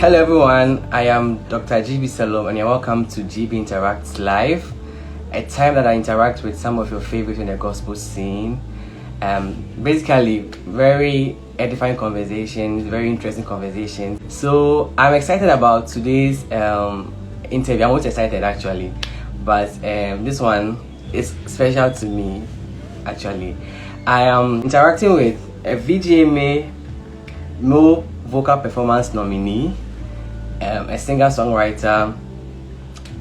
Hello everyone, I am Dr. GB Salom and you're welcome to GB Interacts Live, a time that I interact with some of your favorites in the gospel scene. Basically, very edifying conversations, very interesting conversations. So I'm excited about today's interview. I'm most excited actually, but this one is special to me actually. I am interacting with a VGMA Male Vocal Performance nominee, a singer-songwriter,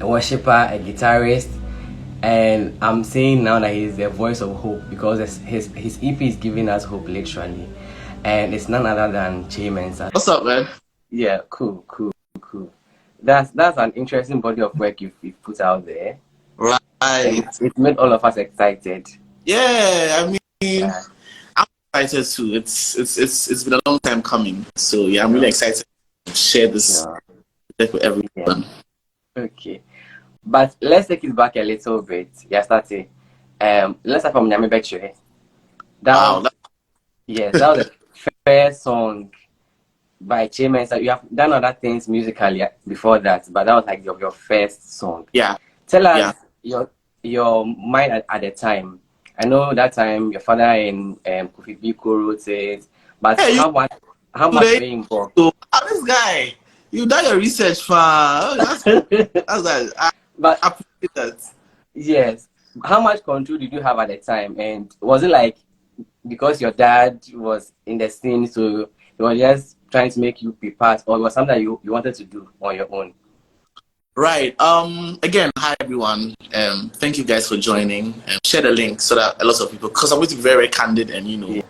a worshiper, a guitarist, and I'm saying now that he's the voice of hope because his EP is giving us hope literally, and it's none other than Mensa. What's up, man? Yeah, cool. That's an interesting body of work you've put out there. Right. It made all of us excited. Yeah, I mean, I'm excited too. It's been a long time coming, so yeah, I'm really excited to share this with everyone. Yeah. Okay. But let's take it back a little bit. Yeah, start it. Let's start from Nyame Betche. That was the first song by Mensa. You have done other things musically before that, but that was like your first song. Yeah. Tell us your mind at the time. I know that time your father and Kofi Biko wrote it, but how much were you involved? So, this guy, you done your research for that's that. But I appreciate that. Yes. How much control did you have at the time? And was it like because your dad was in the scene, so he was just trying to make you be part, or it was something that you wanted to do on your own? Right. Again, hi everyone. Thank you guys for joining. Share the link so that a lot of people, because I'm going to be very, very candid and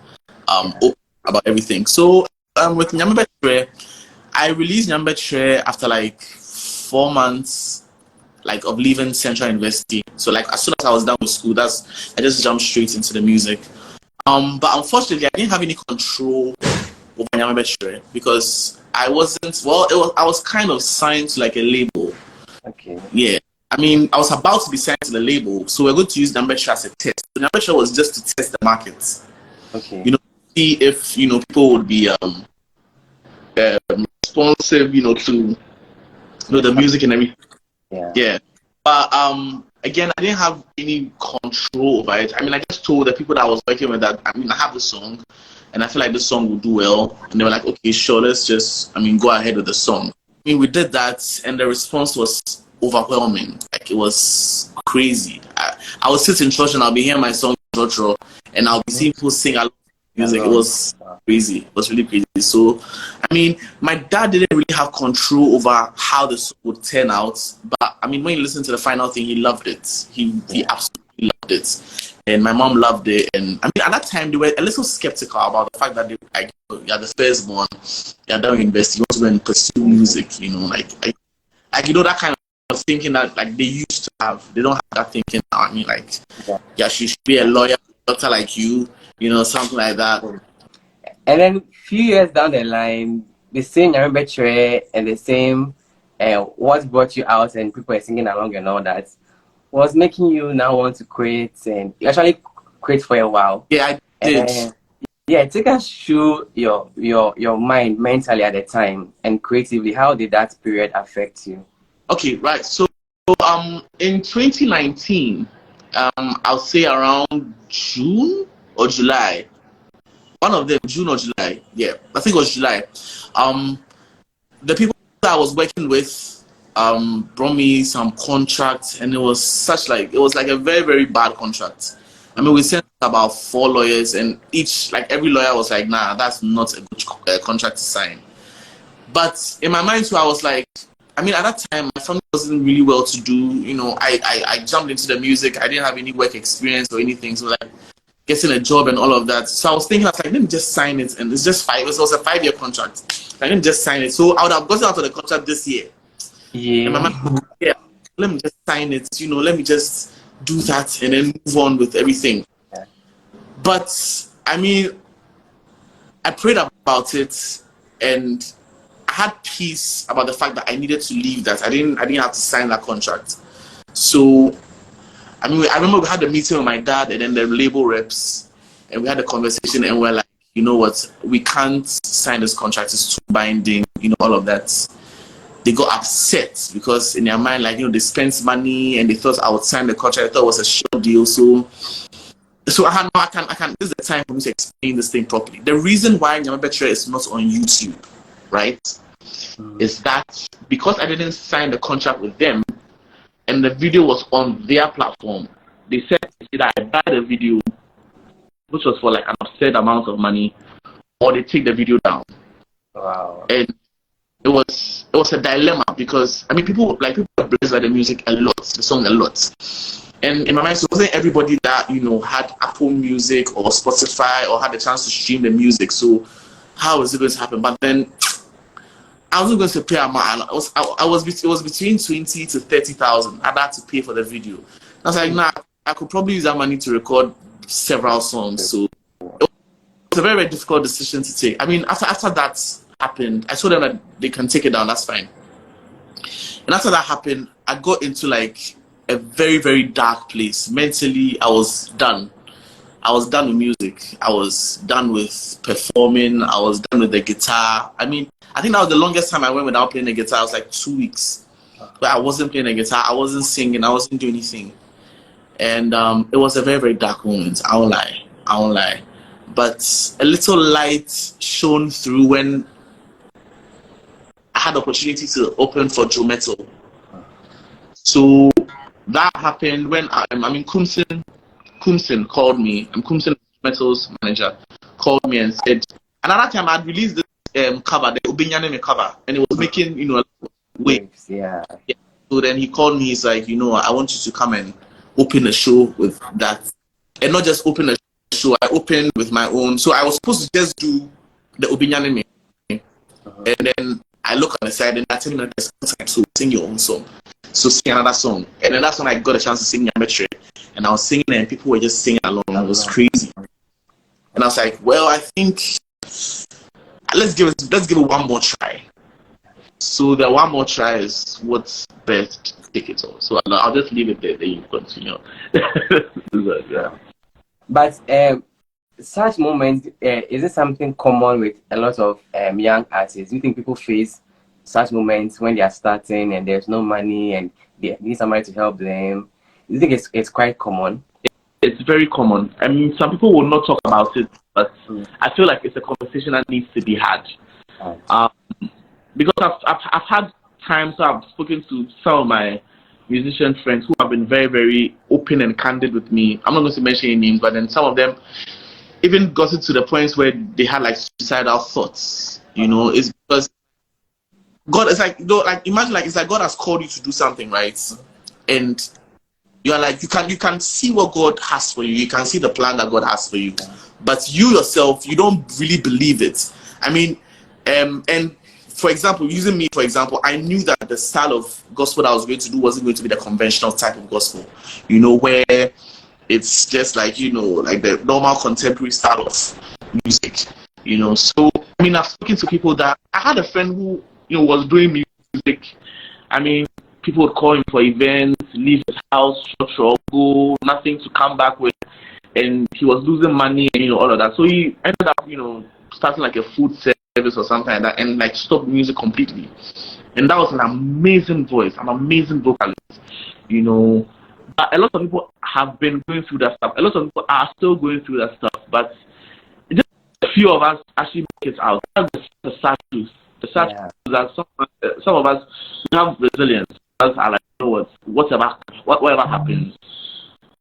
open about everything. So with Nyame Betche, I released Nyame Betche after like 4 months of leaving Central University. So like as soon as I was done with school, I just jumped straight into the music. But unfortunately, I didn't have any control over Nyame Betche because I was kind of signed to like a label. Okay. Yeah. I mean, I was about to be signed to the label, so we're going to use Nyame Betche as a test. So Nyame Betche was just to test the market. Okay. See if people would be responsive, to the music and everything. Yeah. But again, I didn't have any control over it. I mean, I just told the people that I was working with that I have a song and I feel like this song will do well, and they were like, okay, sure, let's just go ahead with the song. I mean, we did that, and the response was overwhelming. Like, it was crazy. I would sit in church and I'll be hearing my song, and I'll be seeing people sing along music. It was crazy. It was really crazy. So, I mean, my dad didn't really have control over how the song would turn out. But, I mean, when you listen to the final thing, he loved it. He absolutely loved it. And my mom loved it. And, I mean, at that time, they were a little skeptical about the fact that you're the firstborn, you're done with university, you want to go and pursue music, that kind of thinking that, like, they used to have. They don't have that thinking now. I mean, like, she should be a lawyer, doctor like you, something like that. And then a few years down the line, the same Nyame Betche and the same What Brought You Out and people are singing along and all that was making you now want to create, and you actually create for a while. Yeah, I did. Take us through your mind mentally at the time and creatively. How did that period affect you? Okay, right. So in 2019, I'll say around June or July. One of them, June or July. Yeah, I think it was July. The people that I was working with brought me some contracts, and it was like a very, very bad contract. I mean, we sent about 4 lawyers, and every lawyer was like, nah, that's not a good contract to sign. But in my mind too, I was like, I mean, at that time, my family wasn't really well to do. I jumped into the music. I didn't have any work experience or anything. So like getting a job and all of that. So I was thinking, let me just sign it. And it's just it was a 5-year contract. I didn't just sign it. So I would have gotten out of the contract this year. Yeah. And my mind, let me just sign it. Let me just do that and then move on with everything. Yeah. But I mean, I prayed about it and I had peace about the fact that I needed to leave that. I didn't have to sign that contract. So, I mean, I remember we had a meeting with my dad and then the label reps, and we had a conversation, and we're like, you know what, we can't sign this contract, it's too binding, all of that. they got upset because in their mind, like, they spent money and they thought I would sign the contract. I thought it was a short deal. So I can. This is the time for me to explain this thing properly. The reason why Nyamabetre is not on YouTube, right, is that because I didn't sign the contract with them, and the video was on their platform, they said either I buy the video, which was for like an absurd amount of money, or they take the video down. Wow. And it was a dilemma because people are blessed by the music a lot, the song a lot. And in my mind, so it wasn't everybody that had Apple Music or Spotify or had the chance to stream the music. So how is it going to happen? But then I wasn't going to pay a amount. It was between 20 to 30,000. I had to pay for the video. I was like, nah, I could probably use that money to record several songs. So it was a very, very difficult decision to take. After that happened, I told them that they can take it down. That's fine. And after that happened, I got into like a very, very dark place. Mentally, I was done. I was done with music. I was done with performing. I was done with the guitar. I think that was the longest time I went without playing the guitar. It was like 2 weeks. But I wasn't playing the guitar. I wasn't singing. I wasn't doing anything. And it was a very, very dark moment. I won't lie. But a little light shone through when I had the opportunity to open for Joe Metal. So that happened when Kumsin called me. Kumsin Metal's manager called me and said, another time I'd released this cover, the Ubinyaneme cover, and it was making waves. Yeah. So then he called me. He's like, I want you to come and open a show with that, and not just open a show. I opened with my own. So I was supposed to just do the Ubinyaneme, and then I look on the side and I tell him that so sing your own song. So sing another song. And then that's when I got a chance to sing Nyamabetre. And I was singing and people were just singing along. It was crazy. And I was like, well, I think let's give it one more try. So the one more try is what's best take it all. So I'll just leave it there, then you continue. Yeah. But such moments, is it something common with a lot of young artists? Do you think people face such moments when they are starting and there's no money and they need somebody to help them? Do you think it's quite common? It's very common. Some people will not talk about it, but I feel like it's a conversation that needs to be had. Right. Because I've had times I've spoken to some of my musician friends who have been very, very open and candid with me. I'm not going to mention any names, but then some of them even got it to the point where they had like suicidal thoughts. It's because God is like, imagine like it's like God has called you to do something, right? And you are like, you can see what God has for you. You can see the plan that God has for you, but you yourself, you don't really believe it. And for example, using me for example, I knew that the style of gospel that I was going to do wasn't going to be the conventional type of gospel, where it's just like, like the normal contemporary style of music, So, I've spoken to people that I had a friend who, was doing music. People would call him for events, leave his house, church or go, nothing to come back with. And he was losing money and, all of that. So he ended up, starting like a food service or something like that and like stopped music completely. And that was an amazing voice, an amazing vocalist, But a lot of people have been going through that stuff. A lot of people are still going through that stuff. But just a few of us actually make it out. That's the sad truth. The sad truth is that some of us have resilience. Us are like, whatever happens,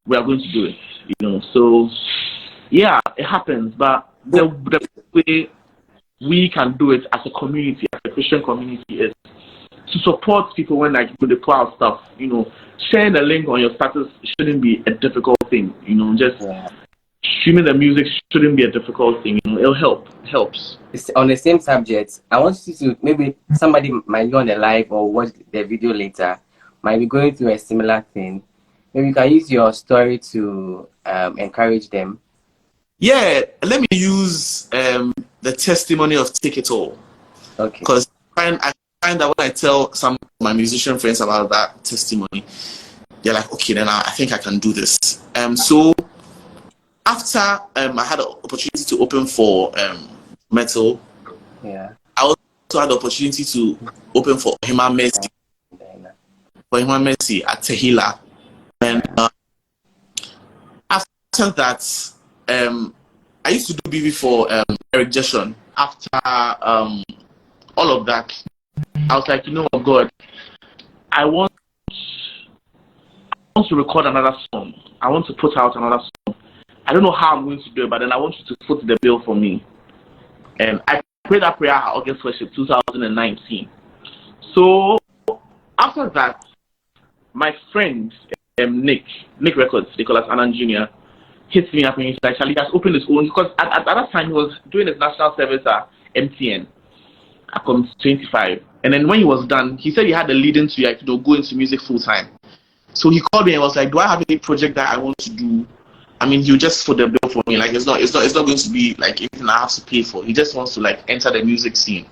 we are going to do it. So yeah, it happens. But the way we can do it as a community, as a Christian community, is to support people when they pour out stuff. Sharing the link on your status shouldn't be a difficult thing. Just streaming the music shouldn't be a difficult thing. It'll help. It helps. It's on the same subject. I want you to, maybe somebody might go on the live or watch the video later, might be going through a similar thing. Maybe you can use your story to encourage them. Yeah, let me use the testimony of Take It All. Okay. Because I find that when I tell some of my musician friends about that testimony, they're like, okay, then I think I can do this. So after I had an opportunity to open for Metal, I was had the opportunity to open for Human Mercy, at Tehila. And after that, I used to do BV for Eric Jason. After all of that, I was like, you know what, God, I want to record another song. I want to put out another song. I don't know how I'm going to do it, but then I want you to foot the bill for me. And I prayed that prayer at August Worship 2019. So after that, my friend Nick Records, Nicholas Annan Jr., hits me up and he's like, Charlie has opened his own, because at that time he was doing his national service at MTN. I come to 25. And then when he was done, he said he had a lead into like, go into music full time. So he called me and was like, do I have any project that I want to do? I mean, you just foot the bill for me. Like it's not going to be like anything I have to pay for. He just wants to like enter the music scene.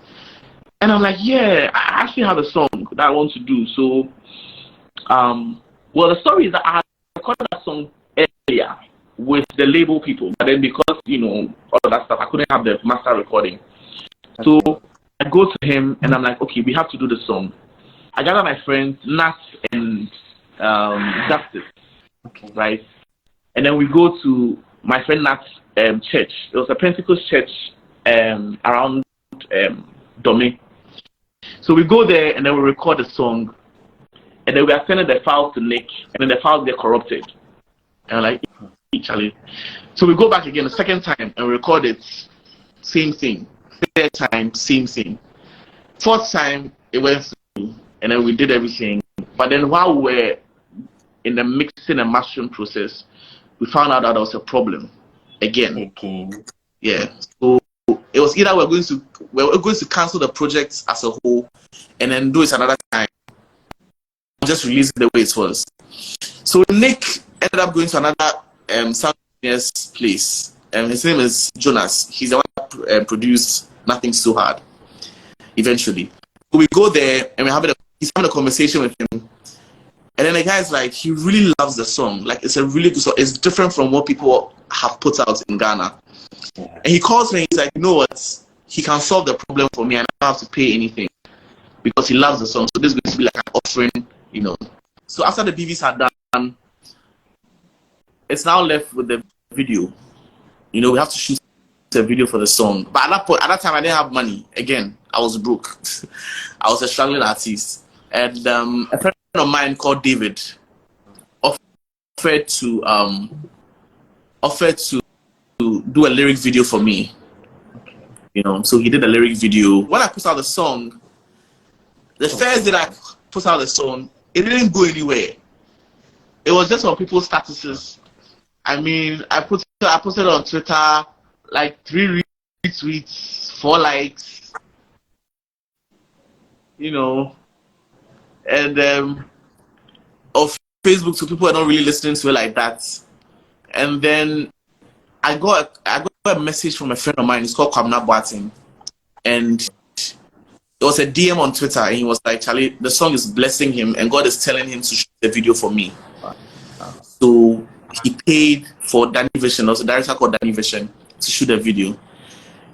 And I'm like, yeah, I actually have a song that I want to do. So well, the story is that I had recorded that song earlier with the label people, but then because all of that stuff, I couldn't have the master recording. So I go to him and I'm like, okay, we have to do the song. I gather my friends Nat and Justice, right? And then we go to my friend Nat's church. It was a Pentecost church around Dome. So we go there and then we record the song. And then we are sending the files to Nick, and then the files get corrupted. And I'm like, Charlie. So we go back again the second time and record it, same thing. Third time, same thing. Fourth time, it went through, and then we did everything. But then while we were in the mixing and mastering process, we found out that there was a problem again. Yeah. So it was either we're going to cancel the project as a whole, and then do it another time. Just release it the way it was. So Nick ended up going to another sound engineer's place. His name is Jonas. He's the one that produced Nothing So Hard. Eventually, so we go there and he's having a conversation with him. And then the guy's like, he really loves the song. Like it's a really good song. It's different from what people have put out in Ghana. And he calls me and he's like, you know what? He can solve the problem for me and I don't have to pay anything because he loves the song. So this is going to be like an offering. So after the BVs are done, it's now left with the video. We have to shoot a video for the song. But at that time, I didn't have money. Again, I was broke. I was a struggling artist. And a friend of mine called David offered to do a lyric video for me. So he did a lyric video. When I put out the song, the first day I put out the song, it didn't go anywhere. It was just on people's statuses. I mean, I posted on Twitter like 3 retweets, 4 likes, and of Facebook, so people are not really listening to it like that. And then I got a message from a friend of mine. It's called Kwabena Boateng, and it was a DM on Twitter, and he was like, Charlie, the song is blessing him, and God is telling him to shoot the video for me. So he paid for Danny Vision, also a director called Danny Vision, to shoot the video.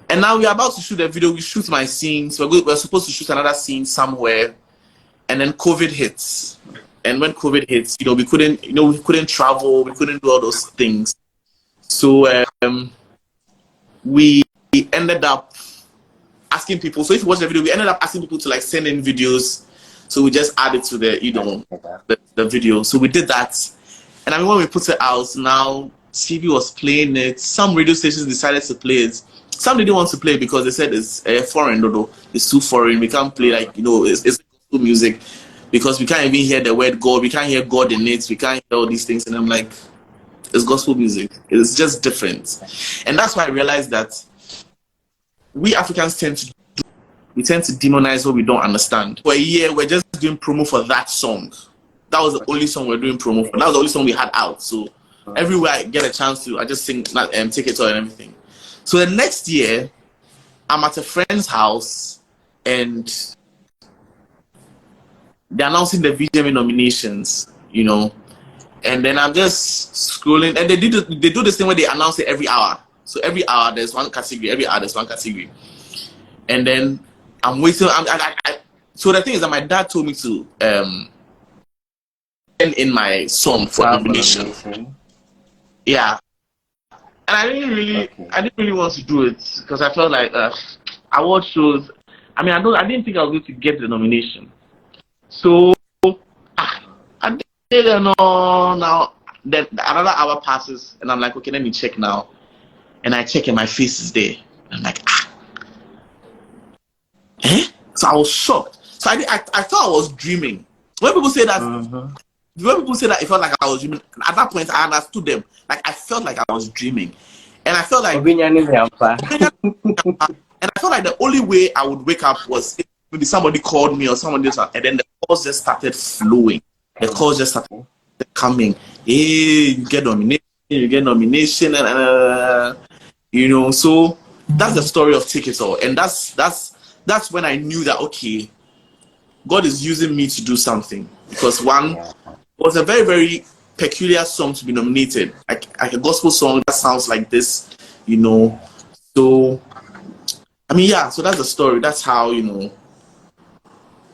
And now we're about to shoot the video. We shoot my scenes. We're supposed to shoot another scene somewhere, and then COVID hits. And when COVID hits, we couldn't travel, we couldn't do all those things. So we ended up asking people. So if you watch the video, we ended up asking people to like send in videos. So we just added to the video. So we did that. And I mean, when we put it out, now TV was playing it. Some radio stations decided to play it. Some didn't want to play it because they said it's foreign. It's too foreign. We can't play it's gospel music because we can't even hear the word God. We can't hear God in it. We can't hear all these things. And I'm like, it's gospel music. It's just different. And that's why I realized that we Africans tend to demonize what we don't understand. For a year, we're just doing promo for that song. That was the only song we're doing promo for. That was the only song we had out. So everywhere I get a chance to, I just sing Take It All and everything. So the next year, I'm at a friend's house and they're announcing the VGMA nominations, and then I'm just scrolling, and they do this thing where they announce it every hour. So every hour there's one category, every hour there's one category. And then I'm waiting. So the thing is that my dad told me to send in my song for nomination. Yeah, and I didn't really want to do it because I felt like award shows. I mean, I didn't think I was going to get the nomination. So I did it. Now then another hour passes, and I'm like, okay, let me check now. And I check, and my face is there. I'm like, So I was shocked. So I thought I was dreaming. When people say that, it felt like I was dreaming. At that point, I understood them. Like I felt like I was dreaming, and I felt like, and I felt like the only way I would wake up was if maybe somebody called me or someone else, and then the calls just started flowing. The calls just started coming. Hey, you get nomination, and So that's the story of Take It All, and that's when I knew that okay, God is using me to do something, because one, it was a very, very peculiar song to be nominated, like a gospel song that sounds like this, So I mean, yeah. So that's the story. That's how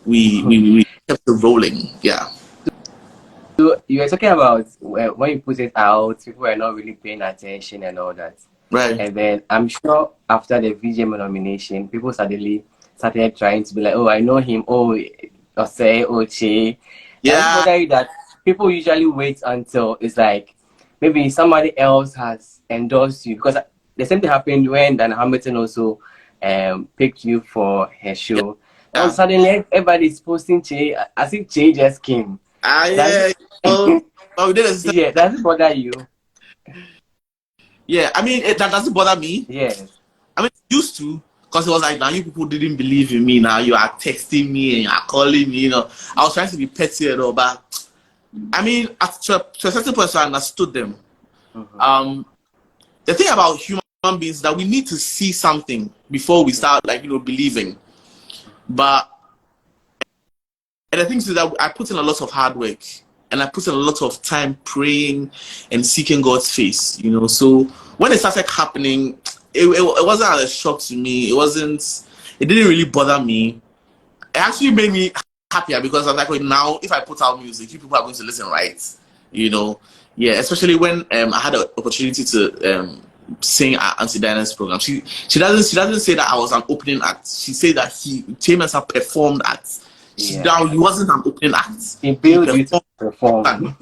we kept it rolling. Yeah. So you were talking about when you put it out, people were not really paying attention and all that. Right. And then I'm sure after the VGMA nomination, people suddenly started trying to be like, oh, I know him. Oh, Ose, Oche. Yeah. That people usually wait until it's like maybe somebody else has endorsed you, because the same thing happened when Dan Hamilton also picked you for her show. And suddenly everybody's posting Che as if Che just came. Yeah. Does it bother you? Yeah, I mean, that doesn't bother me. Yes. I mean, it used to, because it was like, now you people didn't believe in me. Now you are texting me and you are calling me. I was trying to be petty and all, but I mean, to a certain point, I understood them. The thing about human beings is that we need to see something before we start, believing. But and the thing is that I put in a lot of hard work, and I put in a lot of time praying and seeking God's face. So when it started happening, it wasn't a shock to me. It didn't really bother me. It actually made me happier, because I was like, wait, now if I put out music, you people are going to listen, right? Yeah, especially when I had an opportunity to sing at Auntie Diana's program. She doesn't say that I was an opening act. She said that James had performed at. He wasn't an opening act. He built you to perform.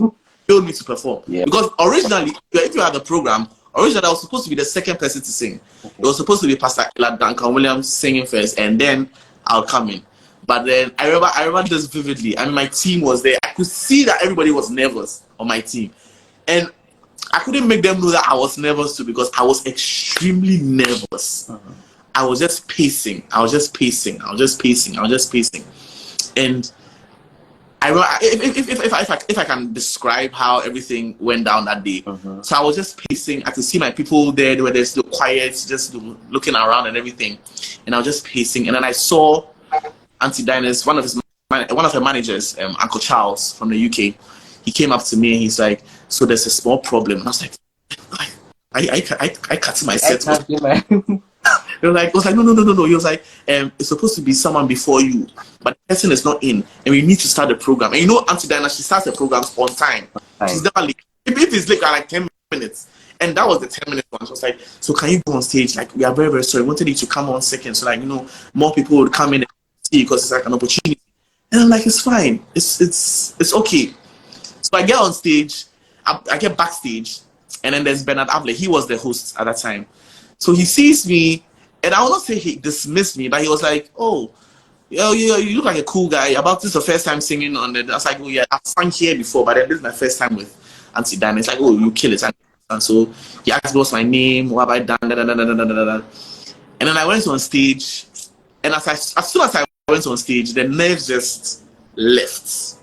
Build me to perform. Yeah. Because originally, if you had the program, originally I was supposed to be the second person to sing. Okay. It was supposed to be Pastor Duncan Williams singing first, and then I'll come in. But then I remember this vividly. I mean, my team was there. I could see that everybody was nervous on my team, and I couldn't make them know that I was nervous too, because I was extremely nervous. I was just pacing. And if I can describe how everything went down that day. So I was just pacing. I could see my people there. They were just quiet, just looking around and everything. And I was just pacing. And then I saw Auntie Dinah's, one of her managers, Uncle Charles from the UK. He came up to me and he's like, so there's a small problem. And I was like, I cut my set. He was like, no. He was like, it's supposed to be someone before you, but the person is not in, and we need to start the program. And Auntie Diana, she starts the programs on time. She's never late. If it's late, like 10 minutes. And that was the 10-minute one. She was like, so can you go on stage? Like, we are very, very sorry. We wanted you to come on second, so more people would come in and see, because it's like an opportunity. And I'm like, it's fine. It's okay. So I get on stage, I get backstage, and then there's Bernard Avle. He was the host at that time. So he sees me, and I will not say he dismissed me, but he was like, oh, you look like a cool guy. This is the first time singing on it. I was like, oh yeah, I've sung here before, but then this is my first time with Auntie Diana. It's like, oh, you kill it. And so he asked me what's my name, what have I done, And then I went on stage, and as soon as I went on stage, the nerves just left.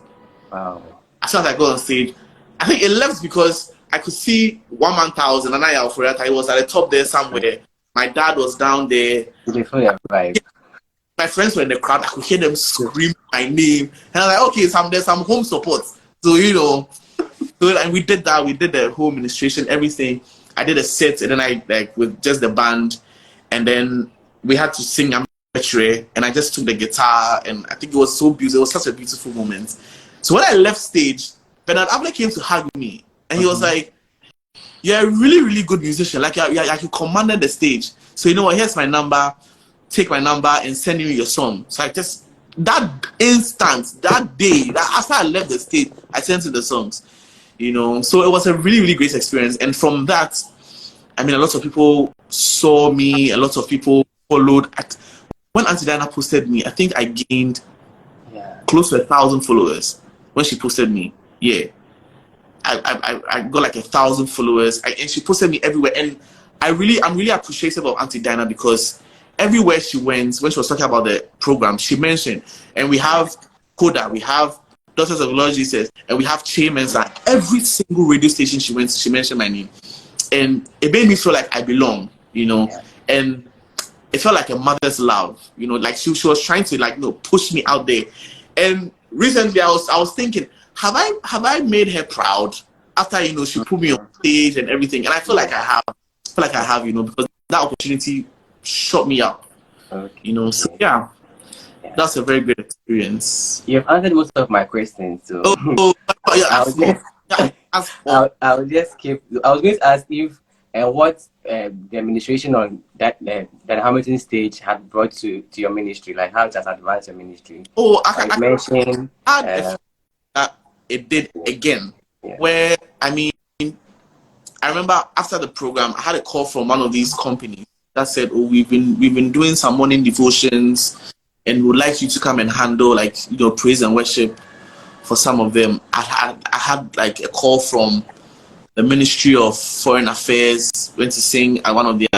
Wow. As soon as I got on stage, I think it left because I could see 1,000 and I was at the top there somewhere. My dad was down there. My friends were in the crowd. I could hear them scream my name. And I was like, okay, there's some home support. So, and we did that. We did the whole administration, everything. I did a set, and then with just the band. And then we had to sing. and I just took the guitar, and I think it was so beautiful. It was such a beautiful moment. So when I left stage, Bernard Abler came to hug me, and he was like, "You're a really, really good musician. Like you commanded the stage. So you know what? Here's my number. Take my number and send me your song." So I just that instant, that day, that after I left the stage, I sent him the songs. You know, so it was a really, really great experience. And from that, I mean, a lot of people saw me. A lot of people followed. When Auntie Diana posted me, I think I gained close to 1,000 followers when she posted me. Yeah, I got like 1,000 followers, and she posted me everywhere. And I'm really appreciative of Auntie Diana, because everywhere she went, when she was talking about the program, she mentioned, and we have Coda, we have Daughters of Lord Jesus, and we have Chamens. At every single radio station she went, she mentioned my name, and it made me feel like I belong, you know. And it felt like a mother's love, you know, like she was trying to, like, you know, push me out there. And recently I was thinking, have I made her proud after, you know, she put me on stage and everything? And I feel like I have, you know, because that opportunity shot me up, you know. So yeah, that's a very great experience. You've answered most of my questions, so I was going to ask if what the administration on that Hamilton stage had brought to your ministry, like how it has advanced your ministry. I mentioned it did again, where I mean, I remember after the program, I had a call from one of these companies that said, "Oh, we've been doing some morning devotions, and would like you to come and handle, like, you know, praise and worship for some of them." I had like a call from the Ministry of Foreign Affairs, went to sing at one of their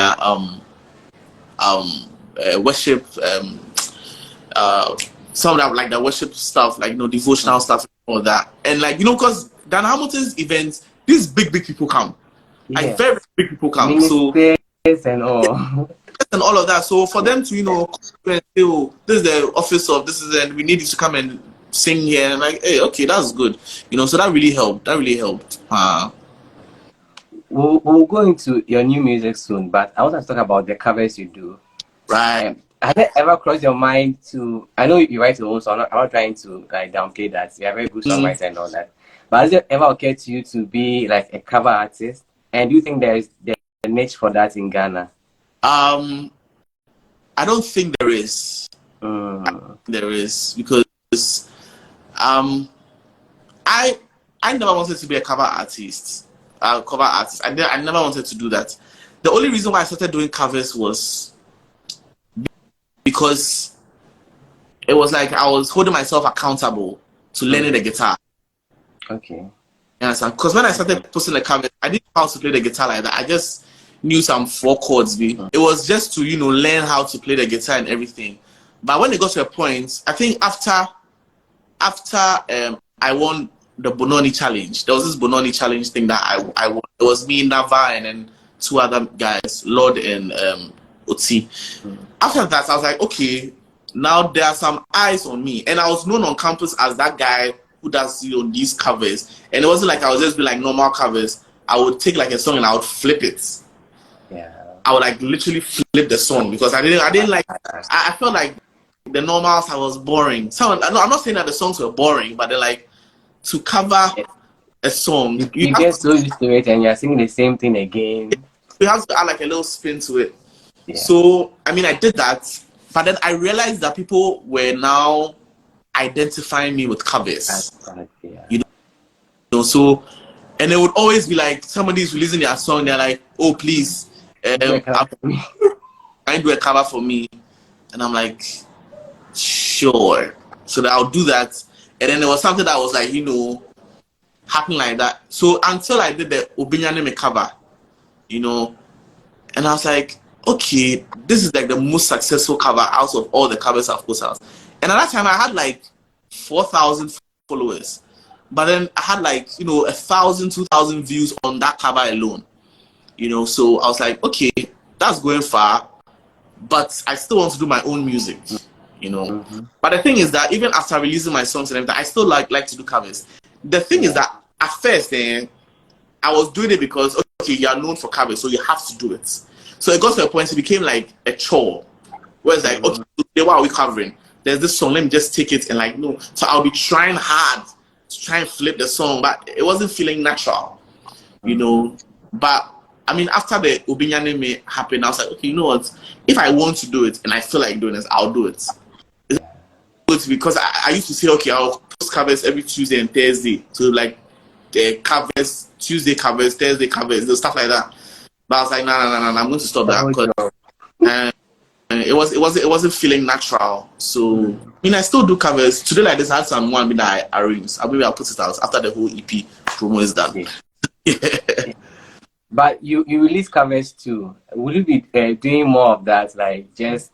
worship, some of that, like the worship stuff, like, you know, devotional stuff, and all that. And, like, you know, because Dan Hamilton's events, these big people come, like very big people come, ministers and all. And all of that. So for them to, you know, say, "Oh, this is the office of this is, and we need you to come and sing here," and like, hey, okay, that's good, you know. So that really helped. We'll go into your new music soon, but I want to talk about the covers you do. Right. Has it ever crossed your mind to? I know you write your own song. I'm not trying to, like, downplay that. You're a very good songwriter and all that. But has it ever occurred to you to be like a cover artist? And do you think there's a niche for that in Ghana? I don't think there is. There is, because I never wanted to be a cover artist. I never wanted to do that. The only reason why I started doing covers was because it was like I was holding myself accountable to learning the guitar. Okay. Yes, because when I started posting the covers, I didn't know how to play the guitar like that. I just knew some 4 chords. It was just to, you know, learn how to play the guitar and everything. But when it got to a point, I think after I won the Bononi challenge, there was this Bononi challenge thing that I won. It was me, Nava, and then 2 other guys, Lord and Oti. After that, I was like, okay, now there are some eyes on me, and I was known on campus as that guy who does, you know, these covers. And it wasn't like I would just be like normal covers. I would take like a song and I would flip it. I would like literally flip the song, because I didn't like. I felt like the normals I was boring. I'm not saying that the songs were boring, but they're like, to cover a song, you get so used to it, and you're singing the same thing again. You have to add like a little spin to it. So I mean, I did that, but then I realized that people were now identifying me with covers. You know, so, and it would always be like somebody's releasing their song, they're like, "Oh, please, can you do a cover for me?" And I'm like, sure. So that I'll do that. And then there was something that was like, you know, happening like that. So until I did the Obinyane cover, you know, and I was like, okay, this is like the most successful cover out of all the covers I've put out. And at that time I had like 4,000 followers. But then I had like, you know, 1,000, 2,000 views on that cover alone. You know, so I was like, okay, that's going far, but I still want to do my own music, you know. But the thing is that even after releasing my songs and everything, I still like to do covers. The thing is that at first, I was doing it because, okay, you are known for covers, so you have to do it. So it got to a point, it became like a chore. Where it's like, okay, today what are we covering? There's this song, let me just take it and like, no. So I'll be trying hard to try and flip the song, but it wasn't feeling natural, you know. But I mean, after the Obinyane happened, I was like, okay, you know what? If I want to do it and I feel like doing this, I'll do it. It's because I used to say, okay, I'll post covers every Tuesday and Thursday. So like the covers, Tuesday covers, Thursday covers, stuff like that. But I was like, no, I'm going to stop that because it wasn't feeling natural. So I mean, I still do covers today. Like this, I had some one that I arranged. Maybe I'll put it out after the whole EP promo is done. Yeah. But you release covers too. Would you be doing more of that, like just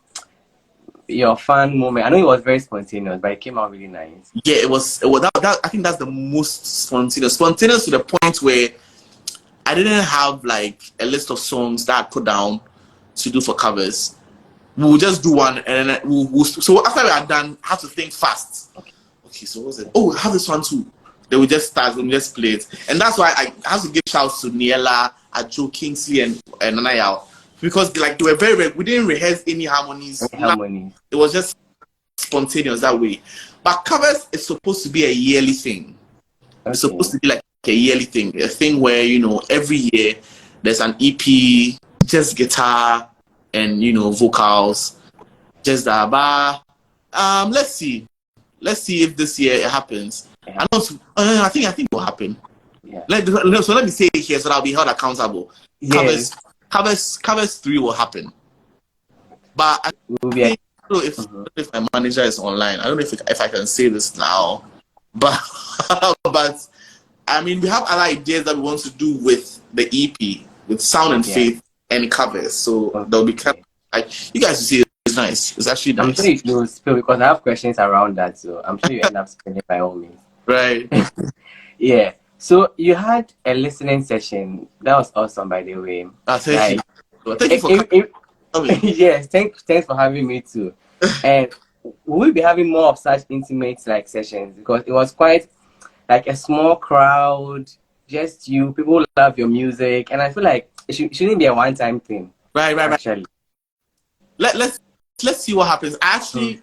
your fun moment? I know it was very spontaneous, but it came out really nice. Yeah, it was that, I think that's the most spontaneous to the point where I didn't have like a list of songs that I put down to do for covers. We'll just do one, and then we'll so after we are done, I have to think fast. Okay, so what was it? Oh, I have this one too. Then we just start, we just play it. And that's why I have to give shouts to Niela, Ajo, Kingsley, and Nanayao. Because they were very, we didn't rehearse any harmonies. It was just spontaneous that way. But covers is supposed to be a yearly thing. Okay. It's supposed to be like a yearly thing. A thing where, you know, every year there's an EP, just guitar and, you know, vocals. Just that. But let's see. Let's see if this year it happens. Yeah. I think it will happen. Yeah. So let me say it here so that I'll be held accountable. Yes. Covers 3 will happen. But I don't know if my manager is online. I don't know if I can say this now. But but I mean, we have other ideas that we want to do with the EP, with Sound and Faith and covers. So there'll be you guys will see it's nice. It's actually nice. I'm sure you will spill because I have questions around that, so I'm sure you end up spilling by all means. Right. Yeah. So you had a listening session. That was awesome, by the way. Thank you. Thank you for coming. Yes, thanks for having me too. And we'll be having more of such intimate sessions because it was quite like a small crowd, just you. People love your music, and I feel like it shouldn't be a one-time thing. Right. Actually. Let's see what happens. Actually,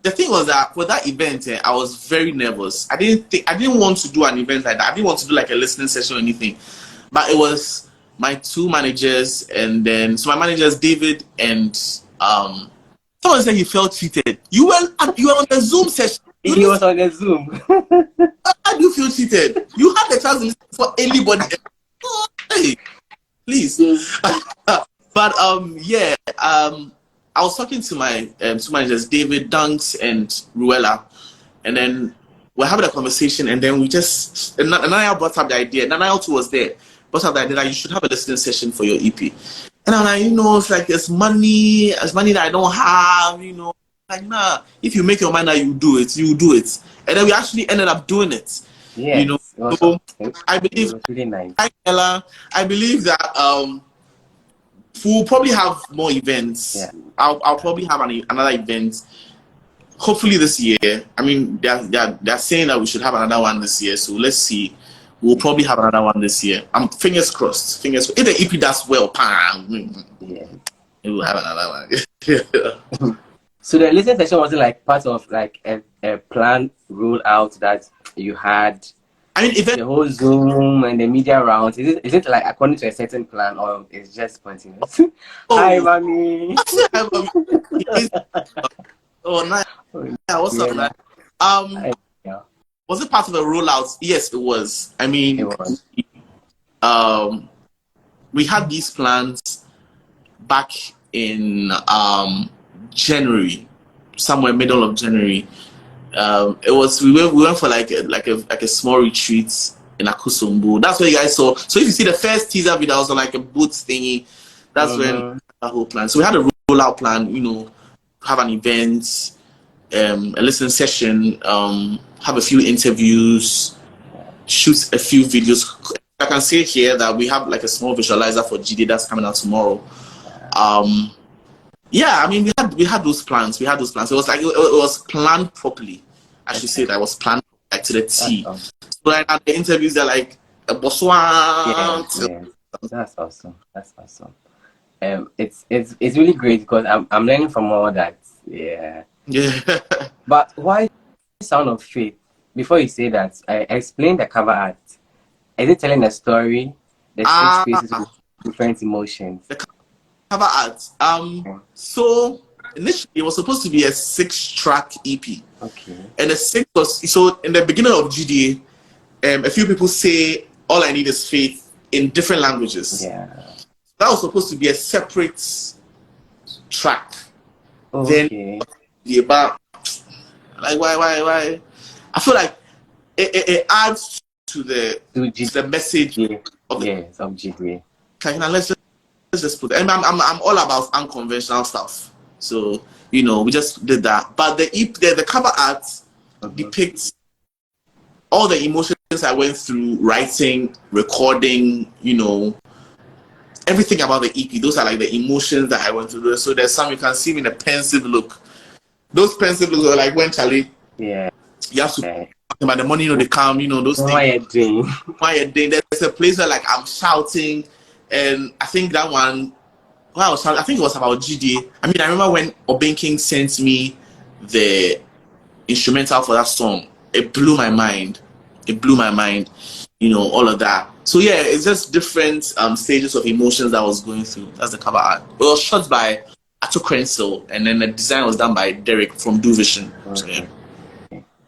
the thing was that for that event, I was very nervous. I didn't want to do an event like that. I didn't want to do like a listening session or anything. But it was my 2 managers, and then so my managers David and someone said he felt cheated. You were on the Zoom session. He was on the Zoom. How do you feel cheated? You had the chance to listen for anybody. Oh, hey, please. But I was talking to my 2 managers, David, Dunks, and Ruella, and then we're having a conversation, and then and Nanayao brought up the idea. Nanayao too was there. Brought up the idea that you should have a listening session for your EP. And I'm like, you know, it's like there's money that I don't have, you know. Like, nah, if you make your mind that you do it. And then we actually ended up doing it. Yeah, you know. So I believe, it was really nice. I believe that we'll probably have more events. Yeah. I'll probably have another event. Hopefully this year. I mean, they're saying that we should have another one this year. So let's see. We'll probably have another one this year. Fingers crossed. If the EP does well, we'll have another one. So the listening session wasn't like part of like a planned rollout that you had. I mean, the whole Zoom and the media rounds, is it like according to a certain plan or it's just spontaneous? Hi, mommy. Hi, mommy. Oh, nice. Yeah, what's up, man? Was it part of a rollout? Yes, it was. I mean, it was. We had these plans back in January, somewhere middle of January. We went for like a small retreat in Akusumbu. That's where you guys saw. So if you see the first teaser video, was on like a boot thingy. That's when the whole plan. So we had a rollout plan. You know, have an event, a listening session, have a few interviews, shoot a few videos. I can say here that we have like a small visualizer for GD that's coming out tomorrow. Yeah, I mean, we had those plans. It was like it was planned properly. I should say that it was planned like to the T. So like at the interviews, they're like a boss one. Yeah. That's awesome. it's really great because I'm learning from all that. Yeah. Yeah. But why Sound of Faith? Before you say that, I explain the cover art. Is it telling a story? The six faces with different emotions. The cover art. So initially it was supposed to be a 6-track EP. Okay. And the 6 was so in the beginning of GDA, a few people say All I Need Is Faith in different languages. Yeah. That was supposed to be a separate track. Okay. Then about like why? I feel like it adds to the message of GDA. Okay, now let's just put it. I'm all about unconventional stuff. So, we just did that. But the cover art depicts all the emotions I went through writing, recording, everything about the EP. Those are like the emotions that I went through. So there's some you can see me in a pensive look. Those pensive looks are like when Charlie, you have to about the money, they come, those things. Why you doing? There's a place where like I'm shouting, and I think that one, I think it was about GD. I mean, I remember when Obenking sent me the instrumental for that song. It blew my mind. All of that. So yeah, it's just different stages of emotions that I was going through. That's the cover art. It was shot by Ato Krenzel, and then the design was done by Derek from Do Vision. So, yeah.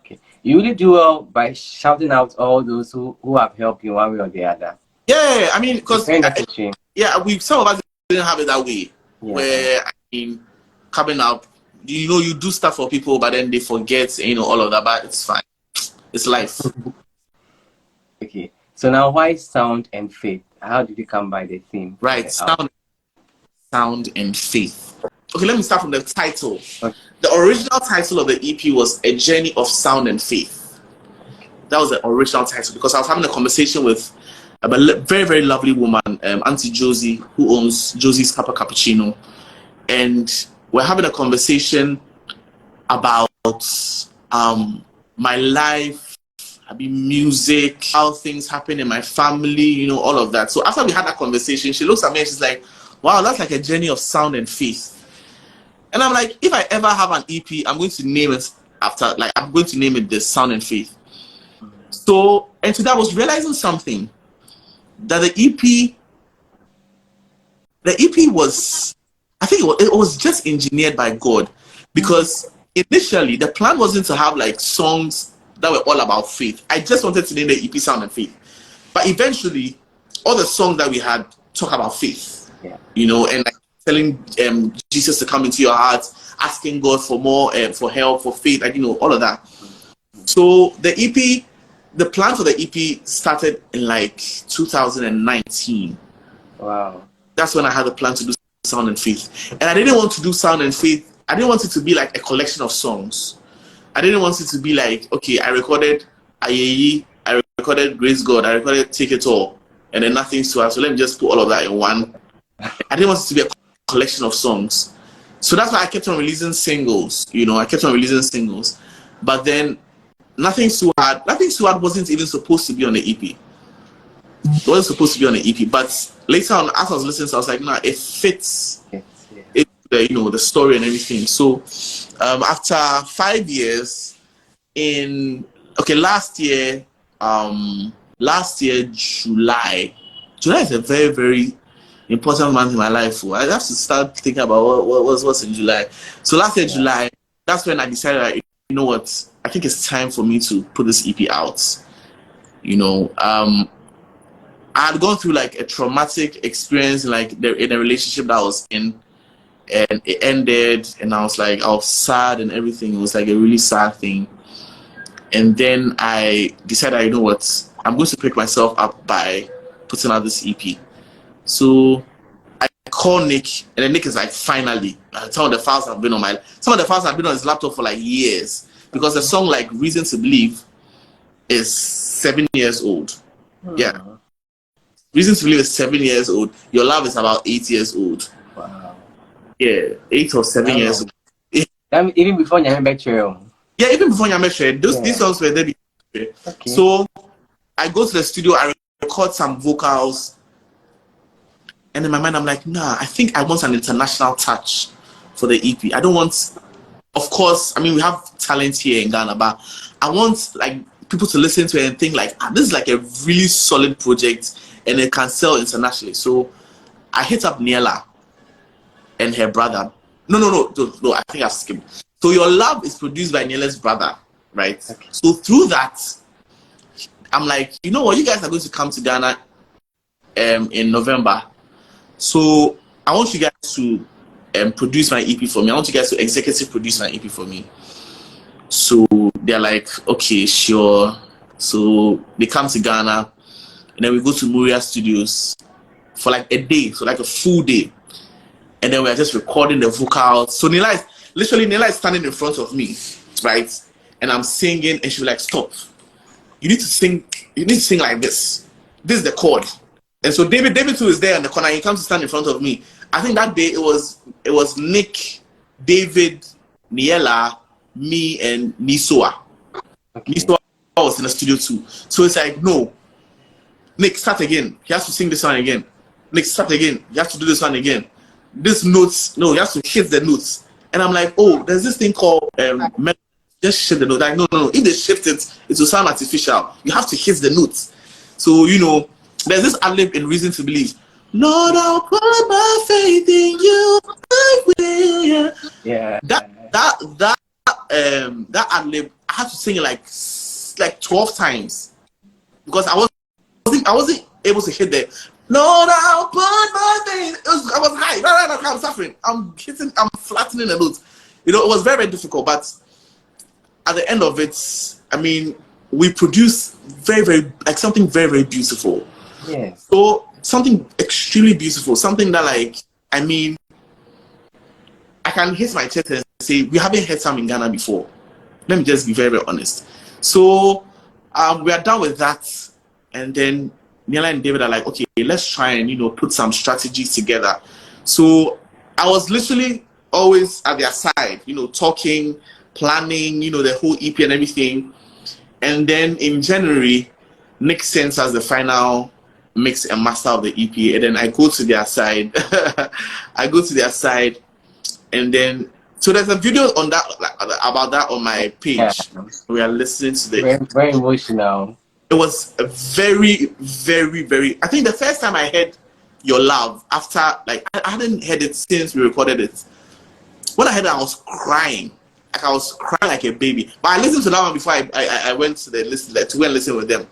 Okay. You really do well by shouting out all those who have helped you one way or the other. Yeah, I mean, because some of us didn't have it that way. Yeah. Where coming up, you do stuff for people, but then they forget, all of that. But it's fine. It's life. Okay. So now, why Sound and Faith? How did you come by the theme? Right, Sound and Faith. Okay, let me start from the title. Okay. The original title of the EP was A Journey of Sound and Faith. That was the original title because I was having a conversation with a very, very lovely woman, Auntie Josie, who owns Josie's Kappa Cappuccino. And we're having a conversation about my life, music, how things happen in my family, all of that. So after we had that conversation, she looks at me and she's like, wow, that's like a journey of sound and faith. And I'm like, if I ever have an EP, I'm going to name it the Sound and Faith. So, and today I was realizing something, that the EP was, I think it was just engineered by God, because initially the plan wasn't to have like songs that were all about faith. I just wanted to name the EP Sound and Faith. But eventually, all the songs that we had talk about faith, and like telling Jesus to come into your heart, asking God for more, for help, for faith, and all of that. So the plan for the EP started in like 2019. Wow. That's when I had the plan to do Sound and Faith. And I didn't want to do Sound and Faith. I didn't want it to be like a collection of songs. I didn't want it to be like, okay, I recorded Ayeyi, I recorded Grace God, I recorded Take It All, and then Nothing's to Us. So let me just put all of that in one. I didn't want it to be a collection of songs. So that's why I kept on releasing singles. But then Nothing's Too Hard wasn't even supposed to be on the EP. It wasn't supposed to be on the EP. But later on, as I was listening, I was like, no, it fits. The story and everything. So after 5 years, last year July is a very, very important month in my life. I have to start thinking about what's in July. So last year July, that's when I decided, you know what, I think it's time for me to put this EP out. I had gone through like a traumatic experience in a relationship that I was in. And it ended, and I was sad and everything. It was like a really sad thing. And then I decided, you know what, I'm going to pick myself up by putting out this EP. So I called Nick, and then Nick is like, finally. Some of the files have been on his laptop for like years, because the song like Reason to Believe is 7 years old. Yeah. Reason to Believe is 7 years old. Your Love is about 8 years old. Wow. Yeah, 8 or 7 years old. Even before Nyame. Yeah, even before Nyame. These songs were there. Okay. So I go to the studio, I record some vocals, And in my mind, I'm like, nah, I think I want an international touch for the EP. I don't want, of course, I mean, we have talent here in Ghana, but I want like people to listen to it and think like, this is like a really solid project and it can sell internationally. So I hit up Niela and her brother. No, I think I've skipped. So Your Love is produced by Niela's brother, right? Okay. So through that, I'm like, you know what, you guys are going to come to Ghana in November. So I want you guys to produce my EP for me. I want you guys to executive produce my EP for me. So they're like, okay, sure. So they come to Ghana, and then we go to Muria Studios for like a day, so like a full day. And then we're just recording the vocals. So Nila is standing in front of me, right? And I'm singing, and she's like, stop. You need to sing like this. This is the chord. And so David too is there in the corner. He comes to stand in front of me. I think that day it was Nick, David, Niela, me, and Nisoa. Okay. Nisoa was in the studio too. So it's like, no, Nick, start again. He has to sing this one again. Nick, start again. You have to do this one again. This notes, no, you have to hit the notes. And I'm like, oh, there's this thing called just shift the note. Like, no. If they shift it, it will sound artificial. You have to hit the notes. So, you know, there's this ad-lib in Reason to Believe. Lord, I'll put my faith in you. I will. Yeah. That ad-lib, I had to sing it like 12 times because I wasn't able to hit the Lord, I'll put my faith. I was high. No, I'm suffering. I'm flattening the notes. You know, it was very, very difficult. But at the end of it, I mean, we produced very, very, like something very, very beautiful. Yes. So something extremely beautiful, something that, like, I mean, I can hit my chest and say, we haven't heard some in Ghana before. Let me just be very, very honest. So we are done with that. And then Niela and David are like, okay, let's try and, you know, put some strategies together. So I was literally always at their side, you know, talking, planning, you know, the whole EP and everything. And then in January, Nick sends us the final mix and master of the EP. And then I go to their side. And then, so there's a video on that, about that on my page. Yeah. We are listening to the... Very, very emotional. It was a very, very, very... I think the first time I heard Your Love, after, like, I hadn't heard it since we recorded it. When I heard it, I was crying. Like, I was crying like a baby. But I listened to that one before I went to the list, like, to go and listen with them.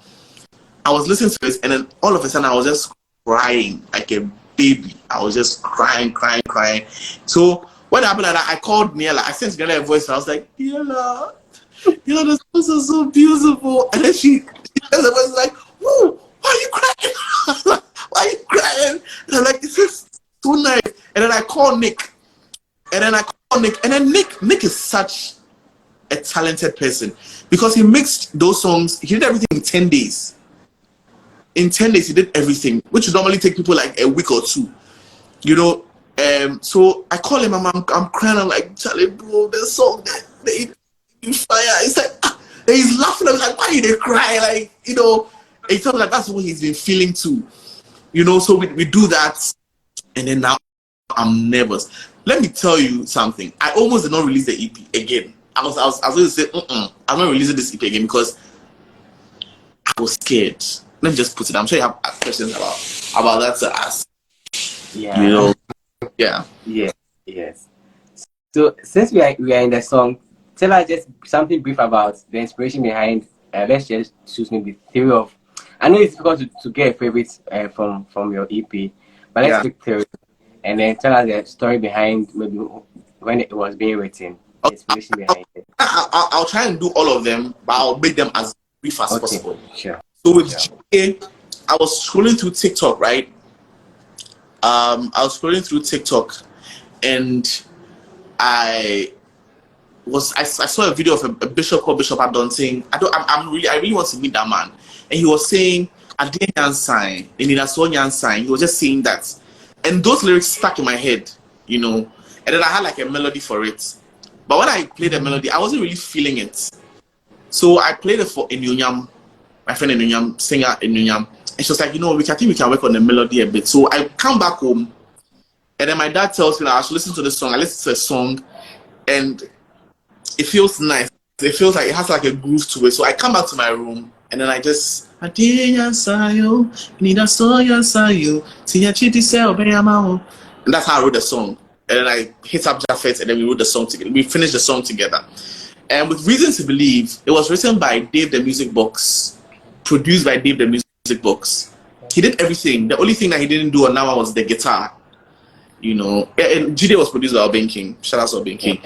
I was listening to this, and then all of a sudden, I was just crying like a baby. I was just crying. So what happened like that, I called Niela. I sent Niela a voice, and I was like, Niela, you know, the songs are so beautiful. And then she was like, whoa, why are you crying? Why are you crying? And I'm like, this is so nice. And then I called Nick. And then Nick is such a talented person because he mixed those songs. He did everything in 10 days. In 10 days, he did everything, which would normally take people like a week or two. You know, so I call him, I'm crying. I'm like, Charlie, bro, the song they fire. It's like, he's laughing. I was like, why are they cry? Like, you know, he told me like that's what he's been feeling too. You know, so we do that, and then now I'm nervous. Let me tell you something. I almost did not release the EP again. I was going to say, I'm not releasing this EP again because I was scared. Let me just put it. I'm sure you have questions about that to ask. Yeah. You know. Yeah. Yeah. Yes. So since we are in the song, tell us just something brief about the inspiration behind. Let's just choose maybe theory of. I know it's difficult to get a favorite from your EP, but let's pick theory, and then tell us the story behind maybe when it was being written. The inspiration behind it. I'll try and do all of them, but I'll make them as brief as possible. Sure. So with GA, I was scrolling through TikTok, right? I was scrolling through TikTok, and I saw a video of a bishop called Bishop Adon saying, I really want to meet that man. And he was saying, Aden sign, and in a sign. He was just saying that. And those lyrics stuck in my head, you know. And then I had like a melody for it. But when I played the melody, I wasn't really feeling it. So I played it for Inyunyam, my friend Inyunyam, singer Inyunyam. And she was like, I think we can work on the melody a bit. So I come back home, and then my dad tells me that I should listen to the song. I listen to the song, and it feels nice. It feels like it has like a groove to it. So I come back to my room, and then I just, and that's how I wrote the song. And then I hit up Japheth, and then we wrote the song together. We finished the song together. And with Reason to Believe, it was written by Dave the Music Box, produced by Dave the Music Box. He did everything. The only thing that he didn't do on that one was the guitar. And Jide was produced by Alban King. Shoutouts to Alban King.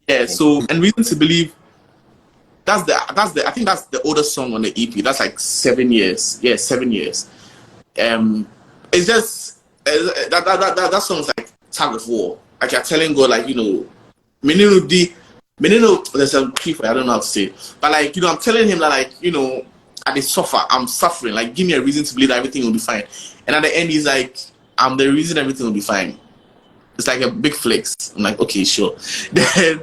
Yeah. So, and Reason to Believe, I think that's the oldest song on the EP. That's like 7 years. Yeah, 7 years. It's just that song's like tug of war. Like you're telling God, like there's a key for I don't know how to say it. But like, I'm telling him that like, I suffer, I'm suffering. Like, give me a reason to believe that everything will be fine. And at the end, he's like, I'm the reason everything will be fine. It's like a big flex. I'm like, okay, sure. Then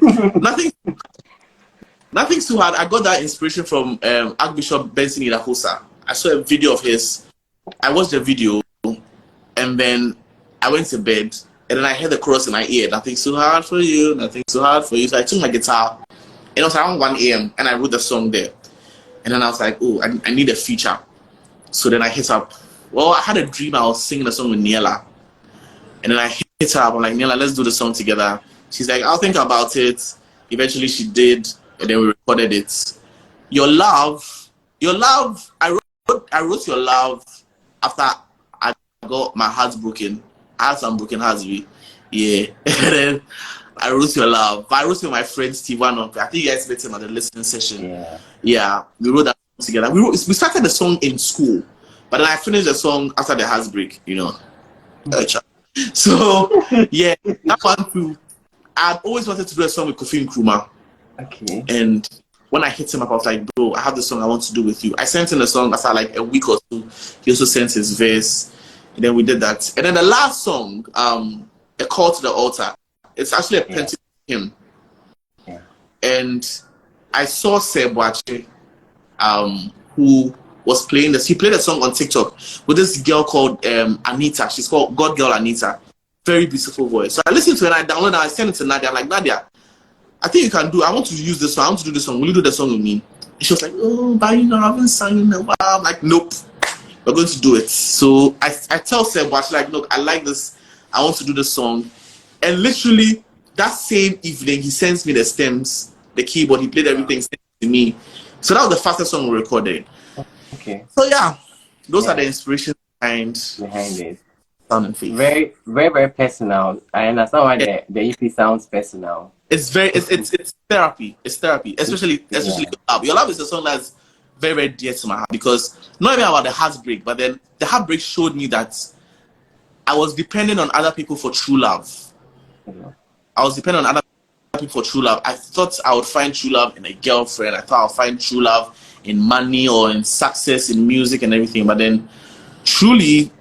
nothing's too hard. I got that inspiration from Archbishop Benson Idahosa. I saw a video of his. I watched the video, and then I went to bed. And then I heard the chorus in my ear, nothing's too hard for you, nothing's too hard for you. So I took my guitar, and it was around 1 a.m., and I wrote the song there. And then I was like, oh, I need a feature. So then I hit up, I had a dream I was singing a song with Niela. And then I hit her up, I'm like, Niela, let's do the song together. She's like, I'll think about it. Eventually she did, and then we recorded it. Your love, I wrote Your Love after I got my heart broken. I had some broken hearts, yeah. And then I wrote Your Love. But I wrote with my friend Steve Wanon. I think you guys met him at the listening session. Yeah. We wrote that together. We started the song in school, but then I finished the song after the Heartbreak, So yeah, that one too. I'd always wanted to do a song with Kofi Nkrumah. Okay. And when I hit him up, I was like, bro, I have the song I want to do with you. I sent him the song after like a week or two. He also sent his verse. And then we did that. And then the last song, A Call to the Altar, it's actually a Pentecost hymn. Yeah. And I saw Seb Wache, who was playing this. He played a song on TikTok with this girl called Anita. She's called God Girl Anita. Very beautiful voice. So I listened to it and I downloaded it. I sent it to Nadia. I'm like, Nadia, I think you can do. I want to use this song. I want to do this song. Will you do the song with me? And she was like, oh, but I haven't sung in a while. I'm like, nope. We're going to do it. So I tell Seb, like, look, I like this. I want to do this song. And literally that same evening, he sends me the stems, the keyboard. He played everything, sent it to me. So that was the fastest song we recorded. Okay. So yeah, those are the inspirations behind it. Sound and Faith. Very, very, very personal. I understand why the EP sounds personal. It's therapy. It's therapy, especially Your Love. Your Love is a song that's very, very dear to my heart because not even about the heartbreak, but then the heartbreak showed me that I was dependent on other people for true love. I was dependent on other people for true love. I thought I would find true love in a girlfriend. I thought I would find true love in money or in success, in music and everything. But then truly,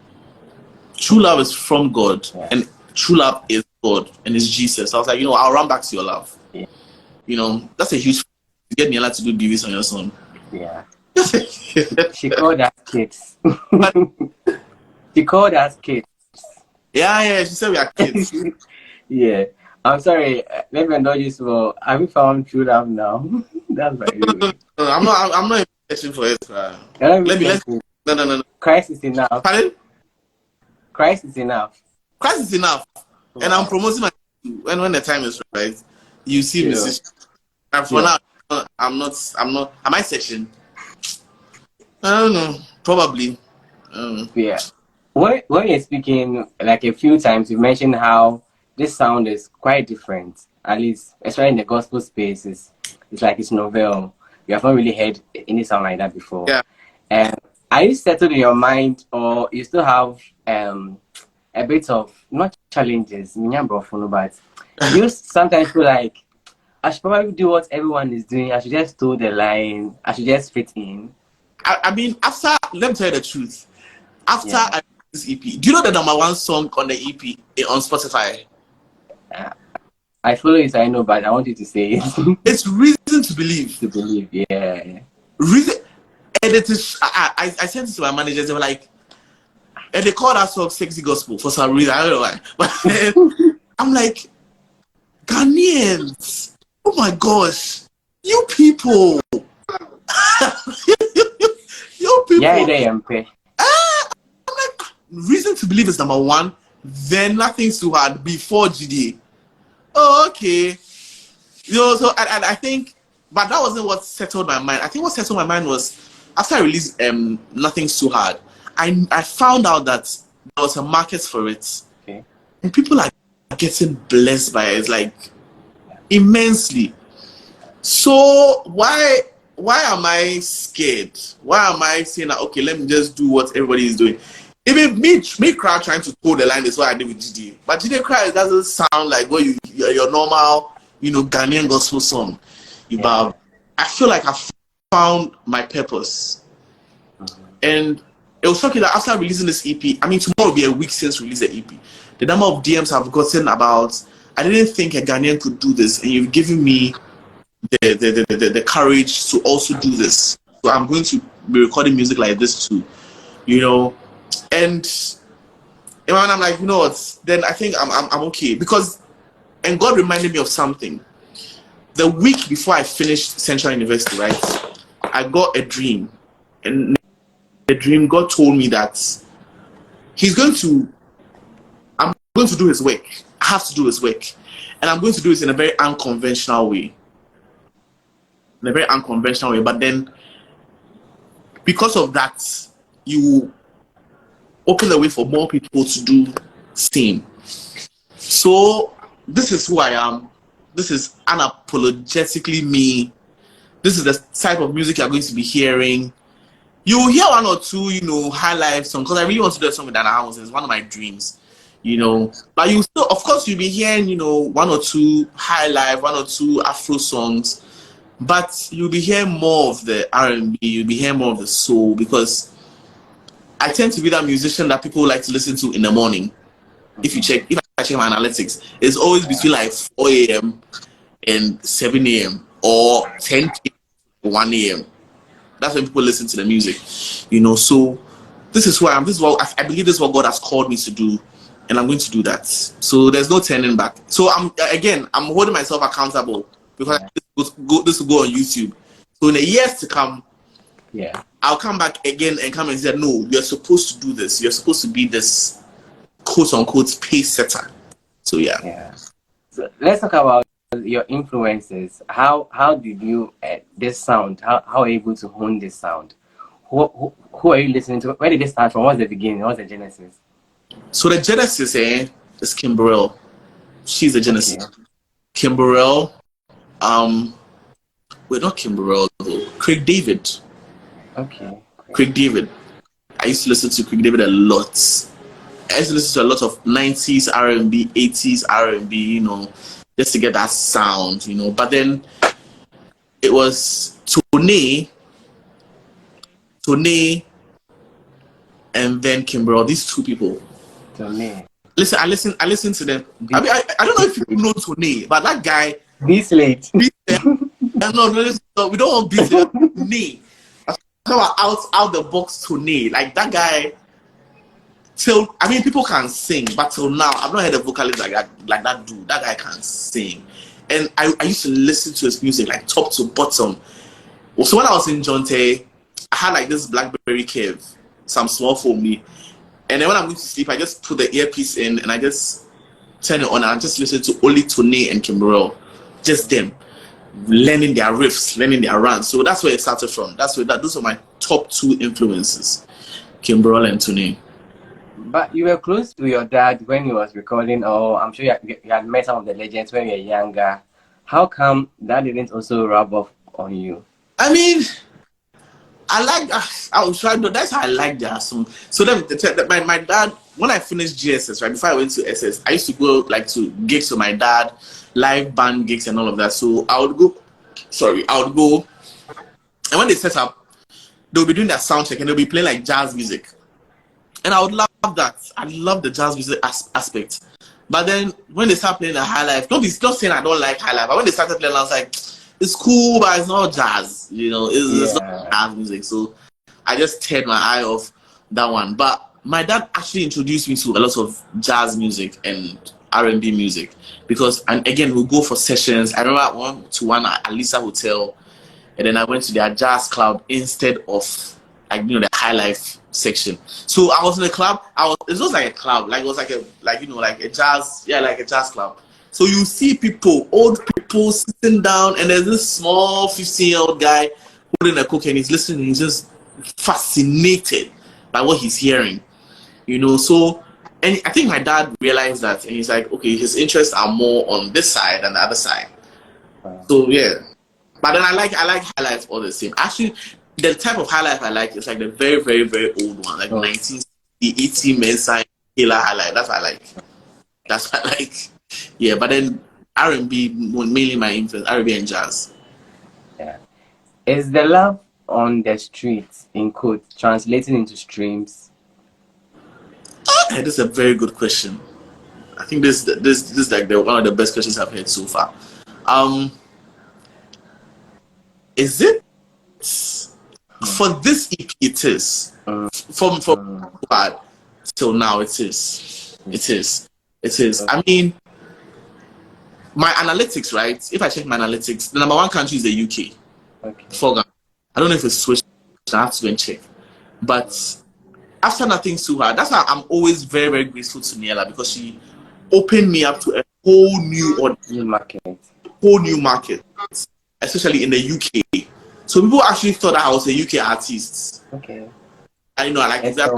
true love is from God. And true love is God and is Jesus. I was like, I'll run back to Your Love. That's a huge to get Niela to do DVs on your song. Yeah. She called us kids. She called us kids. Yeah, she said we are kids. Yeah. I'm sorry, let me indulge you. So, have you found true love now? That's very weird. No, I'm not searching for it. No. Christ is enough. Pardon? Christ is enough. Christ is enough. Wow. And I'm promoting my when the time is right. You see me. And for now, I'm not. Am I searching? I don't know. Probably. Yeah. When you're speaking, like a few times, you mentioned how this sound is quite different. At least, especially in the gospel space, it's like it's novel. You have not really heard any sound like that before. Yeah. And are you settled in your mind, or you still have a bit of not challenges, but you sometimes feel like I should probably do what everyone is doing. I should just toe the line. I should just fit in. I mean, let me tell you the truth. After I did this EP, do you know the #1 song on the EP on Spotify? I follow it, so I know, but I want you to say it. It's Reason to Believe. To believe, yeah. Reason. And it is, I sent it to my managers. They were like, and they called that song "Sexy Gospel" for some reason. I don't know why. But I'm like, Ghanaians, oh my gosh, you people, you people. Yeah, they am pay. I'm like, reason to believe is number one. Then Nothing's Too Hard before GDA. Oh, okay. So I think, but that wasn't what settled my mind. I think what settled my mind was after I released Nothing's Too Hard. I found out that there was a market for it, okay, and people are getting blessed by it, like immensely. So why am I scared? Why am I saying that? Okay, let me just do what everybody is doing. Even me crowd trying to pull the line is what I did with GD. But GD crowd doesn't sound like what your normal, Ghanaian gospel song. But I feel like I found my purpose. And it was shocking that after releasing this EP, I mean, tomorrow will be a week since release the EP. The number of DMs I've gotten about, I didn't think a Ghanaian could do this, and you've given me the courage to also do this. So I'm going to be recording music like this too, And when I'm like, what? Then I think I'm okay because, and God reminded me of something. The week before I finished Central University, right? I got a dream, and the dream, God told me that I'm going to do His work. I have to do His work, and I'm going to do it in a very unconventional way. But then, because of that, you open the way for more people to do same. So this is who I am. This is unapologetically me. This is the type of music you're going to be hearing. You will hear one or two, high life songs, because I really want to do a song with Dana House. It's one of my dreams, But you still, of course, you'll be hearing, one or two high life, one or two Afro songs, but you'll be hearing more of the R&B. You'll be hearing more of the soul, because I tend to be that musician that people like to listen to in the morning. If I check my analytics, it's always between like 4 a.m. and 7 a.m. or 10 p.m. to 1 a.m. That's when people listen to the music, So this is who I am. This is what I believe. This is what God has called me to do, and I'm going to do that. So there's no turning back. So I'm holding myself accountable because this will go on YouTube. So in the years to come, I'll come back again and come and say, no, you're supposed to do this. You're supposed to be this quote unquote pace setter. So So let's talk about your influences. How did you this sound? How are you able to hone this sound? Who are you listening to? Where did it start from? What's the beginning? What's the genesis? So the genesis is Kimberell. She's the genesis. Okay. Kimberell. Not Kimberell though. Craig David. Okay. Craig David. I used to listen to Craig David a lot. I used to listen to a lot of 90s R&B, 80s R&B, just to get that sound, But then it was Tony, and then Kimberell. These two people. Tony. Listen, I listen to them. I mean, I don't know if you know Tony, but that guy. This late. No, we don't want beat Tony. Out the box Tony, like that guy. People can sing, but till now, I've not heard a vocalist like that dude. That guy can sing. And I used to listen to his music, like top to bottom. So when I was in Jonte, I had like this BlackBerry Curve, some small for me. And then when I'm going to sleep, I just put the earpiece in and I just turn it on and I just listen to only Tony and Kimberell. Just them. Learning their riffs, learning their runs. So that's where it started from. Those are my top two influences. Kimberell and Tony. But you were close to your dad when he was recording, or I'm sure you had met some of the legends when you were younger. How come that didn't also rub off on you? I mean, I was trying to, that's how I like their song. So then, my dad, when I finished GSS, right, before I went to SS, I used to go like to gigs with my dad, live band gigs and all of that. So I would go, and when they set up, they'll be doing their sound check and they'll be playing like jazz music. And I would love that. I love the jazz music aspect. But then when they start playing the high life, don't saying I don't like high life. But when they started playing, I was like, it's cool, but it's not jazz. It's not jazz music. So I just teared my eye off that one. But my dad actually introduced me to a lot of jazz music and R&B music because, and again, we'll go for sessions. I remember I went to one at Alisa Hotel, and then I went to their jazz club instead of like the high life section. So I was in the club. It was like a club, like it was like a jazz, like a jazz club. So you see people, old people sitting down, and there's this small 15-year-old guy holding a coke, and he's listening. He's just fascinated by what he's hearing, So, and I think my dad realized that, and he's like, okay, his interests are more on this side than the other side. So yeah, but then I like high life all the same. Actually, the type of high life I like is like the very, very, very old one, like 1980 Mensa Taylor high life. That's what I like. That's what I like. Yeah, but then R&B mainly my influence, R&B and jazz. Yeah. Is the love on the streets, in quotes, translating into streams? This is a very good question. I think this is like one of the best questions I've heard so far. Is it for this EP? It is from bad till now. It is. I mean, my analytics, right? If I check my analytics, the number one country is the UK. Okay. I don't know if it's switched. I have to go and check. But after Nothing's Too Hard, that's why I'm always very, very grateful to Niela, because she opened me up to a whole new market, especially in the UK. So people actually thought that I was a UK artist. Okay. I like that.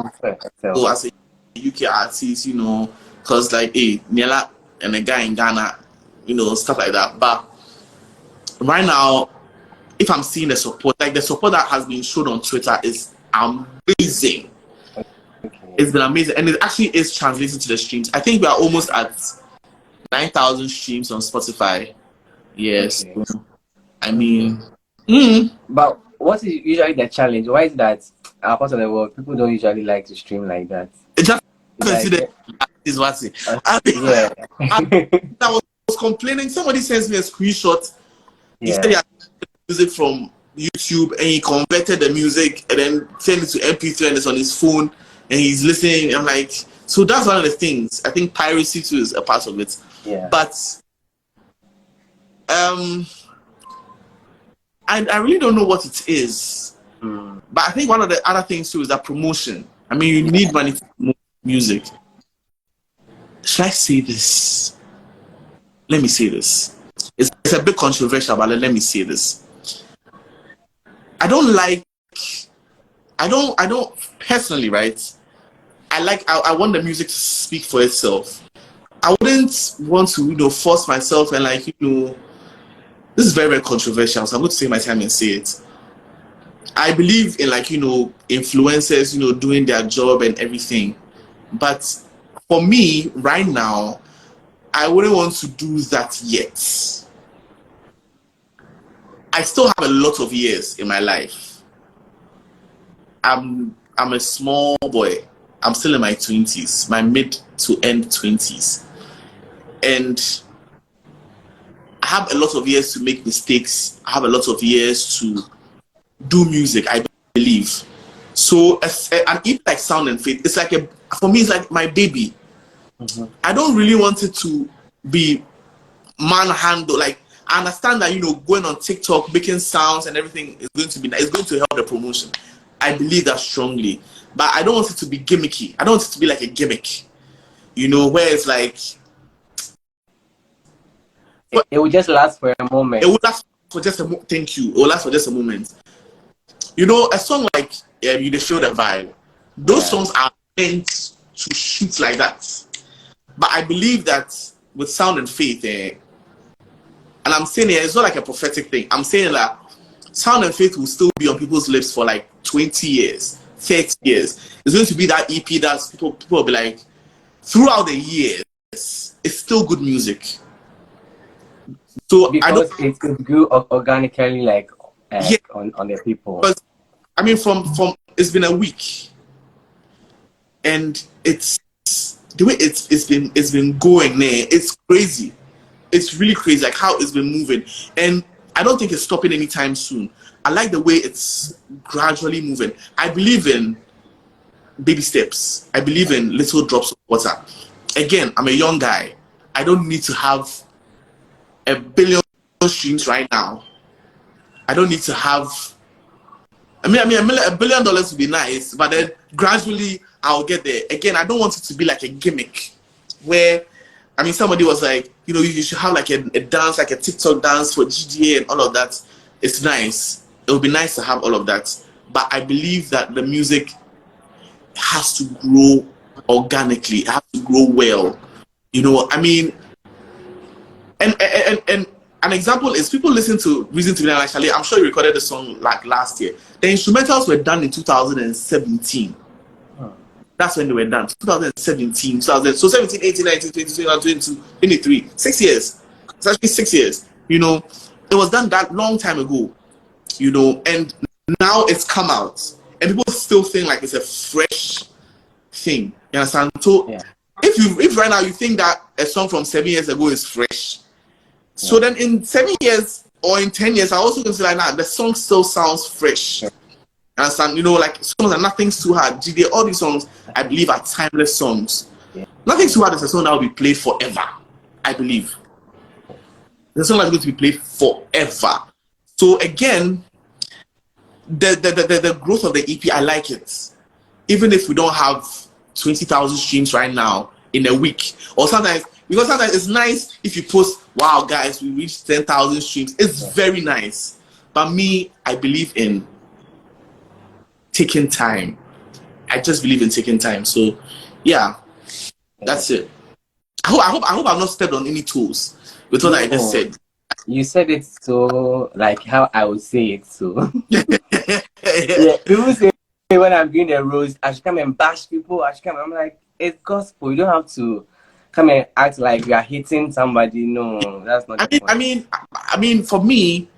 So as a UK artist, because like, hey, Niela and a guy in Ghana, stuff like that. But right now, if I'm seeing the support, like the support that has been shown on Twitter is amazing. Okay. It's been amazing, and it actually is translating to the streams. I think we are almost at 9,000 streams on Spotify. Yes. Okay. I mean, but what is usually the challenge? Why is that our part of the world people don't usually like to stream like that? Just consider is what's it. I was complaining. Somebody sends me a screenshot. He said he had music from YouTube and he converted the music and then sent it to MP3 and it's on his phone and he's listening. I'm like, so that's one of the things. I think piracy too is a part of it. Yeah. But I really don't know what it is. But I think one of the other things too is that promotion. I mean, you need money to promote music. Should I say this? Let me say this. It's a bit controversial, but let me say this. I don't personally, right? I want the music to speak for itself. I wouldn't want to, force myself and this is very, very controversial, so I'm going to take my time and say it. I believe in influencers, doing their job and everything. But for me, right now, I wouldn't want to do that yet. I still have a lot of years in my life. I'm a small boy. I'm still in my 20s, my mid to end 20s. And I have a lot of years to make mistakes. I have a lot of years to do music, I believe. So an EP like Sound and Faith, it's like for me, it's like my baby. Mm-hmm. I don't really want it to be manhandled. Like, I understand that going on TikTok, making sounds and everything is going to help the promotion. I believe that strongly, but I don't want it to be gimmicky. I don't want it to be like a gimmick, where it's like it will just last for a moment. It will last for just a moment. Thank you. It will last for just a moment. A song like You Show the Vibe. Those songs are meant to shoot like that. But I believe that with Sound and Faith, and I'm saying it's not like a prophetic thing. I'm saying that Sound and Faith will still be on people's lips for like 20 years, 30 years. It's going to be that EP that people will be like, throughout the years, it's still good music. So because it grew organically, like on the people. But I mean, from it's been a week, and it's the way it's been going there. It's crazy. It's really crazy, like how it's been moving, and I don't think it's stopping anytime soon. I like the way it's gradually moving. I believe in baby steps. I believe in little drops of water. Again, I'm a young guy. I don't need to have a billion streams right now. I don't need to have. $1 billion would be nice, but then gradually I'll get there. Again, I don't want it to be like a gimmick, where, somebody was like, you should have like a dance, like a TikTok dance for GDA and all of that. It's nice. It would be nice to have all of that, but I believe that the music has to grow organically. It has to grow well. And an example is people listen to Reason to Be Alive. Actually, I'm sure you recorded the song like last year. The instrumentals were done in 2017. That's when they were done. 2017, so 17, 18, 19, 20, 21, 22, 23. 6 years. It's actually 6 years. It was done that long time ago. And now it's come out. And people still think like it's a fresh thing. You understand? So if right now you think that a song from 7 years ago is fresh, so then in 7 years or in 10 years, I also consider like, nah, the song still sounds fresh. Understand? Like songs are Nothing's Too Hard. GD, all these songs, I believe, are timeless songs. Nothing's Too Hard is a song that will be played forever. I believe. The song that's going to be played forever. So again, the growth of the EP, I like it. Even if we don't have 20,000 streams right now in a week, or sometimes it's nice if you post, wow guys, we reached 10,000 streams. It's very nice. But me, I believe in taking time. I just believe in taking time. So yeah, that's it. I hope I've not stepped on any toes with what I just said. You said it so like how I would say it. So people say when I'm doing a roast, I should come and bash people. I'm like, it's gospel. You don't have to come and act like you are hitting somebody. No, that's not. I mean, for me,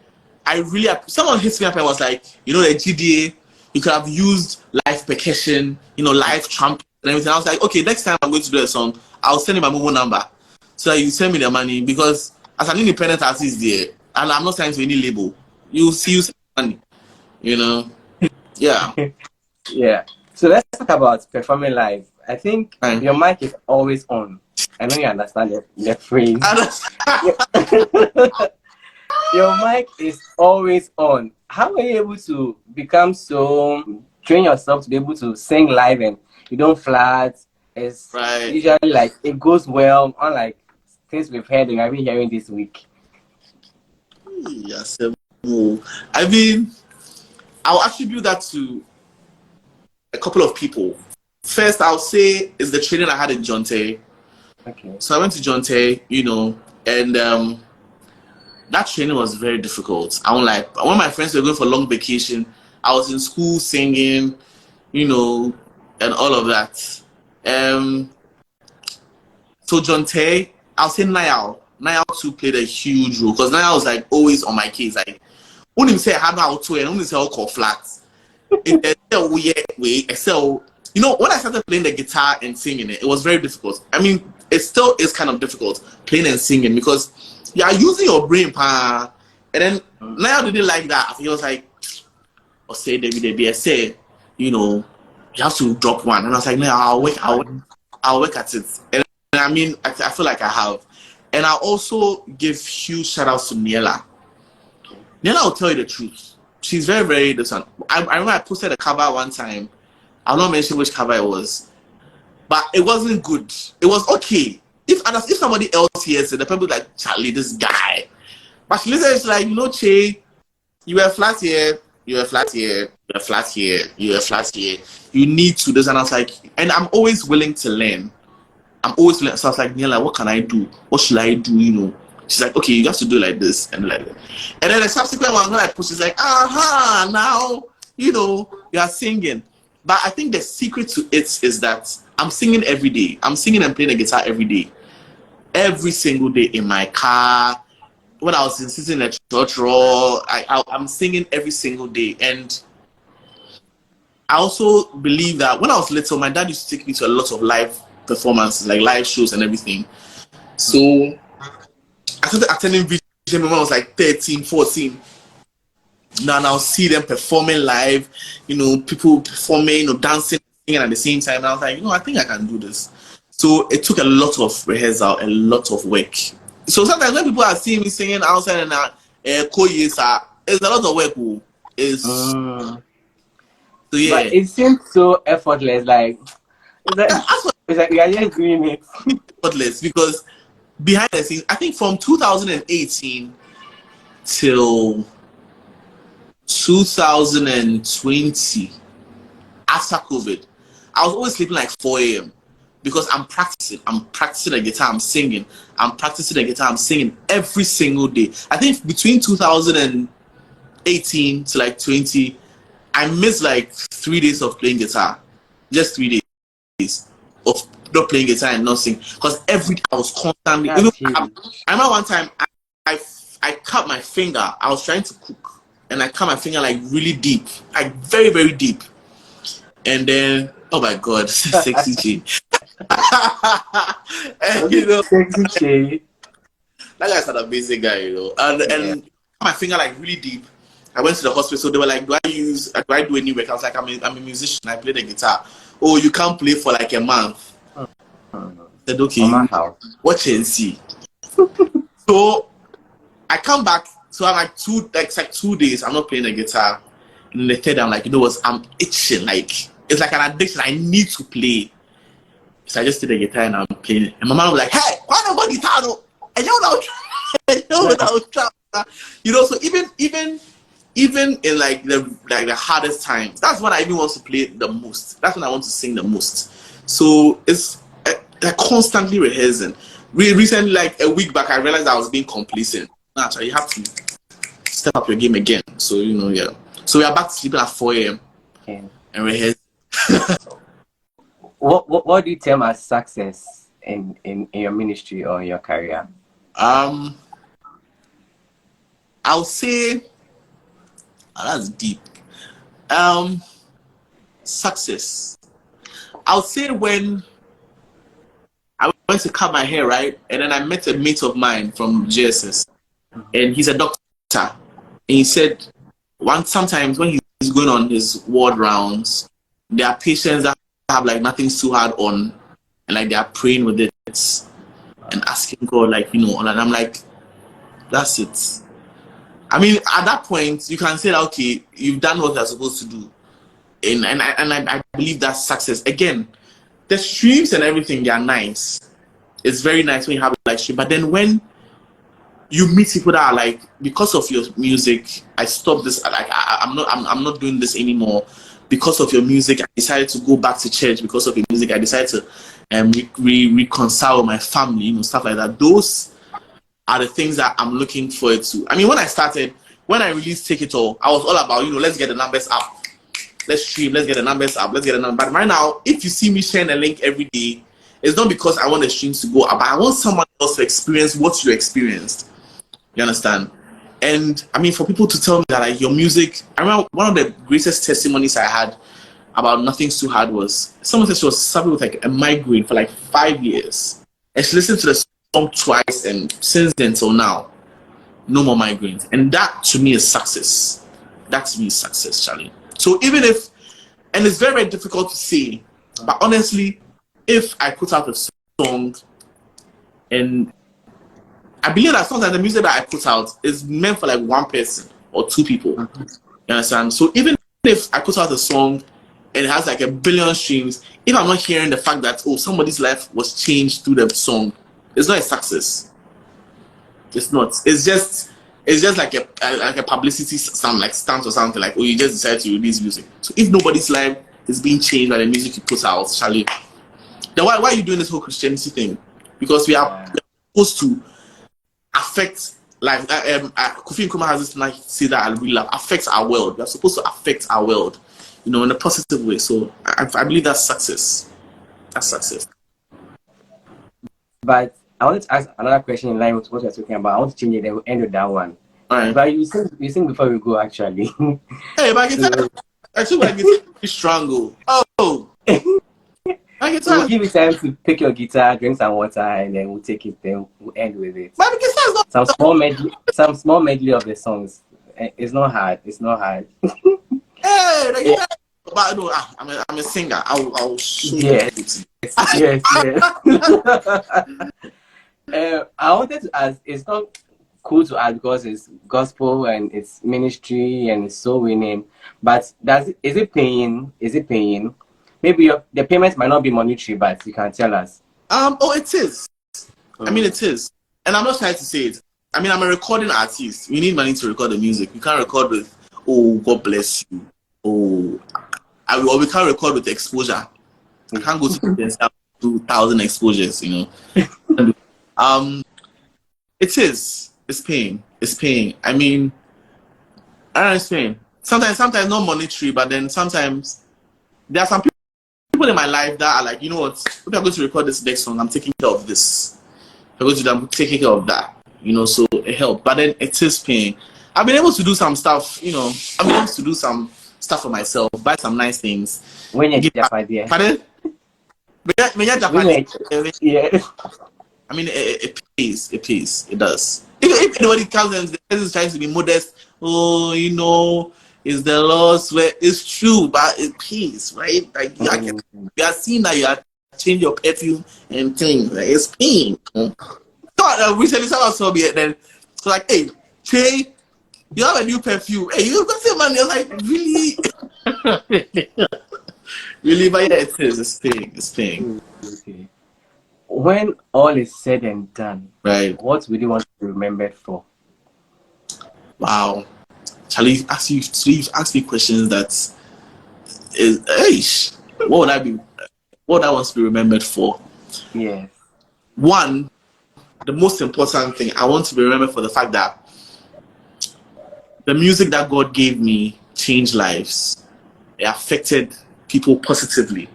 I really, someone hits me up and was like, the GDA, you could have used live percussion, live trumpet and everything. I was like, okay, next time I'm going to do a song, I'll send you my mobile number so that you send me the money, because as an independent artist there, and I'm not signed to any label, you send money, Yeah. Yeah. So let's talk about performing live. I think your mic is always on. I know you understand the phrase. Your mic is always on. How are you able to train yourself to be able to sing live and you don't flat? It's usually like it goes well, unlike things we've heard and I've been hearing this week. Yes. I'll attribute that to a couple of people. First, I'll say is the training I had in Jonte. Okay. So I went to Jonte, and that training was very difficult. When my friends were going for long vacation, I was in school singing, and all of that. So Jonte, I'll say Niall too played a huge role, because Niall was like always on my case. Like, when he say I had no to and only say I'll call flats. When I started playing the guitar and singing it was very difficult. It still is kind of difficult playing and singing, because you are using your brain, and then Niall didn't like that. He was like, "Or say David, I say, you have to drop one." And I was like, "No, I'll work at it." And I feel like I have. And I'll also give huge shout outs to Niela. Niela will tell you the truth. She's very, very decent. I remember I posted a cover one time. I'll not mention which cover it was, but it wasn't good. It was okay. If somebody else hears it, the people like, Charlie, this guy. But she listens, like, Che, you were flat here, you were flat here, you were flat here, you were flat here. You need to this. And I was like, and I'm always willing to learn. So I was like, Niela, what can I do? What should I do? She's like, okay, you have to do like this and like that. And then the subsequent one, when I post, she's like, now, you are singing. But I think the secret to it is that I'm singing every day. I'm singing and playing the guitar every day. Every single day in my car. When I was sitting in a church roll, I'm singing every single day. And I also believe that when I was little, my dad used to take me to a lot of live performances, like live shows and everything. So I started attending VGMA when I was like 13, 14. Now I'll see them performing live, people performing, dancing, singing at the same time. And I was like, I think I can do this. So it took a lot of rehearsal, a lot of work. So sometimes when people are seeing me singing outside and it's a lot of work. So yeah. But it seems so effortless. Like it's like we are just doing it. Effortless because behind the scenes, I think from 2018 till 2020, after COVID, I was always sleeping like 4 a.m. because I'm practicing the guitar, I'm singing. I'm practicing the guitar, I'm singing every single day. I think between 2018 to like 20, I missed like 3 days of playing guitar. Just 3 days of not playing guitar and not singing. Because every day I was constantly. I remember one time I cut my finger. I was trying to cook and I cut my finger like really deep, like very, very deep. And then, oh my God, sexy G. And, sexy G. That guy's an amazing guy, And my finger like really deep. I went to the hospital, so they were like, do I do any work? I was like, I'm a musician, I play the guitar. Oh, you can't play for like a month. I said, okay, watch and see. So I come back, so I'm like 2 days, I'm not playing the guitar. And the third, I'm like, you know what, I'm itching, like, it's like an addiction, I need to play. So I just did the guitar and I'm playing. And my mom was like, hey, why not go guitar? No? And you know, so even in like the hardest times, that's when I even want to play the most. That's when I want to sing the most. So it's like constantly rehearsing. Recently, like a week back, I realized I was being complacent. Actually, you have to step up your game again. So yeah. So we are back to sleeping at 4 a.m. and rehearsing. What do you term as success in your ministry or in your career? I'll say that's deep. Success. I'll say when I went to cut my hair, right? And then I met a mate of mine from JSS. And he's a doctor. And he said sometimes when he's going on his ward rounds, there are patients that have like nothing's too hard on, and like they are praying with it and asking God, like, and I'm like, that's it. I mean, at that point, you can say that, okay, you've done what you're supposed to do. And I believe that's success. Again, the streams and everything, they are nice. It's very nice when you have like stream. But then when you meet people that are like, because of your music, I stopped this. Like, I'm not doing this anymore. Because of your music, I decided to go back to church. Because of your music, I decided to reconcile with my family, stuff like that. Those are the things that I'm looking forward to. I mean, when I released Take It All, I was all about, let's get the numbers up. Let's stream, let's get the numbers up, let's get the numbers. But right now, if you see me sharing a link every day, it's not because I want the streams to go up, but I want someone else to experience what you experienced. You understand? And I mean, for people to tell me that like your music, I remember one of the greatest testimonies I had about Nothing's Too Hard was someone said she was suffering with like a migraine for like 5 years. And she listened to the song twice, and since then till now, no more migraines. And that to me is success. That to me is success, Charlie. So even if, and it's very, very difficult to say, but honestly, if I put out a song, and I believe that sometimes the music that I put out is meant for like one person or two people. You understand? So even if I put out a song and it has like 1 billion streams, if I'm not hearing the fact that, oh, somebody's life was changed through the song, it's not a success. It's not. It's just like a publicity stunt or something, like, oh, you just decided to release music. So if nobody's life is being changed by the music you put out, Charlie, then why are you doing this whole Christianity thing? Because we are supposed to affect, like Kofi Nkrumah has this like say that I really love, affects our world. We are supposed to affect our world, in a positive way. So I believe that's success. That's success. But I wanted to ask another question in line with what you're talking about. I want to change it, then we'll end with that one. All right. But you sing before we go, actually. Hey, my guitar, I feel like it's strong. Oh, my guitar. We'll give you time to pick your guitar, drink some water, and then we'll take it. Then we'll end with it. My guitar is not some small medley of the songs. It's not hard. It's not hard. Hey, like, yeah. But no, I'm a singer. I'll show you. Yes. Yes. I wanted to ask. It's not cool to ask because it's gospel and it's ministry and it's soul winning. But is it paying? Is it paying? Maybe the payment might not be monetary, but you can tell us. Oh, it is. I mean, it is. And I'm not trying to say it. I mean, I'm a recording artist. We need money to record the music. We can't record with, oh, God bless you. Oh, we can't record with exposure. I can't go to the 2,000 exposures, you know. It is. It's paying. It's paying. I mean, I understand. Sometimes not monetary, but then sometimes there are some people in my life that are like, you know what, if I'm going to record this next song, I'm taking care of this. I'm taking care of that, you know, so it helped. But then it is paying. I've been able to do some stuff, you know. I've been able to do some stuff for myself, buy some nice things. When you're Japanese, pardon? When you're Japanese, yeah. I mean, it pays. It pays. It does. If anybody comes and the person is trying to be modest, oh, you know, it's the loss where it's true, but it pays, right? Like you are seeing that you are changing your perfume and things. Like, it's paying. So recently someone saw me and then so like, hey, Trey, you have a new perfume. Hey, you got some money. I was like, really? Really? But yeah, it is. It's paying. It's paying. Okay. When all is said and done, right? What would you want to be remembered for? Wow. Charlie, you've asked me questions that is, what would I want to be remembered for? Yes. One, the most important thing, I want to be remembered for the fact that the music that God gave me changed lives. It affected people positively.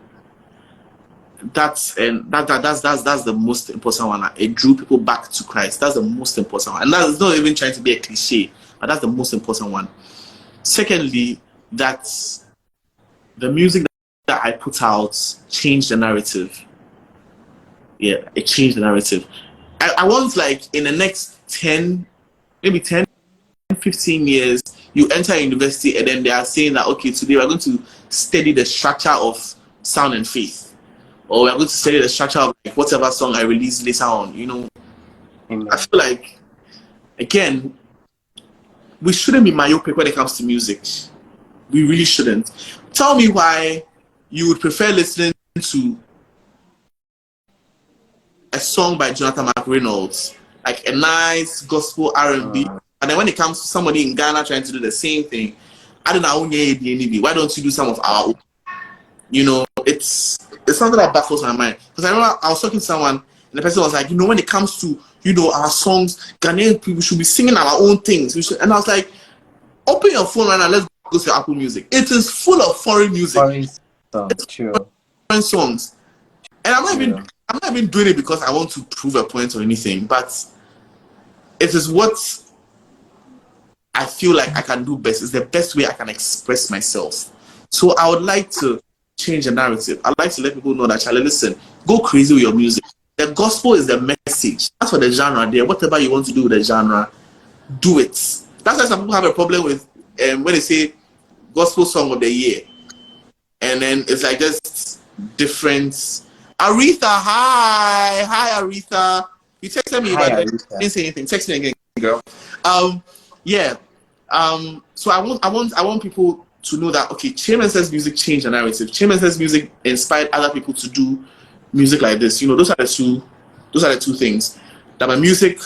That's the most important one. It drew people back to Christ. That's the most important one. And that's not even trying to be a cliche, but that's the most important one. Secondly, that the music that I put out changed the narrative. Yeah, it changed the narrative. I want, like, in the next 10, 15 years, you enter university and then they are saying that, okay, today we're going to study the structure of sound and faith. Or we're going to study the structure of, like, whatever song I release later on, you know. Amen. I feel like, again, we shouldn't be myopic when it comes to music. We really shouldn't. Tell me why you would prefer listening to a song by Jonathan McReynolds, like a nice gospel R&B, and then when it comes to somebody in Ghana trying to do the same thing, I don't know, why don't you do some of our own? You know, it's something that baffles my mind. Because I remember I was talking to someone, and the person was like, you know, when it comes to, you know, our songs, Ghanaian people should be singing our own things. And I was like, open your phone right now, let's go to Apple Music. It is full of foreign music. Foreign songs. And I'm not even doing it because I want to prove a point or anything, but it is what I feel like I can do best. It's the best way I can express myself. So I would like to change the narrative. I'd like to let people know that, Charlie, listen, go crazy with your music. The gospel is the message. That's for the genre there. Whatever you want to do with the genre, do it. That's why some people have a problem with when they say gospel song of the year. And then it's like just different. Aretha, hi Aretha. You texted me, but I didn't say anything. Text me again, girl. Yeah. So I want people to know that, okay, Chairman's music changed the narrative. Chairman's music inspired other people to do music like this. You know, those are the two things. That my music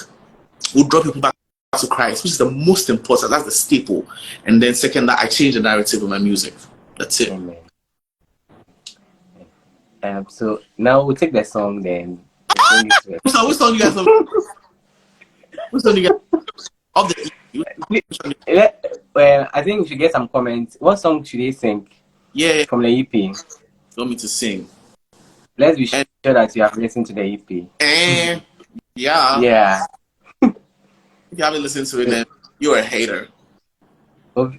will draw people back to Christ, which is the most important. That's the staple. And then second, that I change the narrative of my music. That's it. Amen. So now we'll take the song then. Which song you guys have? Which song you guys? Of the well, I think we should get some comments. What song should they sing? Yeah, from the EP. You want me to sing? Let's be sure that you have listened to the EP. And yeah. If you haven't listened to it, then you're a hater. Let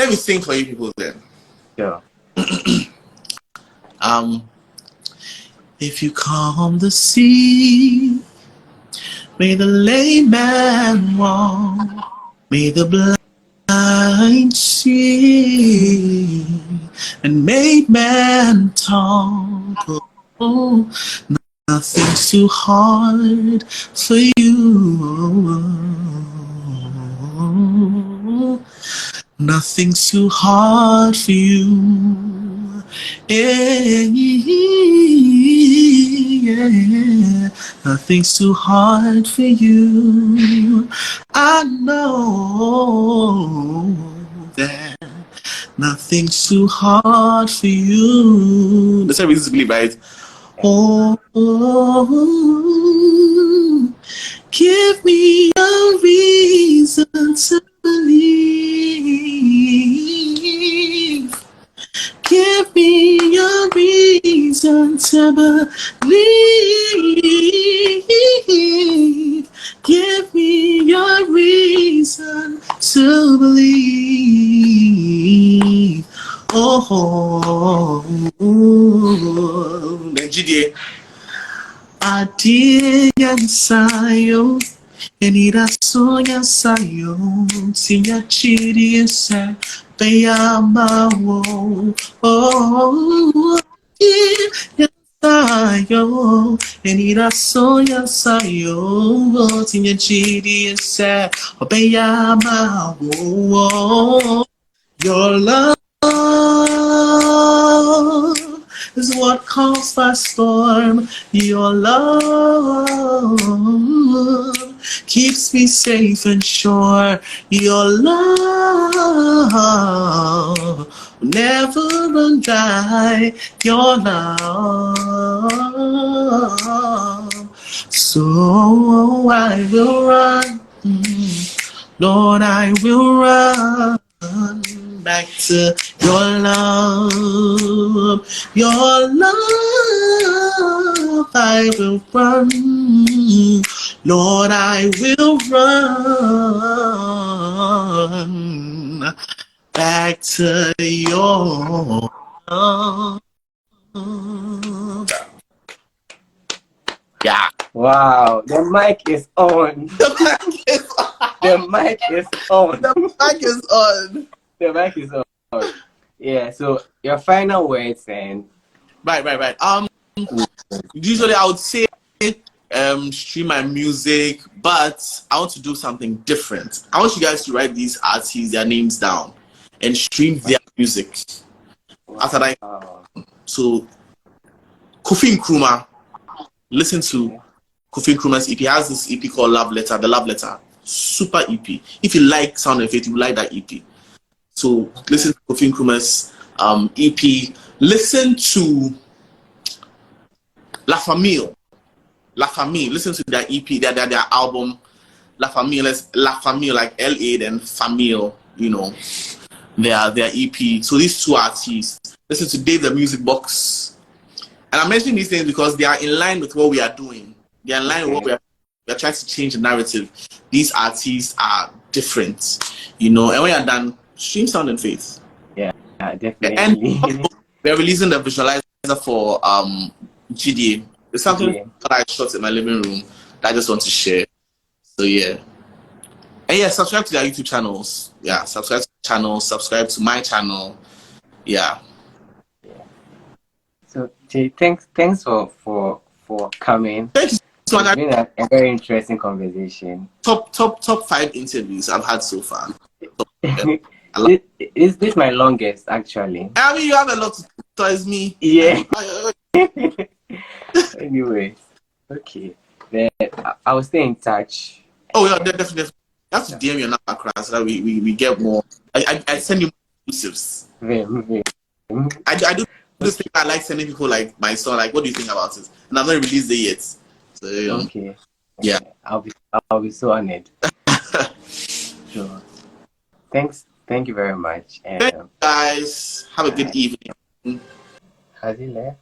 me sing for you people then. Sure. If you calm the sea, May the lame man walk. May the blind see. And made man talk. Oh, nothing's too hard for you. Nothing's too hard for you. Yeah, yeah. Nothing's too hard for you. I know that nothing's too hard for you. That's how we believe, right? Oh, give me a reason to believe. Give me a reason to believe. Give me a reason to believe. Oh, Nigeria. Adia sayo, enira soya sayo, sinya chiri sa, payama wo. Oh, adia sayo, enira soya sayo, sinya chiri sa, payama wo. Your love is what calms my storm. Your love keeps me safe and sure. Your love will never run dry. Your love. So I will run. Lord, I will run back to your love. Your love, I will run. Lord, I will run back to your love. Yeah. Wow, the mic is on. The mic is on. The mic is on. The mic is on. The mic is on. Yeah, so your final words and Right. Usually I would say stream my music, but I want to do something different. I want you guys to write these artists, their names down, and stream their music. wow. After that, so Kofi Nkrumah, listen to Kofi Nkrumah's EP. He has this EP called Love Letter, The Love Letter. Super EP. If you like Sound of Faith, you like that EP. So listen to Kofi Nkrumah's EP. Listen to La Famille. Listen to their EP, their album, La Famille, like L-A, then Famille, you know, their EP. So these two artists. Listen to Dave the Music Box. And I'm mentioning these things because they are in line with what we are doing. They are in line with what we are trying to change the narrative. These artists are different, you know. And when you're done, stream Sound and Faith. Yeah, definitely. And we're releasing the visualizer for GDA. It's something that I shot in my living room that I just want to share. So yeah. And yeah, subscribe to their YouTube channels. Yeah, subscribe to the channel, subscribe to my channel. Yeah. So Jay, thanks for coming. Thank you so much. It's been a very interesting conversation. Top 5 interviews I've had so far. Is this my longest actually? I mean, you have a lot to tell. It's me. Yeah. Anyways, okay. Then I will stay in touch. Oh yeah, definitely. You have to DM your number across so that we get more. I send you exclusives. Very. I do this thing. I like sending people like my son. Like, what do you think about it? And I've not released it yet. So okay. Yeah. I'll be so honored. Sure. Thank you very much. And thank you guys. Have a good evening. Has he left?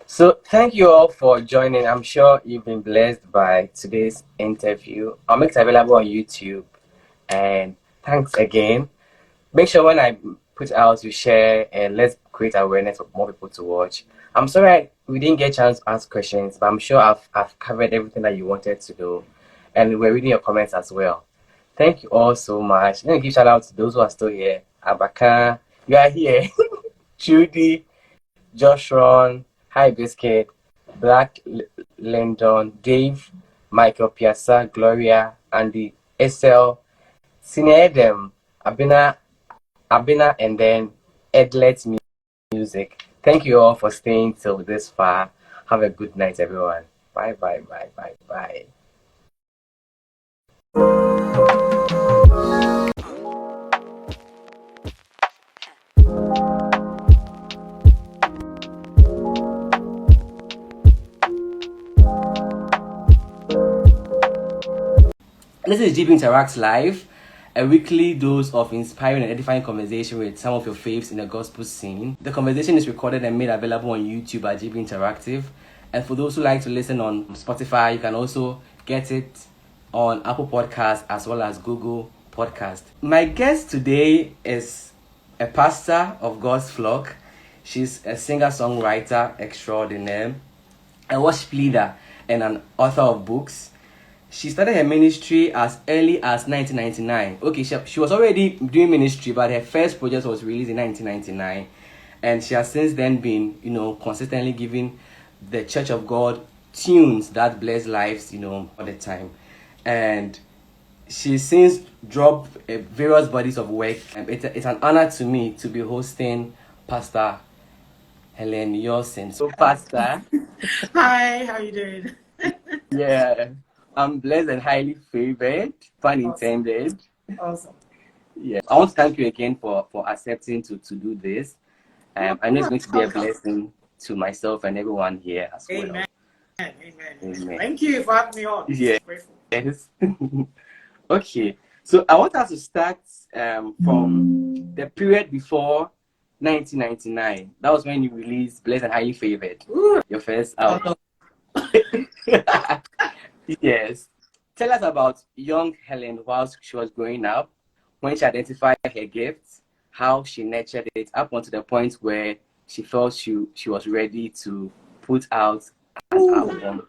So thank you all for joining. I'm sure you've been blessed by today's interview. I'll make it available on YouTube. And thanks again. Make sure when I put out, you share and let's create awareness for more people to watch. I'm sorry we didn't get a chance to ask questions, but I'm sure I've covered everything that you wanted to do. And we're reading your comments as well. Thank you all so much. Let me give shout out to those who are still here. Abaka, you are here. Judy, Joshron, Hi Biscuit, Black Lendon, Dave, Michael Piazza, Gloria, Andy, SL, Senior Edem, Abina, and then Edlet Music. Thank you all for staying till this far. Have a good night, everyone. Bye, bye, bye, bye, bye. This is GB Interacts Live, a weekly dose of inspiring and edifying conversation with some of your faves in the gospel scene. The conversation is recorded and made available on YouTube at GB Interactive. And for those who like to listen on Spotify, you can also get it on Apple Podcasts as well as Google Podcast. My guest today is a pastor of God's flock. She's a singer-songwriter extraordinaire, a worship leader, and an author of books. She started her ministry as early as 1999. Okay, she was already doing ministry, but her first project was released in 1999. And she has since then been, consistently giving the Church of God tunes that bless lives, all the time. And she since dropped various bodies of work. It's an honor to me to be hosting Pastor Helen Yawson. So, Pastor. Hi, how you doing? Yeah, I'm blessed and highly favored, pun intended. Awesome. Yeah, I want to thank you again for accepting to do this. I know it's going to be a blessing to myself and everyone here as well. Amen. Amen. Thank you for having me on. Yeah. Yes. Okay, so I want us to start from the period before 1999. That was when you released Blessed and Highly Favored, your first album. Yes. Tell us about young Helen whilst she was growing up, when she identified her gifts, how she nurtured it up until the point where she felt she was ready to put out an album.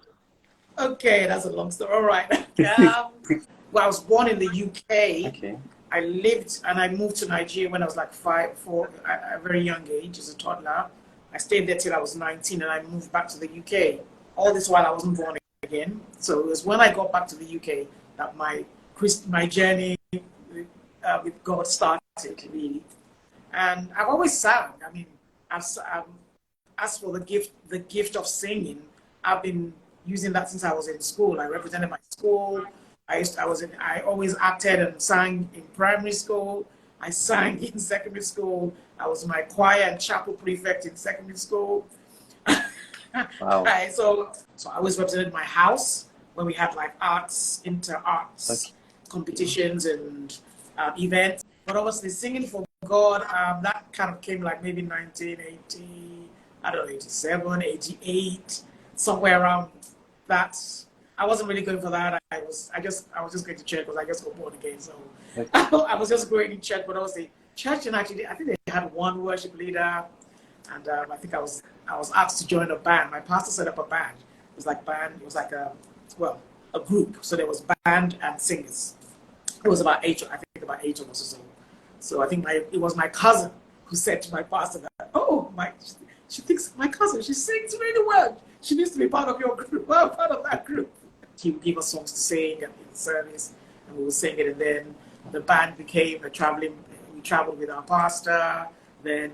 Okay, that's a long story. All right. Well, I was born in the UK. Okay. I lived and I moved to Nigeria when I was like 5, 4, at a very young age as a toddler. I stayed there till I was 19 and I moved back to the UK. All this while I wasn't born again. So it was when I got back to the UK that my journey with God started, really. And I've always sang. I mean, as for the gift of singing, I've been using that since I was in school. I represented my school. I always acted and sang in primary school. I sang in secondary school. I was my choir and chapel prefect in secondary school. Wow. Right, so I always represented my house when we had like inter-arts competitions and events. But obviously singing for God, that kind of came like maybe 1980, I don't know, 87, 88, somewhere around that. I wasn't really going for that. I was just going to church because I just got born again. So I was just going to church, but obviously church, and actually I think they had one worship leader, and I think I was asked to join a band. My pastor set up a band. It was like a group. So there was band and singers. It was about 8 of us or so. So I think it was my cousin who said to my pastor that, she thinks my cousin, she sings really well. She needs to be part of your group. Well, part of that group. He would give us songs to sing in the service, and we would sing it. And then the band became we traveled with our pastor. Then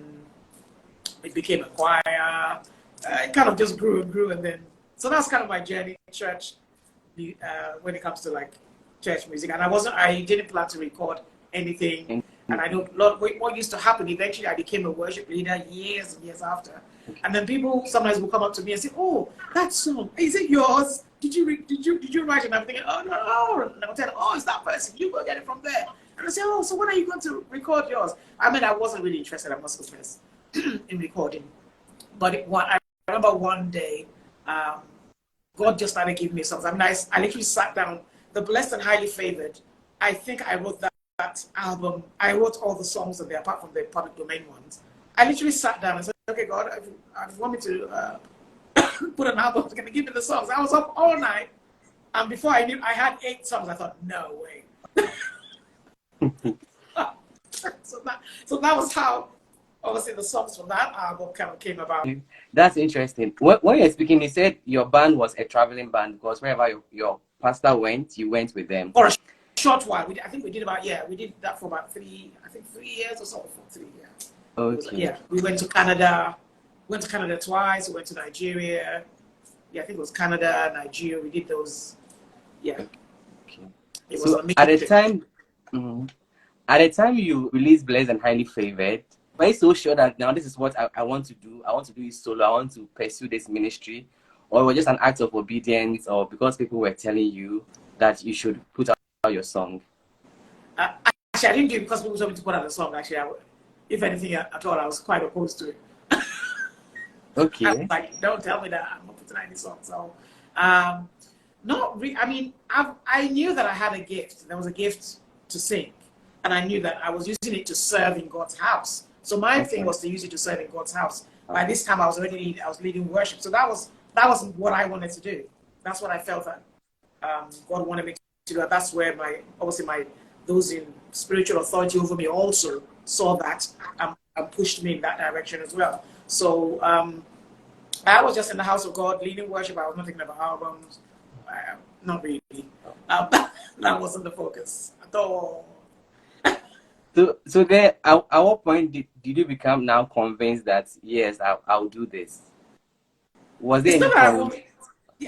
it became a choir. It kind of just grew and grew. And then, so that's kind of my journey in church when it comes to like church music. And I didn't plan to record anything. And I know what used to happen, eventually I became a worship leader years and years after. And then people sometimes will come up to me and say, "Oh, that song, is it yours? Did you write it?" And I'm thinking, "Oh, no." And I'll tell them, "Oh, it's that person. You go get it from there." And I say, "Oh, so when are you going to record yours?" I mean, I wasn't really interested, I must confess, in recording. But I remember one day, God just started giving me songs. I mean, I literally sat down, the Blessed and Highly Favored. I think I wrote that album. I wrote all the songs in there, apart from the public domain ones. I literally sat down and said, okay, God, if you want me to put an album, can you give me the songs? I was up all night, and before I knew, I had 8 songs. I thought, no way. so that was how, obviously, the songs from that album kind of came about. That's interesting. When you're speaking, you said your band was a traveling band because wherever your pastor went, you went with them. For a short while. I think we did that for about 3 years or so. For 3 years. Okay. We went to Canada. Went to Canada twice. We went to Nigeria. Yeah, I think it was Canada, Nigeria. We did those. Yeah. Okay. It so was at the time, at the time you released Blessed and Highly Favored, were you so sure that now this is what I want to do? I want to do it solo. I want to pursue this ministry, or it was just an act of obedience, or because people were telling you that you should put out your song? Actually, I didn't do it because people told me to put out a song. Actually, if anything at all, I was quite opposed to it. Okay. I was like, don't tell me that I'm not putting out any songs. So, I mean, I knew that I had a gift. There was a gift to sing, and I knew that I was using it to serve in God's house. So my thing was to use it to serve in God's house. By this time, I was leading worship. So that was what I wanted to do. That's what I felt that God wanted me to do. That's where those in spiritual authority over me also saw that and pushed me in that direction as well. So I was just in the house of God, leading worship. I was not thinking about albums. Not really. That wasn't the focus at all. So there, at what point did you become now convinced that yes, I'll do this? Was there any point?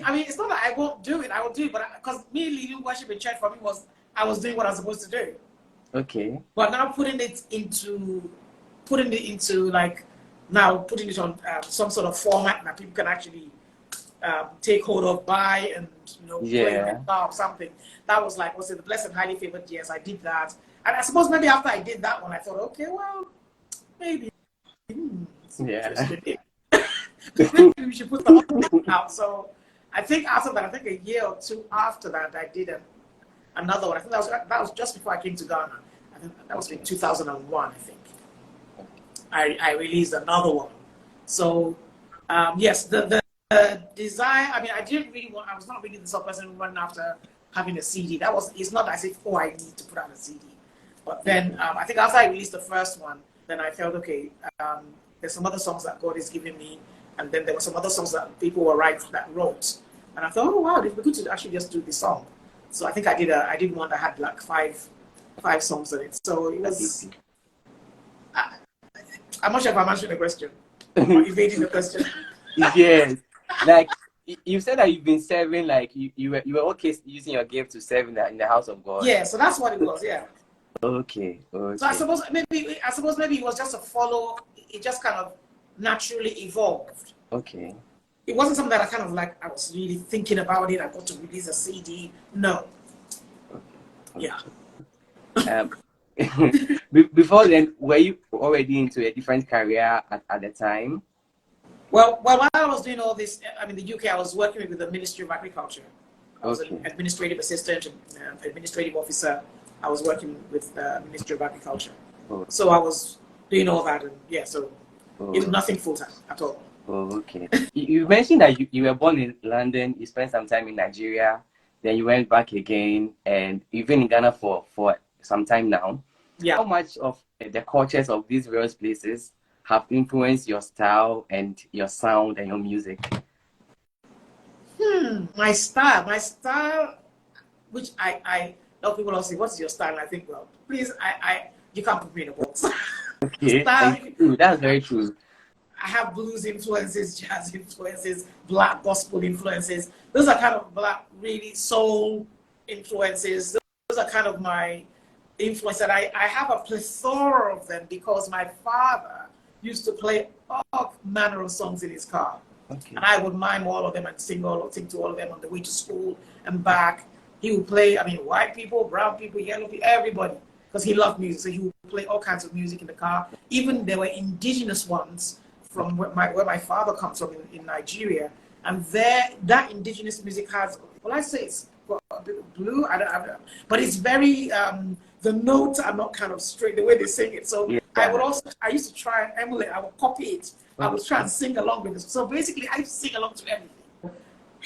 I mean, it's not that I won't do it. I will do it, but because me leading worship in church for me was I was doing what I was supposed to do. Okay. But now putting it into on some sort of format that people can actually take hold of, buy, and play or something. That was like, the Blessed and Highly Favored? Yes, I did that. And I suppose maybe after I did that one, I thought, okay, well, maybe. Maybe we should put the out. So I think after that, a year or 2 after that, I did another one. I think that was just before I came to Ghana. I think that was in 2001, I think. I released another one. So, yes, the desire, I mean, I was not really the sort of person who went after having a CD. It's not as if, I need to put out a CD. But then I think after I released the first one, then I felt, okay, there's some other songs that God is giving me. And then there were some other songs that people wrote. And I thought, oh, wow, it'd be good to actually just do this song. So I think I did one that had like five songs in it. So it was, I'm not sure if I'm answering the question. Or evading the question. Yes. Like, you said that you've been serving, like you were okay using your gift to serve in the house of God. Yeah, so that's what it was, yeah. Okay. So I suppose maybe it was just a follow. It just kind of naturally evolved. Okay. It wasn't something that I kind of like. I was really thinking about it. I got to release a CD. No. Okay. Yeah. Before then, were you already into a different career at the time? Well, while I was doing all this, in the UK, I was working with the Ministry of Agriculture. I was an administrative assistant, administrative officer. I was working with the Ministry of Agriculture. Oh. So I was doing all that, and it was nothing full-time at all. Oh, okay. You mentioned that you were born in London, you spent some time in Nigeria, then you went back again, and you've been in Ghana for some time now. Yeah. How much of the cultures of these various places have influenced your style and your sound and your music? My style, which I know people all say, what's your style? And I think, well, please, you can't put me in a box. Okay, that's very true. I have blues influences, jazz influences, black gospel influences. Those are kind of black, really soul influences. Those are kind of my influences. And I have a plethora of them because my father used to play all manner of songs in his car. Okay. And I would mime all of them and sing to all of them on the way to school and back. He would play, white people, brown people, yellow people, everybody, because he loved music. So he would play all kinds of music in the car. Even there were indigenous ones from where my father comes from in Nigeria. And that indigenous music has, well, I say it's a bit of blue, I don't know, but it's very, the notes are not kind of straight, the way they sing it. So I used to try and emulate, I would copy it. I would try and sing along with it. So basically, I sing along to everything.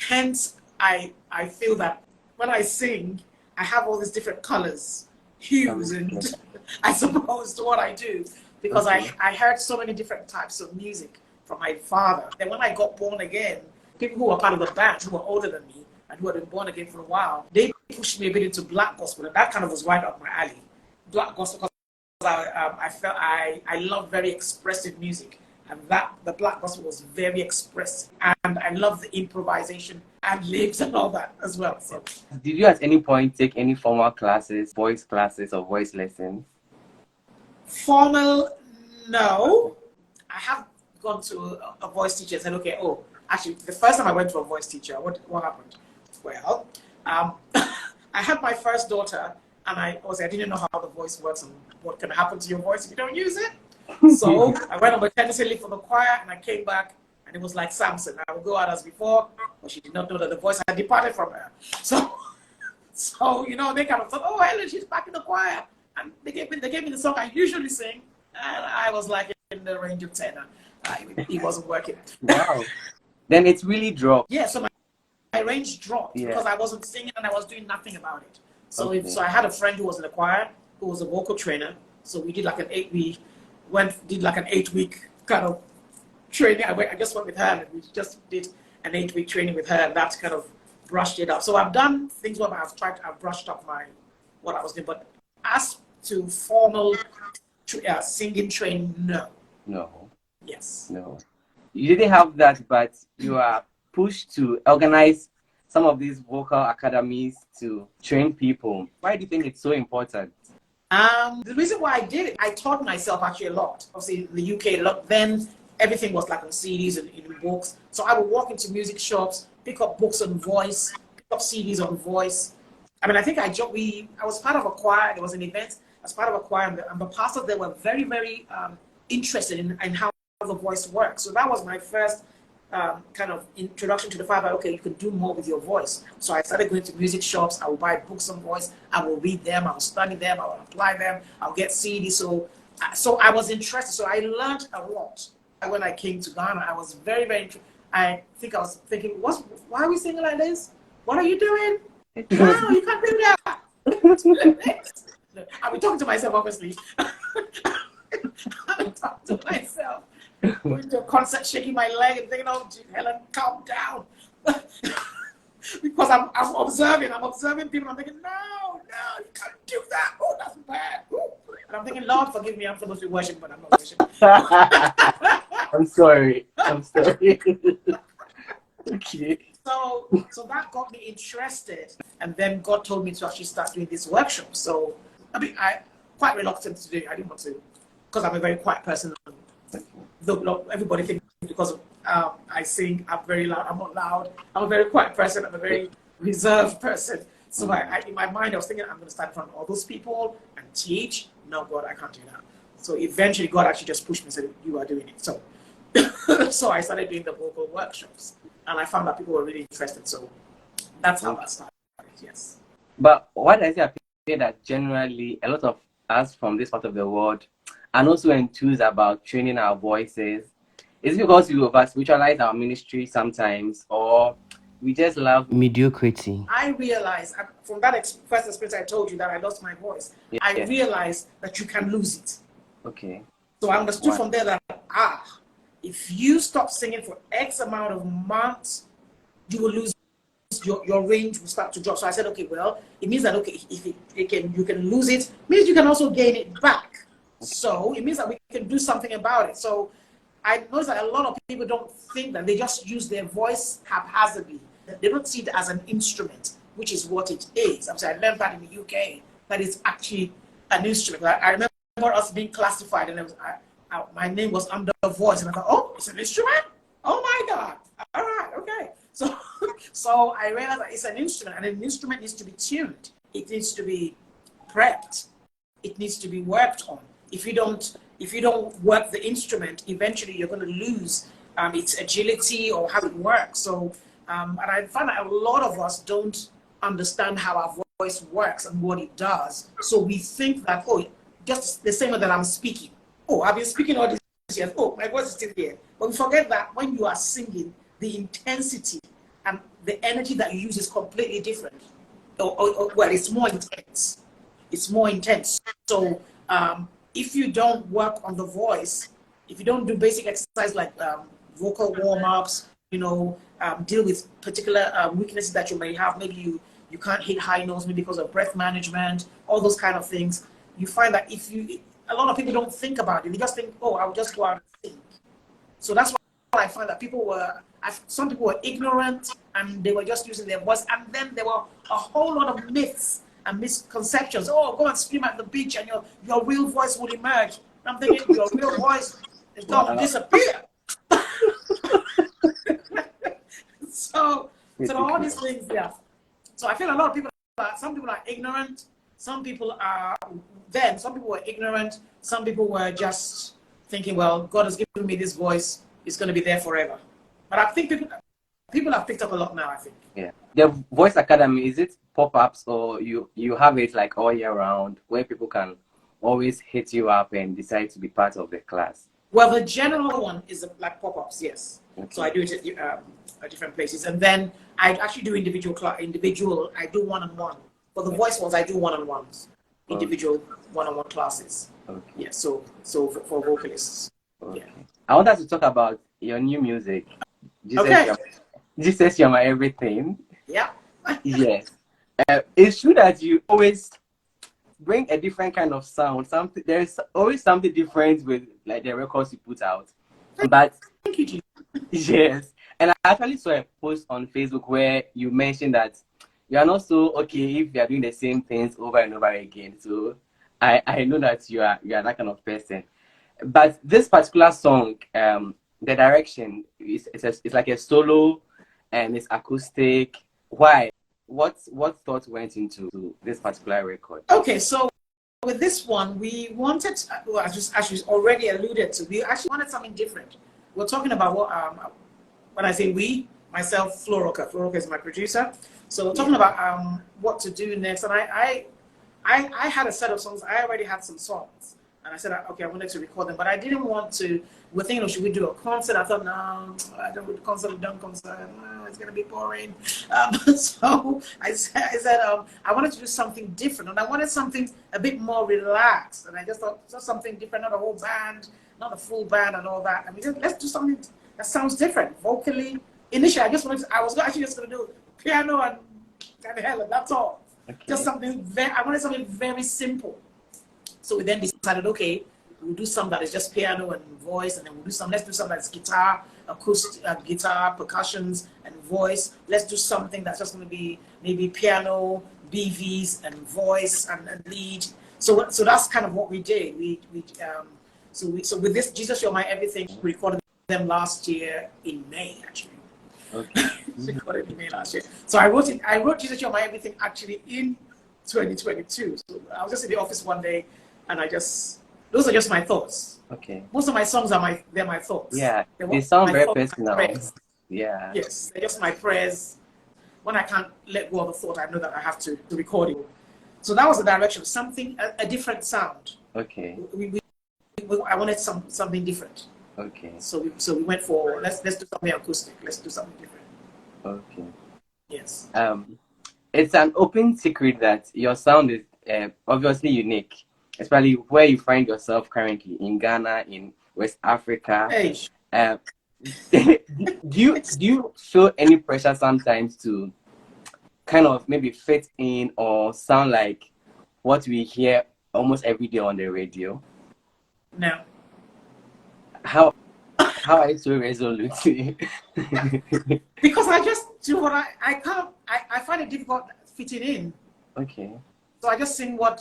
Hence, I feel that when I sing, I have all these different colors, hues, and I suppose to what I do, because I heard so many different types of music from my father. Then when I got born again, people who were part of the band, who were older than me, and who had been born again for a while, they pushed me a bit into black gospel, and that kind of was right up my alley. Black gospel, because I felt I love very expressive music, and the black gospel was very expressive, and I love the improvisation and lips and all that as well. So, did you at any point take any formal classes, voice classes, or voice lessons? Formal, no. I have gone to a voice teacher and said, okay, actually, the first time I went to a voice teacher, what happened? Well, I had my first daughter, and I didn't know how the voice works and what can happen to your voice if you don't use it. So I went on maternity leave for the choir, and I came back, and it was like Samson. I would go out as before, but she did not know that the voice had departed from her. So they kind of thought, oh, Helen, she's back in the choir. And they gave me the song I usually sing, and I was like in the range of tenor. It wasn't working. Wow. Then it's really dropped. Yeah, so my range dropped because I wasn't singing and I was doing nothing about it. So so I had a friend who was in the choir, who was a vocal trainer. So we did like an 8-week, did like an 8-week kind of training. I just went with her, and we just did an 8-week training with her, and that kind of brushed it up. So I've done things where I've brushed up what I was doing, but as to formal singing training, no. No. Yes. No. You didn't have that, but you are pushed to organize some of these vocal academies to train people. Why do you think it's so important? The reason why I did it, I taught myself actually a lot. Obviously, in the UK, then everything was like on CDs and in books. So I would walk into music shops, pick up books on voice, pick up CDs on voice. I mean, I think I was part of a choir. There was an event as part of a choir, and the pastors there were very, very interested in how the voice works. So that was my first kind of introduction to the fact that, okay, you can do more with your voice. So I started going to music shops. I will buy books on voice. I will read them. I will study them. I will apply them. I'll get CDs. So I was interested. So I learned a lot. When I came to Ghana, I was very, very interested. I was thinking, why are we singing like this? What are you doing? No, you can't do that. I'll be talking to myself, obviously. I'll be talking to myself. Going to a concert, shaking my leg and thinking, oh, Helen, calm down. Because I'm observing people. I'm thinking, no, you can't do that. Oh, that's bad. Ooh. And I'm thinking, Lord, forgive me. I'm supposed to be worshiping, but I'm not worshiping. I'm sorry. Okay. So that got me interested, and then God told me to actually start doing this workshop. So I mean, I quite reluctant to do it. I didn't want to, because I'm a very quiet person. Though everybody thinks because I sing, I'm very loud. I'm not loud. I'm a very quiet person. I'm a very reserved person. So in my mind, I was thinking, I'm going to stand in front of all those people and teach. No, God, I can't do that. So eventually, God actually just pushed me and said, you are doing it. So, so I started doing the vocal workshops, and I found that people were really interested. So that's how that started. Yes. But why does it appear that generally a lot of us from this part of the world are not so enthused about training our voices? Is it because we over-spiritualize our ministry sometimes, or we just love mediocrity? I realized from that first experience I told you that I lost my voice. Yeah. I realized that you can lose it. Okay. So I understood from there that, if you stop singing for X amount of months, you will lose your range will start to drop. So I said, okay, well, it means that, okay, if you can lose it, means you can also gain it back. So it means that we can do something about it. So I noticed that a lot of people don't think that, they just use their voice haphazardly. They don't see it as an instrument, which is what it is. I learned that in the UK, that it's actually an instrument. I remember us being classified, and my name was under voice, and I thought, oh, it's an instrument? Oh my God. All right, okay. So I realized that it's an instrument, and an instrument needs to be tuned. It needs to be prepped. It needs to be worked on. If you don't work the instrument, eventually you're going to lose its agility or how it works. So, and I find that a lot of us don't understand how our voice works and what it does. So we think that, oh, just the same way that I'm speaking, oh, I've been speaking all these years. Oh, my voice is still here. But we forget that when you are singing, the intensity and the energy that you use is completely different. Well, it's more intense. It's more intense. So if you don't work on the voice, if you don't do basic exercise like vocal warm-ups, deal with particular weaknesses that you may have, maybe you can't hit high notes maybe because of breath management, all those kind of things, you find that a lot of people don't think about it. They just think, oh, I'll just go out and sing. So that's why I find that some people were ignorant and they were just using their voice. And then there were a whole lot of myths and misconceptions. Oh, go and scream at the beach and your real voice will emerge. I'm thinking your real voice is going to disappear. So all these things, yeah. So I feel a lot of people, some people are ignorant. Some people were ignorant. Some people were just thinking, well, God has given me this voice. It's going to be there forever. But I think people have picked up a lot now, I think. Yeah. The Voice Academy, is it pop-ups or you have it like all year round where people can always hit you up and decide to be part of the class? Well, the general one is like pop-ups, yes. Okay. So I do it at different places. And then I actually do individual, I do one-on-one. For the voice ones, I do one-on-ones, individual one-on-one classes. Okay. Yeah, so for vocalists. Okay. Yeah. I want us to talk about your new music. Jesus, You're My Everything. Yeah. Yes. It's true that you always bring a different kind of sound. There's always something different with like the records you put out. But thank you, G. Yes. And I actually saw a post on Facebook where you mentioned that you are not so okay if you are doing the same things over and over again. So I know that you are that kind of person. But this particular song, the direction it's like a solo and it's acoustic. Why? What thought went into this particular record? Okay, so with this one, we wanted, well, as you already alluded to, we actually wanted something different. We're talking about what, when I say we, myself, Flo Roca is my producer. So we're talking about what to do next. And I had a set of songs. I already had some songs. And I said, okay, I wanted to record them, but I didn't want to. We're thinking, should we do a concert? I thought, no, I don't do concert, it's going to be boring. So I said, I wanted to do something different, and I wanted something a bit more relaxed. And I just thought, something different, not a whole band, not a full band, and all that. And we said, let's do something that sounds different vocally. Initially, I was actually just going to do piano and Helen. That's all. Okay. Just something I wanted something very simple. So we then decided, okay, we'll do something that is just piano and voice, and then let's do something that's guitar, acoustic, guitar, percussions, and voice. Let's do something that's just going to be maybe piano, BVs, and voice and lead. So that's kind of what we did. So with this Jesus You're My Everything, we recorded them last year in May, actually. Okay. Recorded in May last year. So I wrote Jesus You're My Everything actually in 2022. So I was just in the office one day. And those are just my thoughts. Okay. Most of my songs they're my thoughts. Yeah, they sound very personal. Yeah. Yes, they're just my prayers. When I can't let go of a thought, I know that I have to record it. So that was the direction, a different sound. Okay. I wanted something different. Okay. So we went for let's do something acoustic. Let's do something different. Okay. Yes. It's an open secret that your sound is obviously unique. Especially where you find yourself currently in Ghana, in West Africa. Hey. Do you feel any pressure sometimes to kind of maybe fit in or sound like what we hear almost every day on the radio? No. How are you so resolute? Because I just do what I find it difficult fitting in. Okay. So I just sing what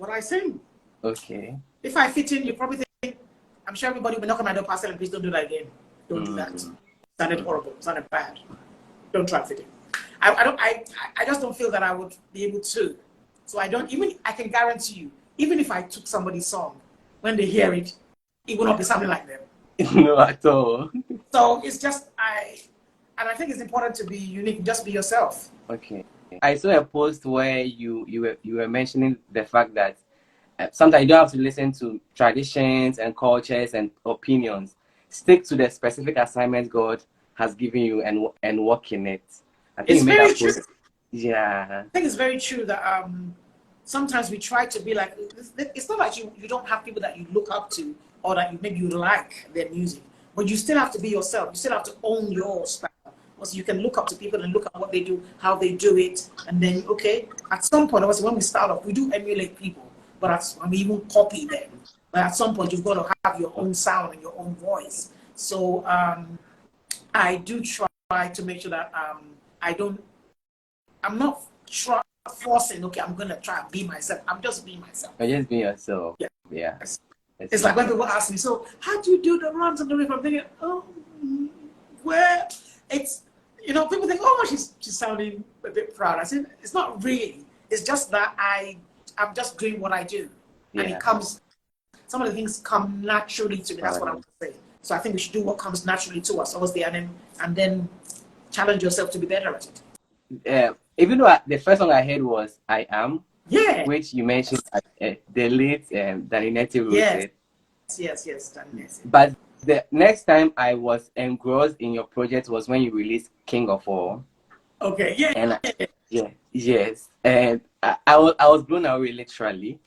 I sing. Okay. If I fit in, you probably think, I'm sure everybody will be knocking my door, Pastor, and please don't do that again. Don't do that. Sounded horrible. Sounded bad. Don't try to fit in. I just don't feel that I would be able to. So I can guarantee you, even if I took somebody's song, when they hear it, it will not be something like them. No, at all. So it's just, and I think it's important to be unique, just be yourself. Okay. I saw a post where you were mentioning the fact that sometimes you don't have to listen to traditions and cultures and opinions. Stick to the specific assignment God has given you and work in it. I think It's you made very that true. point. Yeah. I think it's very true that sometimes we try to be like, it's not like you don't have people that you look up to or that maybe you like their music, but you still have to be yourself. You still have to own your style. So you can look up to people and look at what they do, how they do it, and then, okay, at some point, obviously, when we start off, we do emulate people, but we even copy them. But at some point, you've got to have your own sound and your own voice. So I do try to make sure that I'm not forcing, okay, I'm going to try and be myself. I'm just being myself. Or just be yourself. Yeah. Yeah. It's like when people ask me, so how do you do the runs and the riff? I'm thinking, oh, where it's, people think, oh, she's sounding a bit proud. I said, it's not really. It's just that I'm just doing what I do. And it comes, some of the things come naturally to me. That's what I would say. So I think we should do what comes naturally to us, obviously, and then challenge yourself to be better at it. Even though the first song I heard was I Am, which you mentioned, the late Daninette wrote it. Yes, Daninette. But the next time I was engrossed in your project was when you released King of All. Okay, yeah. And yes. And I was blown away literally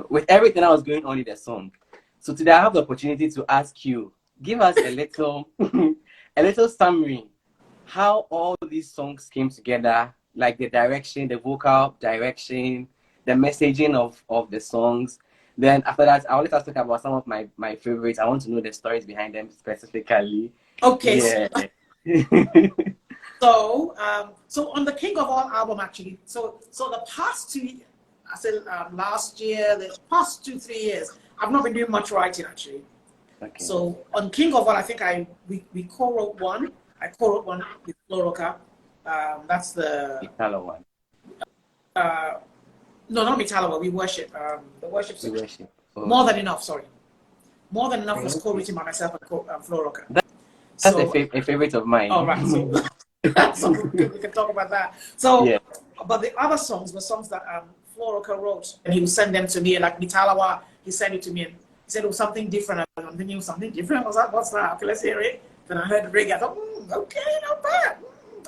with everything that was going on in the song. So today I have the opportunity to ask you, give us a little a little summary how all these songs came together, like the direction, the vocal direction, the messaging of the songs. Then after that, I want to talk about some of my favorites. I want to know the stories behind them specifically. Okay. Yeah. So on the King of All album, actually, so the past two, I said last year, the past 2-3 years, I've not been doing much writing actually. Okay. So on King of All, I think we co-wrote one. I co-wrote one with Floroka. That's the Italo one. No, not Mitalawa. We worship. The worship. We worship. Oh. More Than Enough. Sorry, More Than Enough was co-written by myself and Floroka. That's a favorite of mine. All right. So we can talk about that. So, but the other songs were songs that Floroka wrote, and he would send them to me. Like Mitalawa, he sent it to me, and he said it was something different. I'm thinking something different. What's that? Okay, let's hear it. Then I heard reggae. I thought, okay, not bad.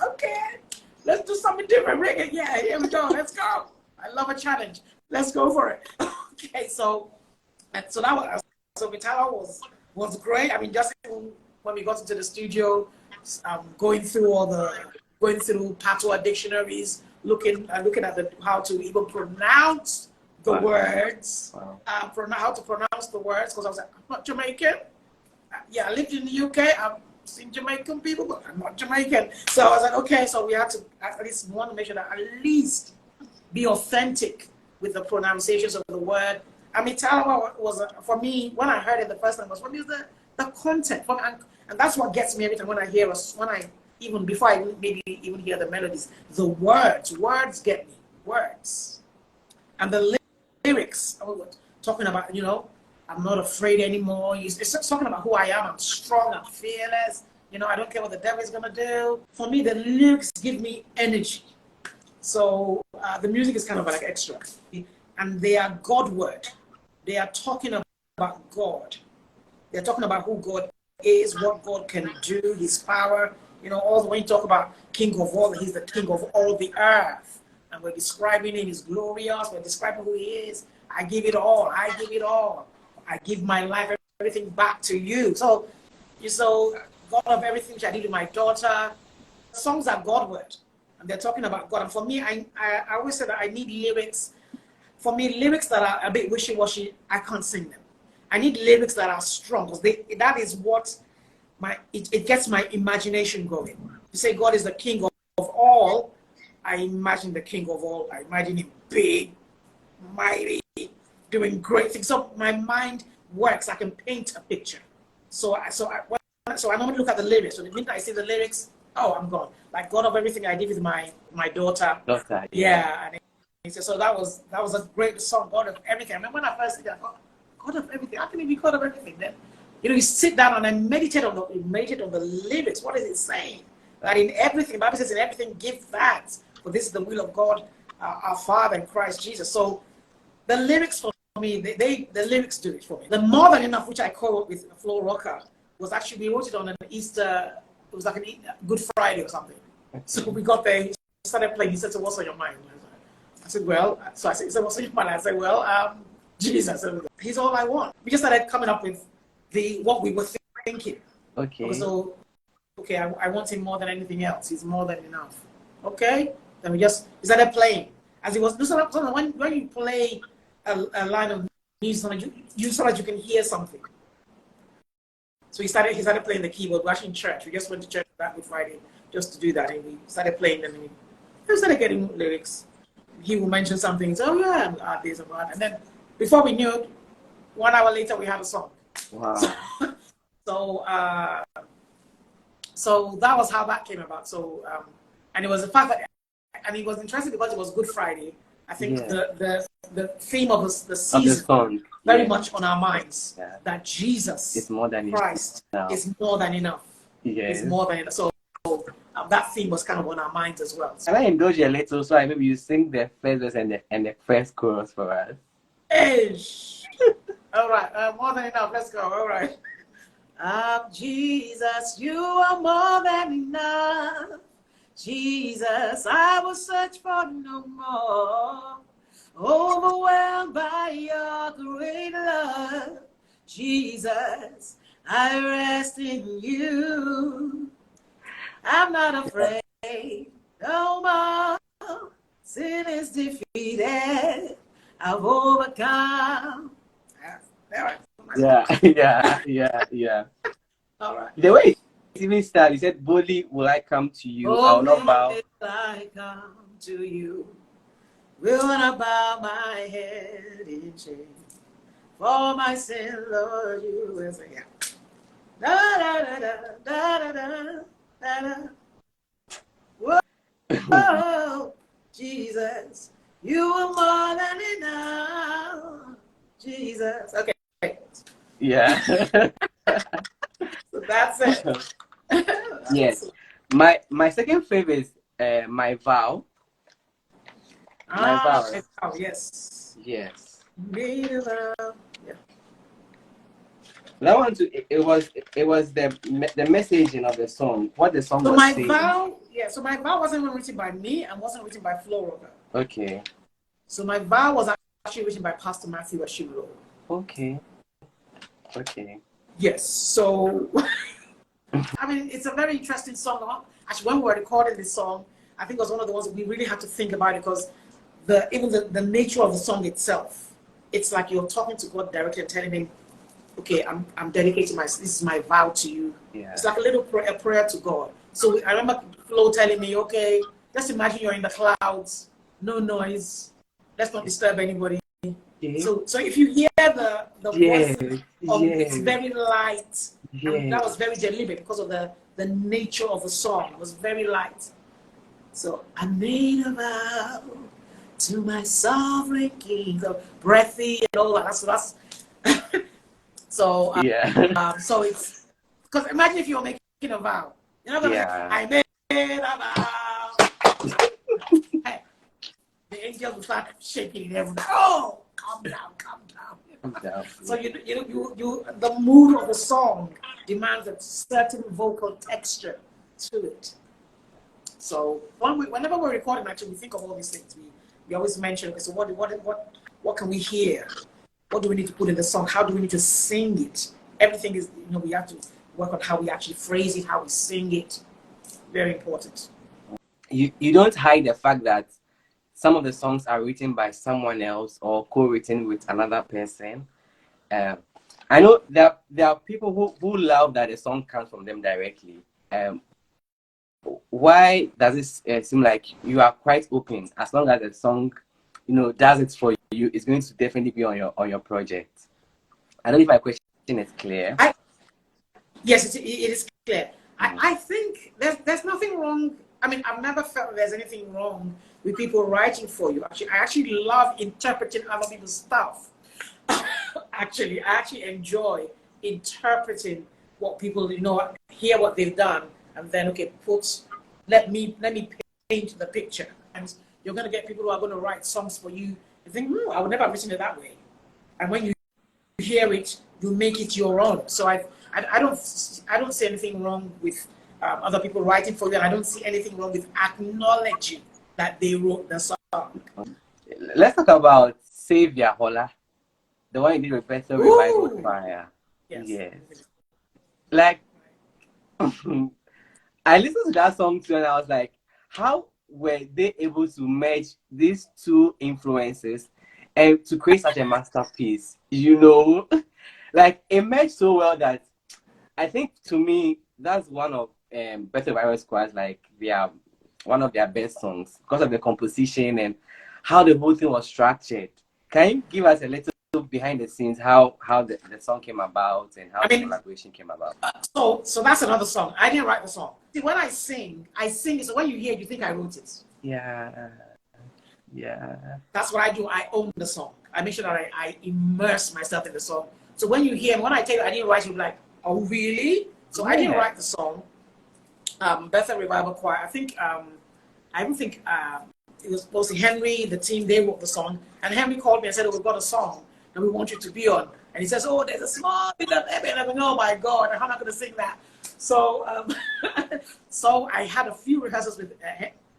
Okay, let's do something different. Reggae, yeah, here we go. Let's go. I love a challenge. Let's go for it. Okay, so that was Vitala was great. I mean, just when we got into the studio, going through patois dictionaries, looking at how to even pronounce the words, how to pronounce the words, because I was like, I'm not Jamaican. I lived in the UK. I've seen Jamaican people, but I'm not Jamaican. So I was like, okay, so we had to at least want to make sure that at least be authentic with the pronunciations of the word. I mean, Talawa was, for me, when I heard it the first time, was for me the content. And that's what gets me every time when I hear even before I maybe even hear the melodies, the words get me, words. And the lyrics, talking about, I'm not afraid anymore. It's talking about who I am. I'm strong, I'm fearless. I don't care what the devil is going to do. For me, the lyrics give me energy. So the music is kind of like extra. And they are God word. They are talking about God. They're talking about who God is, what God can do, his power. All the way you talk about King of all, he's the King of all the earth. And we're describing him, he's glorious. We're describing who he is. I give it all. I give it all. I give my life, everything back to you. So God of everything which I did with my daughter. Songs are God word. And they're talking about God. And for me, I always say that I need lyrics. For me, lyrics that are a bit wishy-washy, I can't sing them. I need lyrics that are strong, because that is what it gets my imagination going. You say God is the King of all, I imagine the King of all. I imagine him big, mighty, doing great things. So my mind works. I can paint a picture. So I normally look at the lyrics. So the minute I see the lyrics, I'm gone. Like God of everything I did with my daughter. Yeah. And so that was a great song, God of everything. I remember when I first did that, God of everything. How can it be God of everything? Then you sit down and then meditate on the lyrics. What is it saying? That in everything, the Bible says in everything give thanks, for this is the will of God, our Father in Christ Jesus. So the lyrics for me, the lyrics do it for me. The More Than Enough, which I co-wrote with Flo Rocker, was actually, we wrote it on an Easter, it was like a Good Friday or something. So we got there, he started playing, he said, so what's on your mind? I said, well, so I said, so what's on your mind? I said, well, Jesus, he's all I want. We just started coming up with what we were thinking. Okay. So, okay, I want him more than anything else. He's more than enough. Okay? Then we started playing. As it was, when you play a line of music, you so that you can hear something. So he started playing the keyboard. We're actually in church. We just went to church that Good Friday just to do that. And we started playing them. And we started getting lyrics. He will mention something. So, oh, yeah, this and that. And then before we knew it, 1 hour later, we had a song. Wow. So that was how that came about. So, and it was the fact that, and it was interesting because it was Good Friday. I think the theme of the season very much on our minds, that Jesus is more than Christ is more than enough. Yes. It's more than enough. So that theme was kind of on our minds as well. Can I indulge you a little? So maybe you sing the first verse and the first chorus for us. All right, more than enough. Let's go. All right. Jesus, you are more than enough. Jesus, I will search for no more. Overwhelmed by your great love. Jesus, I rest in you. I'm not afraid no more. Sin is defeated. I've overcome. Yeah. All right. The way it even started, he said, boldly will I come to you. I will not bow. Boldly will I come to you. Will not bow my head in shame. For my sin, Lord, you will say, yeah. Da da da da da da da da. Whoa, Jesus, you are more than enough. Jesus. Okay. Yeah. So that's it. Yes. My second favorite is My Vow. My Vow. Oh, yes. Yes. Yeah. That one too, it was the messaging of the song, what the song was saying. So my vow wasn't even written by me and wasn't written by Flo Rocker. Okay. So my vow was actually written by Pastor Matthew Ashimuro. Okay. Yes. So I mean, it's a very interesting song. Actually, when we were recording this song, I think it was one of the ones we really had to think about it because even the nature of the song itself, it's like you're talking to God directly and telling him, okay, I'm dedicating this is my vow to you. Yeah. It's like a little prayer to God. So I remember Flo telling me, okay, just imagine you're in the clouds, no noise, let's not disturb anybody. Yeah. So if you hear the voice, it's very light. Yeah. And that was very deliberate because of the nature of the song. It was very light. So I made a vow to my sovereign King, the breathy and all that. So that's so so it's because imagine if you're making a vow. You're not gonna say, I made a vow. Hey, the angels will start shaking everything. Oh, calm down. So you the mood of the song demands a certain vocal texture to it. So whenever we're recording, actually, we think of all these things. We always mention. So what can we hear? What do we need to put in the song? How do we need to sing it? Everything is, we have to work on how we actually phrase it, how we sing it. Very important. You don't hide the fact that some of the songs are written by someone else or co-written with another person. I know that there are people who love that the song comes from them directly. Why does it seem like you are quite open as long as the song, does it for you? It's going to definitely be on your project. I don't know if my question is clear. Yes, it is clear. I think there's nothing wrong. I mean, I've never felt there's anything wrong with people writing for you. Actually, I actually love interpreting other people's stuff. I actually enjoy interpreting what people, hear what they've done, and then let me paint the picture. And you're going to get people who are going to write songs for you. You think, I would never have written it that way. and when you hear it, you make it your own. So I don't see anything wrong with other people writing for you, and I don't see anything wrong with acknowledging that they wrote the song. Let's talk about Savior Hola, the one you did with Bethel Revival Choir. Yes. Like, I listened to that song too, and I was like, how were they able to merge these two influences and to create such a masterpiece? You know, like it merged so well that I think, to me, that's one of Bethel Revival Choir's, like, one of their best songs because of the composition and how the whole thing was structured. Can you give us a little behind the scenes how the song came about and how the collaboration came about? So that's another song. I didn't write the song. See, when I sing it, so when you hear it, you think I wrote it. Yeah. That's what I do. I own the song. I make sure that I immerse myself in the song. So when you hear, when I tell you I didn't write it, you'll be like, oh, really? So I didn't write the song. Bethel Revival Choir, I don't think it was mostly Henry, the team, they wrote the song. And Henry called me and said, oh, we've got a song that we want you to be on. And he says, oh, there's a small bit of Ebony. And I'm like, oh my God, how am I going to sing that? So, so I had a few rehearsals with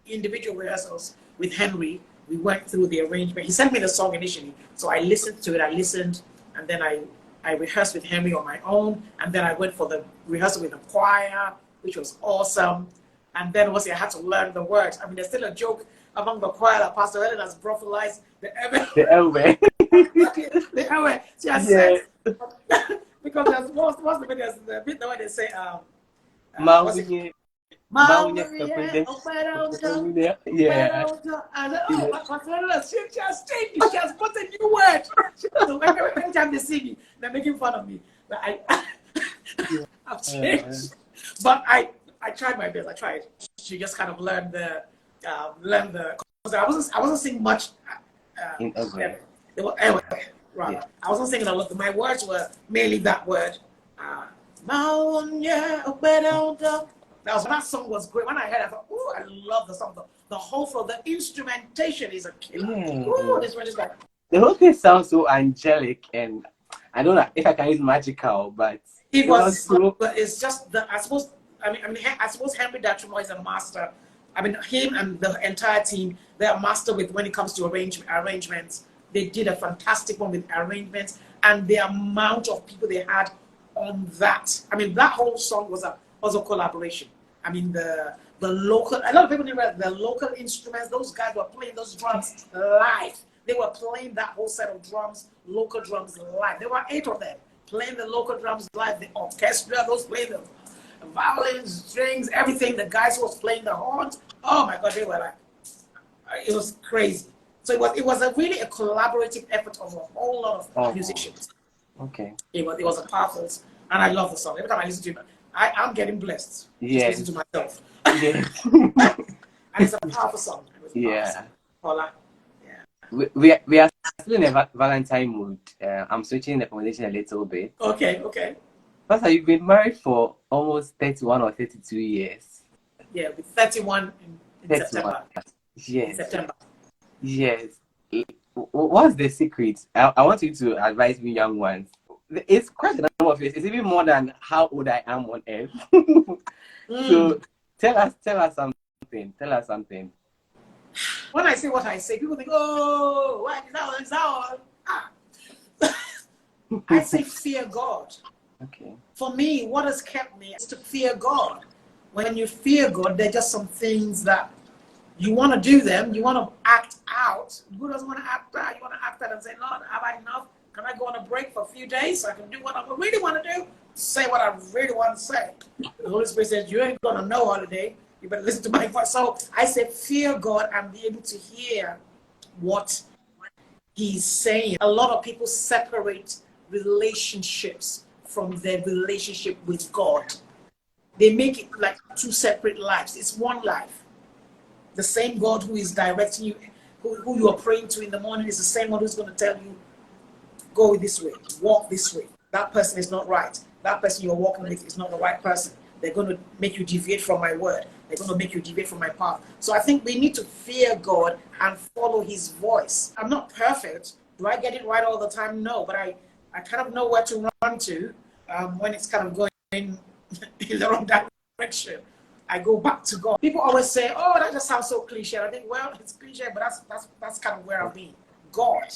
individual rehearsals with Henry. We went through the arrangement. He sent me the song initially. So I listened to it, and then I rehearsed with Henry on my own. And then I went for the rehearsal with the choir, which was awesome. And then I had to learn the words. I mean, there's still a joke among the choir that Pastor Helen has brutalized the Elway. The Elway. She has said, because there's what's the bit where they say, she just changed it. She has put a new word. So every time they see me, they're making fun of me. But I've changed. But I tried my best. I tried. She just kind of learned the because I wasn't singing much. Anyway, rather. I wasn't singing a lot. My words were mainly that word. That song was great. When I heard it, I thought, oh, I love the song. The whole flow, the instrumentation is a killer. Ooh, this one is like, the whole thing sounds so angelic, and I don't know if I can use magical, but it was so, but it's just I suppose Henry Datrimo is a master. I mean, him and the entire team, they're a master when it comes to arrangements. They did a fantastic one with arrangements, and the amount of people they had on that. I mean, that whole song was a collaboration. I mean, the local, a lot of people didn't realize the local instruments, those guys were playing those drums live. They were playing that whole set of drums, local drums live. There were 8 of them playing the local drums live, the orchestra, those playing the violins, strings, everything. The guys who was playing the horns, oh my God, they were like, it was crazy. So it was really a collaborative effort of a whole lot of musicians. Okay. It was a powerful, and I love the song. Every time I listen to it, I'm getting blessed. Yeah. Just listening to myself. Yeah. And it's a powerful song. Yeah. Paula. We are still in a Valentine mood. I'm switching the conversation a little bit. Okay. Pastor, you've been married for almost 31 or 32 years. Yeah, with 31 in September. Yes. In September. Yes. What's the secret? I want you to advise me, young ones. It's quite a number of years. It's even more than how old I am on earth. So tell us something. Tell us something. When I say what I say, people think, oh, what is that all? I say fear God. Okay. For me, what has kept me is to fear God. When you fear God, there are just some things that you want to do them, you want to act out. Who doesn't want to act out? You want to act out and say, Lord, have I enough? Can I go on a break for a few days so I can do what I really want to do? Say what I really want to say. The Holy Spirit says, you ain't going to know holiday. You better listen to my voice. So I say, fear God and be able to hear what He's saying. A lot of people separate relationships from their relationship with God. They make it like 2 separate lives. It's one life. The same God who is directing you, who you are praying to in the morning, is the same one who's going to tell you, go this way, walk this way. That person is not right. That person you're walking with is not the right person. They're going to make you deviate from my word. They're going to make you deviate from my path. So I think we need to fear God and follow His voice. I'm not perfect, Do I get it right all the time? No, but I kind of know where to run to when it's kind of going in the wrong direction. I go back to God. People always say, "Oh, that just sounds so cliche." I think, well, it's cliche, but that's kind of where I've been. God,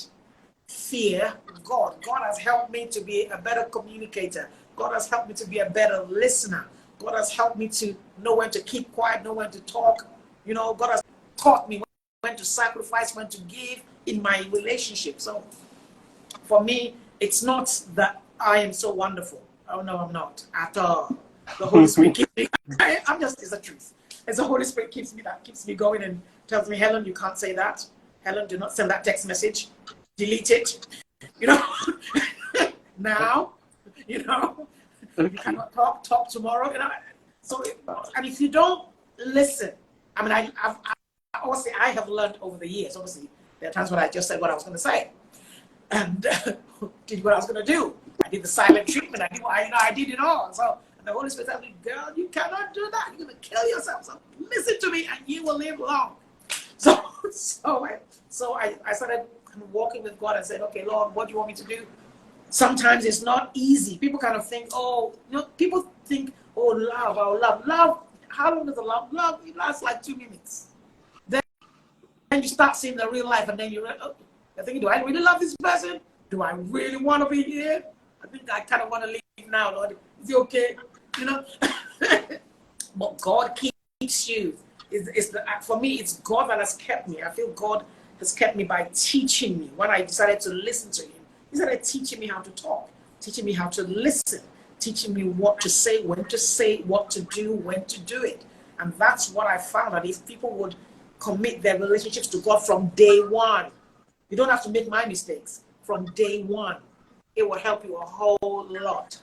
fear God. God has helped me to be a better communicator. God has helped me to be a better listener. God has helped me to know when to keep quiet, know when to talk. You know, God has taught me when to sacrifice, when to give in my relationship. So for me, it's not that I am so wonderful. Oh no, I'm not at all. The Holy Spirit keeps me. I'm just, it's the truth. It's the Holy Spirit keeps me going and tells me, Helen, you can't say that. Helen, do not send that text message. Delete it. You know, now, you know, you cannot talk tomorrow. You know, so and if you don't listen, I mean, I obviously I have learned over the years. Obviously, there are times when I just said what I was going to say, and did what I was going to do. I did the silent treatment. I did it all. So and the Holy Spirit told me, "Girl, you cannot do that. You're going to kill yourself. So listen to me, and you will live long." So I started walking with God and said, "Okay, Lord, what do you want me to do?" Sometimes it's not easy. People kind of think, oh, you know, people think, oh, love. How long does the love? Love, it lasts like 2 minutes. Then you start seeing the real life, and then you're thinking, do I really love this person? Do I really want to be here? I think I kind of want to leave now, Lord. Is it okay? You know? But God keeps you. For me, it's God that has kept me. I feel God has kept me by teaching me. When I decided to listen to Him, He started teaching me how to talk, teaching me how to listen, teaching me what to say, when to say, what to do, when to do it. And that's what I found, that if people would commit their relationships to God from day one, you don't have to make my mistakes. From day one, it will help you a whole lot.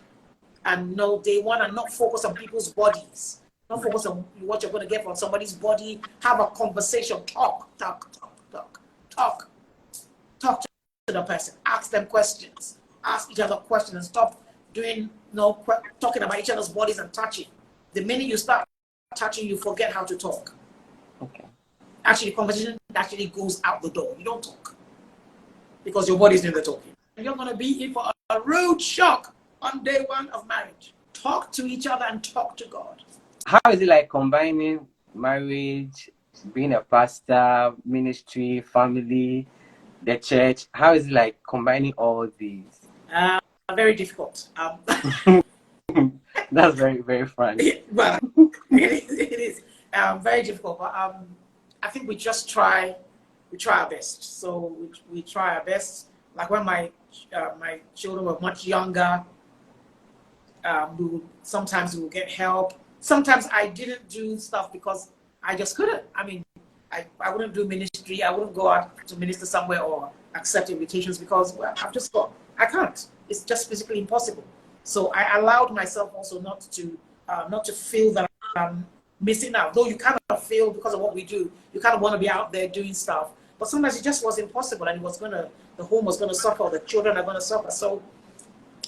And no, day one, and not focus on people's bodies. Don't focus on what you're going to get from somebody's body. Have a conversation. Talk to the person. Ask them questions. Ask each other questions and stop doing talking about each other's bodies and touching. The minute you start touching, you forget how to talk. Okay. Actually, conversation actually goes out the door. You don't talk because your body's doing the talking. And you're going to be in for a rude shock on day one of marriage. Talk to each other and talk to God. How is it like combining marriage, being a pastor, ministry, family, the church? How is it like combining all these? Very difficult. That's very, very funny. But it is very difficult. But I think we just try our best. So we try our best. Like when my children were much younger, sometimes we would get help. Sometimes I didn't do stuff because I just couldn't. I mean, I wouldn't do ministry. I wouldn't go out to minister somewhere or accept invitations because, well, I can't. It's just physically impossible. So I allowed myself also not to feel that I'm missing out. Though you kind of feel because of what we do, you kind of want to be out there doing stuff. But sometimes it just was impossible, and the home was going to suffer, or the children are going to suffer. So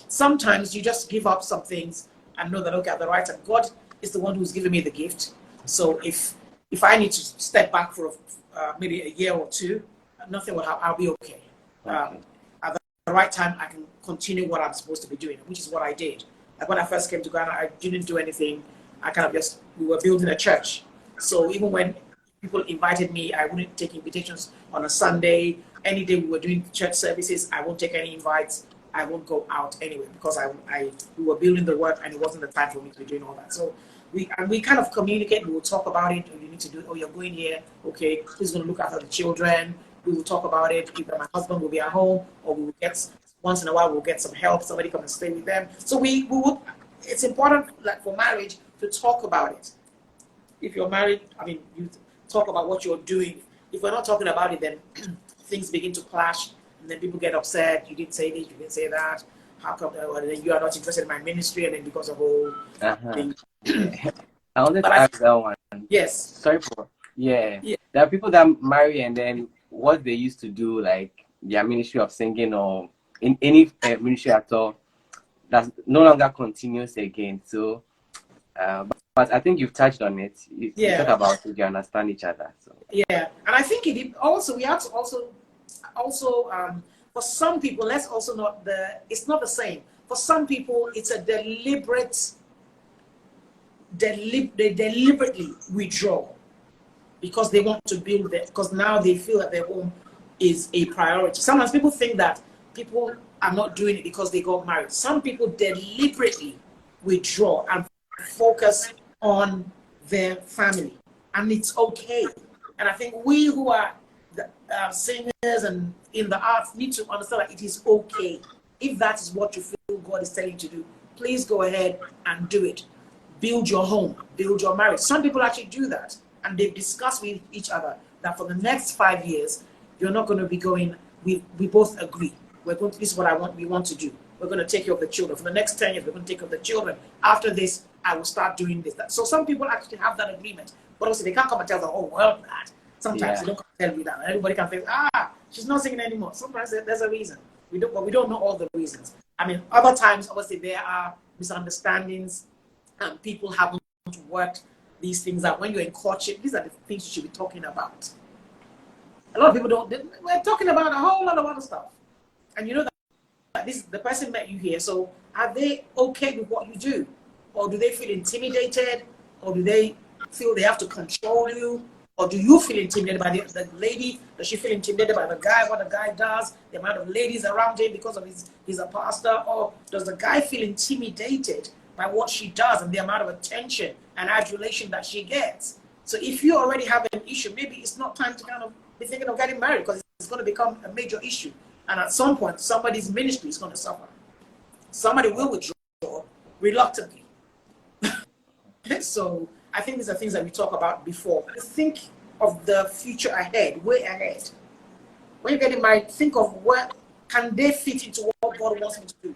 sometimes you just give up some things and know that, okay, at the right time, God is the one who's given me the gift. So if I need to step back for maybe a year or two, nothing will happen. I'll be okay. At the right time, I can continue what I'm supposed to be doing, which is what I did. Like when I first came to Ghana, I didn't do anything. We were building a church. So even when people invited me, I wouldn't take invitations on a Sunday. Any day we were doing church services, I won't take any invites. I won't go out anyway because we were building the work and it wasn't the time for me to be doing all that. So we kind of communicate. We will talk about it. You need to do it. Oh, you're going here. Okay, who's going to look after the children? We will talk about it. Either my husband will be at home, or we will get once in a while we'll get some help. Somebody come and stay with them. So we would. It's important, like for marriage, to talk about it. If you're married, I mean, you talk about what you're doing. If we're not talking about it, then things begin to clash. And then people get upset. You didn't say this, you didn't say that. How come then you are not interested in my ministry? And then because of whole thing. I wanted to ask that one. Yes. Sorry for yeah. There are people that marry and then what they used to do, like their ministry of singing or in any ministry at all, that no longer continues again. So, but I think you've touched on it. You talk about it. You understand each other. So yeah, and I think we have to also for some people, let's also not it's not the same. For some people, it's a deliberate, they deliberately withdraw because they want to build it, because now they feel that their home is a priority. Sometimes people think that people are not doing it because they got married. Some people deliberately withdraw and focus on their family, and it's okay. And I think we who are the, singers and in the arts need to understand that it is okay. If that is what you feel God is telling you to do, please go ahead and do it. Build your home, build your marriage. Some people actually do that, and they've discussed with each other that for the next 5 years, you're not going to be going, we both agree. We're going to, this is what we want to do. We're going to take care of the children. For the next 10 years, we're going to take care of the children. After this, I will start doing this. That. So some people actually have that agreement. But also, they can't come and tell the whole world that. Sometimes they don't come and tell you that. Everybody can think, she's not singing anymore. Sometimes there's a reason. But we don't know all the reasons. I mean, other times, obviously, there are misunderstandings, and people haven't worked these things out. When you're in courtship, these are the things you should be talking about. A lot of people don't. We're talking about a whole lot of other stuff. And you know that the person met you here, so are they okay with what you do? Or do they feel intimidated? Or do they feel they have to control you? Or do you feel intimidated by the lady? Does she feel intimidated by the guy, what the guy does, the amount of ladies around him because of he's a pastor? Or does the guy feel intimidated by what she does and the amount of attention and adulation that she gets? So if you already have an issue, maybe it's not time to kind of be thinking of getting married, because it's going to become a major issue. And at some point, somebody's ministry is going to suffer. Somebody will withdraw reluctantly. So I think these are things that we talk about before. Think of the future ahead, way ahead. When you're getting married, think of where can they fit into what God wants me to do.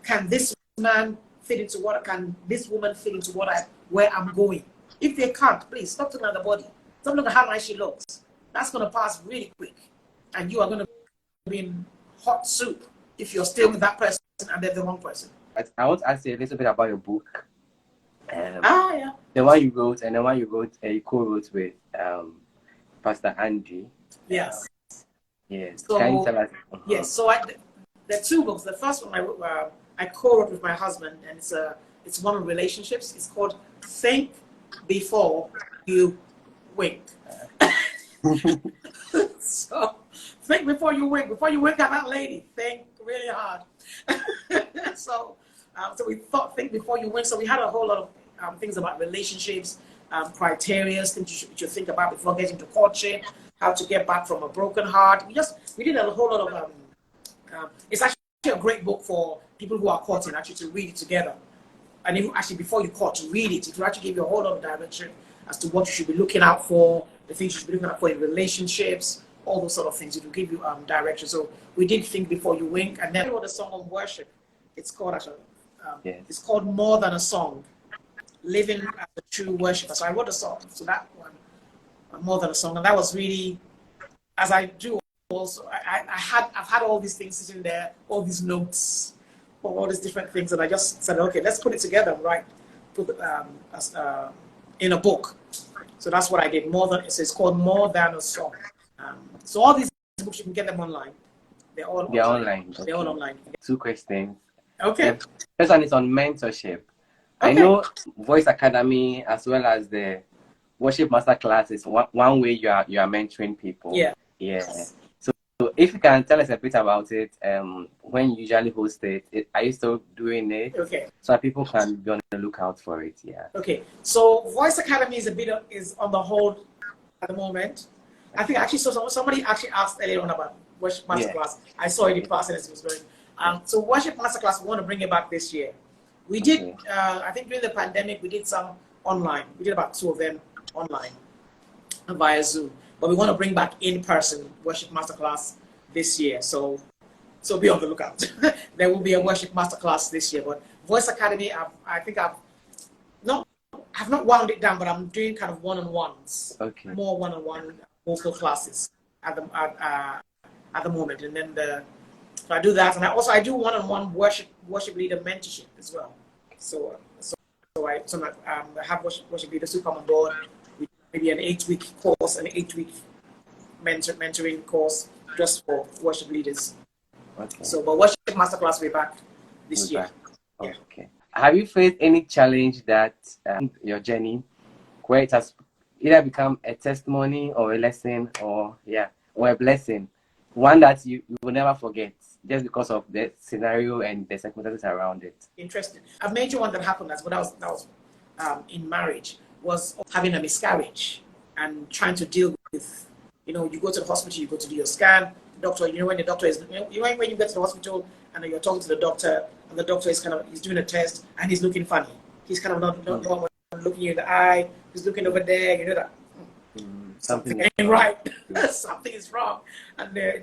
Can this man fit into what? Can this woman fit into where I'm going? If they can't, please stop looking at the body. Stop looking at how nice she looks. That's going to pass really quick, and you are going to be in hot soup if you're still with that person and they're the wrong person. I want to ask you a little bit about your book. Yeah. The one you wrote, and the one you co-wrote with Pastor Andy. Yes. Yes. So, can you tell us? Yes. So there are two books. The first one I co-wrote with my husband, and it's one on relationships. It's called Think Before You Wink. So think before you wink. Before you wink at that lady, think really hard. So we thought think before you wink. So we had a whole lot of things about relationships, criteria, things you should think about before getting to courtship, how to get back from a broken heart. We did a whole lot of it's actually a great book for people who are courting, actually, to read it together. And even actually before you court, to read it will actually give you a whole lot of direction as to what you should be looking out for, the things you should be looking out for in relationships, all those sort of things. It will give you direction. So we did Think Before You Wink, and then we wrote a song on worship. It's called it's called More Than a Song, Living as a True Worshiper. So I wrote a song, so that one, More Than a Song, and that was really, as I do also, I've had all these things sitting there, all these notes, all these different things, and I just said, okay, let's put it together and put it in a book. So that's what I did. It's called More Than a Song. So all these books, you can get them online. They're all online. Okay. They're all online. 2 questions. Okay. First one is on mentorship. Okay. I know Voice Academy as well as the Worship Masterclass is one way you are mentoring people. Yeah. So if you can tell us a bit about it, when you usually host it, are you still doing it? Okay. So that people can be on the lookout for it. Yeah. Okay. So Voice Academy is on the hold at the moment. I think actually somebody actually asked earlier on about Worship Masterclass. Yeah. I saw it in passing as it was going. So Worship Masterclass, we want to bring it back this year. We did, I think during the pandemic, we did some online. We did about 2 of them online via Zoom. But we want to bring back in-person Worship Masterclass this year. So be on the lookout. There will be a Worship Masterclass this year. But Voice Academy, I've not wound it down, but I'm doing kind of one-on-ones. Okay. More one-on-one vocal classes at the moment. And then so I do that. And I do one-on-one worship leader mentorship as well. So I have worship leaders who come on board. Maybe an 8-week course, an 8-week mentoring course just for worship leaders. Okay. So, but worship masterclass way back this year. Oh, yeah. Okay. Have you faced any challenge that your journey where it has either become a testimony or a lesson or a blessing, one that you will never forget just because of the scenario and the circumstances around it? Interesting. A major one that happened that was in marriage was having a miscarriage and trying to deal with, you go to the hospital, you go to do your scan, the doctor, when the doctor is, when you get to the hospital and you're talking to the doctor and the doctor is he's doing a test and he's looking funny. He's kind of not looking you in the eye, he's looking over there, you know that. Something ain't right. Something is wrong. And the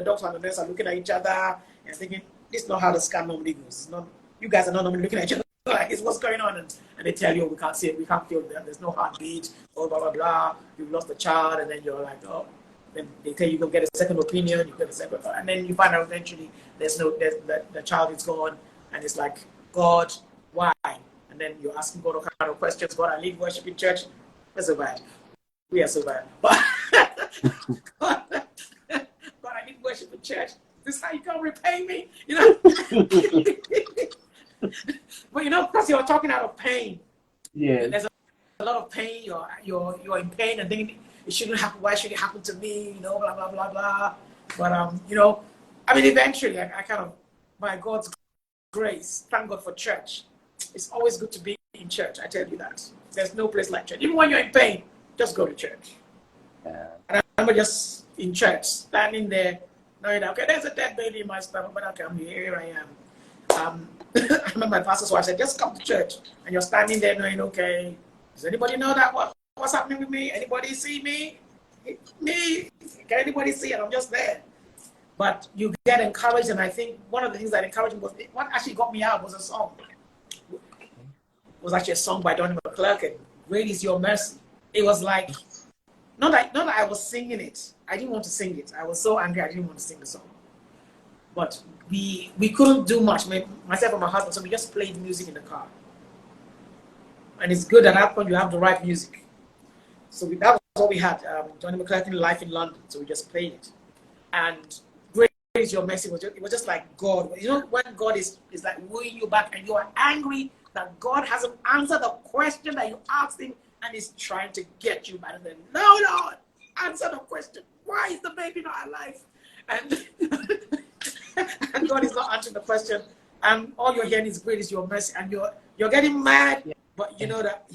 doctor and the nurse are looking at each other and thinking, this is not how the scan normally goes. It's not, you guys are not normally looking at each other like, what's going on? And they tell you, we can't see it, we can't feel that, there's no heartbeat, blah, blah, blah, blah. You've lost the child, and then you're like, oh. Then they tell you go get a second opinion, you get a second, and then you find out eventually the child is gone, and it's like, God, why? And then you're asking God all kind of questions. God, I lead worship in church. That's so bad. We are so bad. But God, I need worship in church. This is how you can repay me, But because you're talking out of pain. Yeah. There's a lot of pain. You're in pain and thinking it shouldn't happen. Why should it happen to me? Blah blah blah blah. But eventually, I kind of, by God's grace, thank God for church. It's always good to be in church. I tell you that. There's no place like church. Even when you're in pain, just go to church. Yeah. And I remember just in church, standing there, knowing that, okay, there's a dead baby in my stomach, but okay, here I am. I remember my pastor's wife said, just come to church. And you're standing there knowing, okay, does anybody know that what's happening with me? Anybody see me? Me? Can anybody see it? I'm just there. But you get encouraged, and I think one of the things that encouraged me was, what actually got me out was a song. It was actually a song by Donnie McClurkin, Great is Your Mercy. It was like, not that I was singing it. I didn't want to sing it. I was so angry I didn't want to sing the song. But we couldn't do much, myself and my husband, so we just played music in the car. And it's good at that point you have the right music. So that was what we had, Donnie McClurkin, Life in London, so we just played it. And Great is Your Mercy, it was just like God. When God is like wooing you back and you are angry that God hasn't answered the question that you asked him and he's trying to get you back. And then, no, Lord, answer the question. Why is the baby not alive? And and God is not answering the question, and all you're hearing is great is your mercy, and you're getting mad, but you know that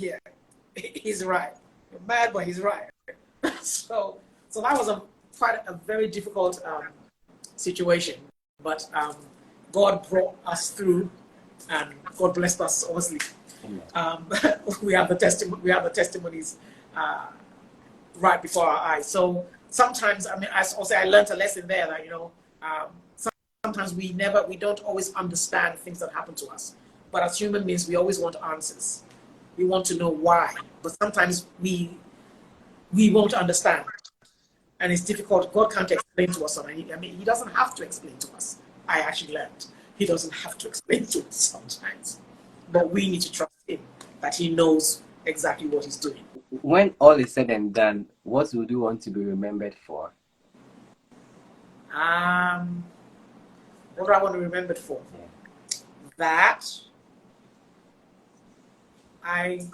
he's right. You're mad, but he's right. So that was quite a very difficult situation, but God brought us through, and God blessed us. Obviously, we have the testimonies right before our eyes. So sometimes, I learned a lesson there that sometimes we don't always understand things that happen to us. But as human beings, we always want answers. We want to know why. But sometimes we won't understand. And it's difficult. God can't explain to us something. He doesn't have to explain to us. I actually learned. He doesn't have to explain to us sometimes. But we need to trust him that he knows exactly what he's doing. When all is said and done, what would you want to be remembered for? What do I want to be remembered for? Yeah. That I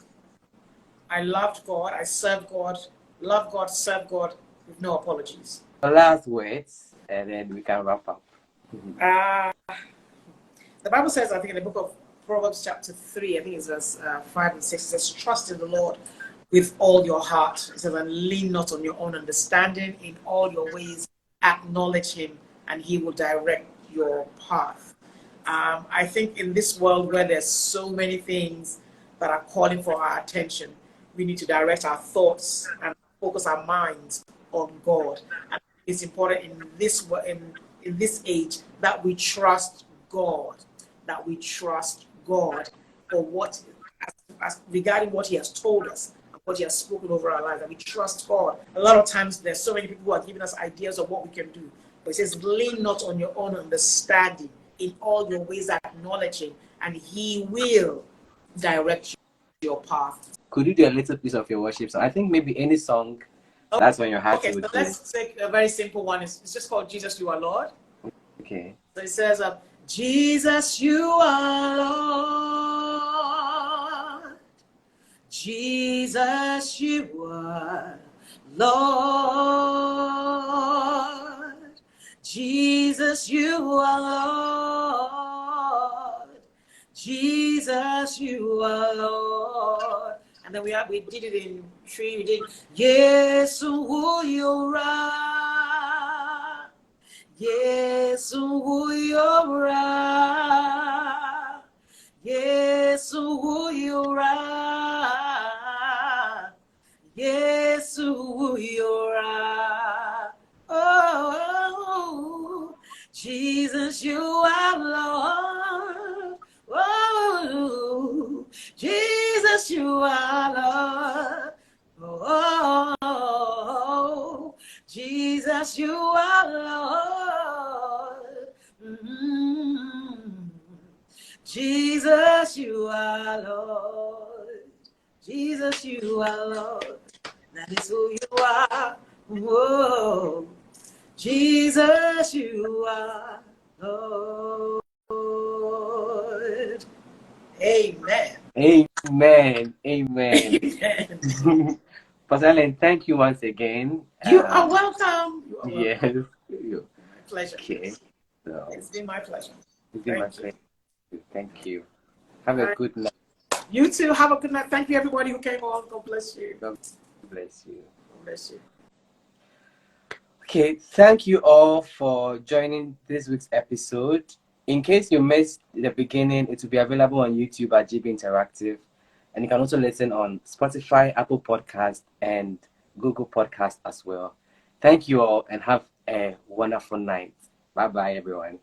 loved God, I served God, love God, serve God with no apologies. The last words, and then we can wrap up. The Bible says, I think in the book of Proverbs chapter 3, I think it's verse 5 and 6, it says, trust in the Lord with all your heart. It says, and lean not on your own understanding. In all your ways, acknowledge him, and he will direct your path. I think in this world where there's so many things that are calling for our attention, we need to direct our thoughts and focus our minds on God. And it's important in this age that we trust God, for what, as regarding what he has told us and what he has spoken over our lives, that we trust God. A lot of times there's so many people who are giving us ideas of what we can do. But it says, lean not on your own understanding. In all your ways acknowledge him, and he will direct your path. Could you do a little piece of your worship song? I think maybe any song that's on your heart. Okay, so let's take a very simple one. It's just called Jesus, You Are Lord. Okay. So it says, Jesus, you are Lord. Jesus, you are Lord. Jesus, you are Lord. Jesus, you are Lord. And then we did it in three. We did Yes, who you are. Yes, who you are. Yes, who you are. Yes, who you are. Oh, Jesus, you are Lord. Oh, Jesus, you are Lord. Oh, Jesus, you are Lord. Jesus, you are Lord. Jesus, you are Lord. That is who you are. Whoa. Jesus, you are Lord. Amen. Amen. Amen. Amen. Pastor Helen, thank you once again. You are welcome. You are welcome. Yes. My pleasure. Okay. So, It's been my pleasure. it's been my Thank you. pleasure. Thank you. Have a All right. good night. You too. Have a good night. Thank you, everybody who came on. God bless you. God bless you. God bless you. Okay, thank you all for joining this week's episode. In case you missed the beginning, it will be available on YouTube at GB Interactive. And you can also listen on Spotify, Apple Podcast, and Google Podcast as well. Thank you all and have a wonderful night. Bye-bye, everyone.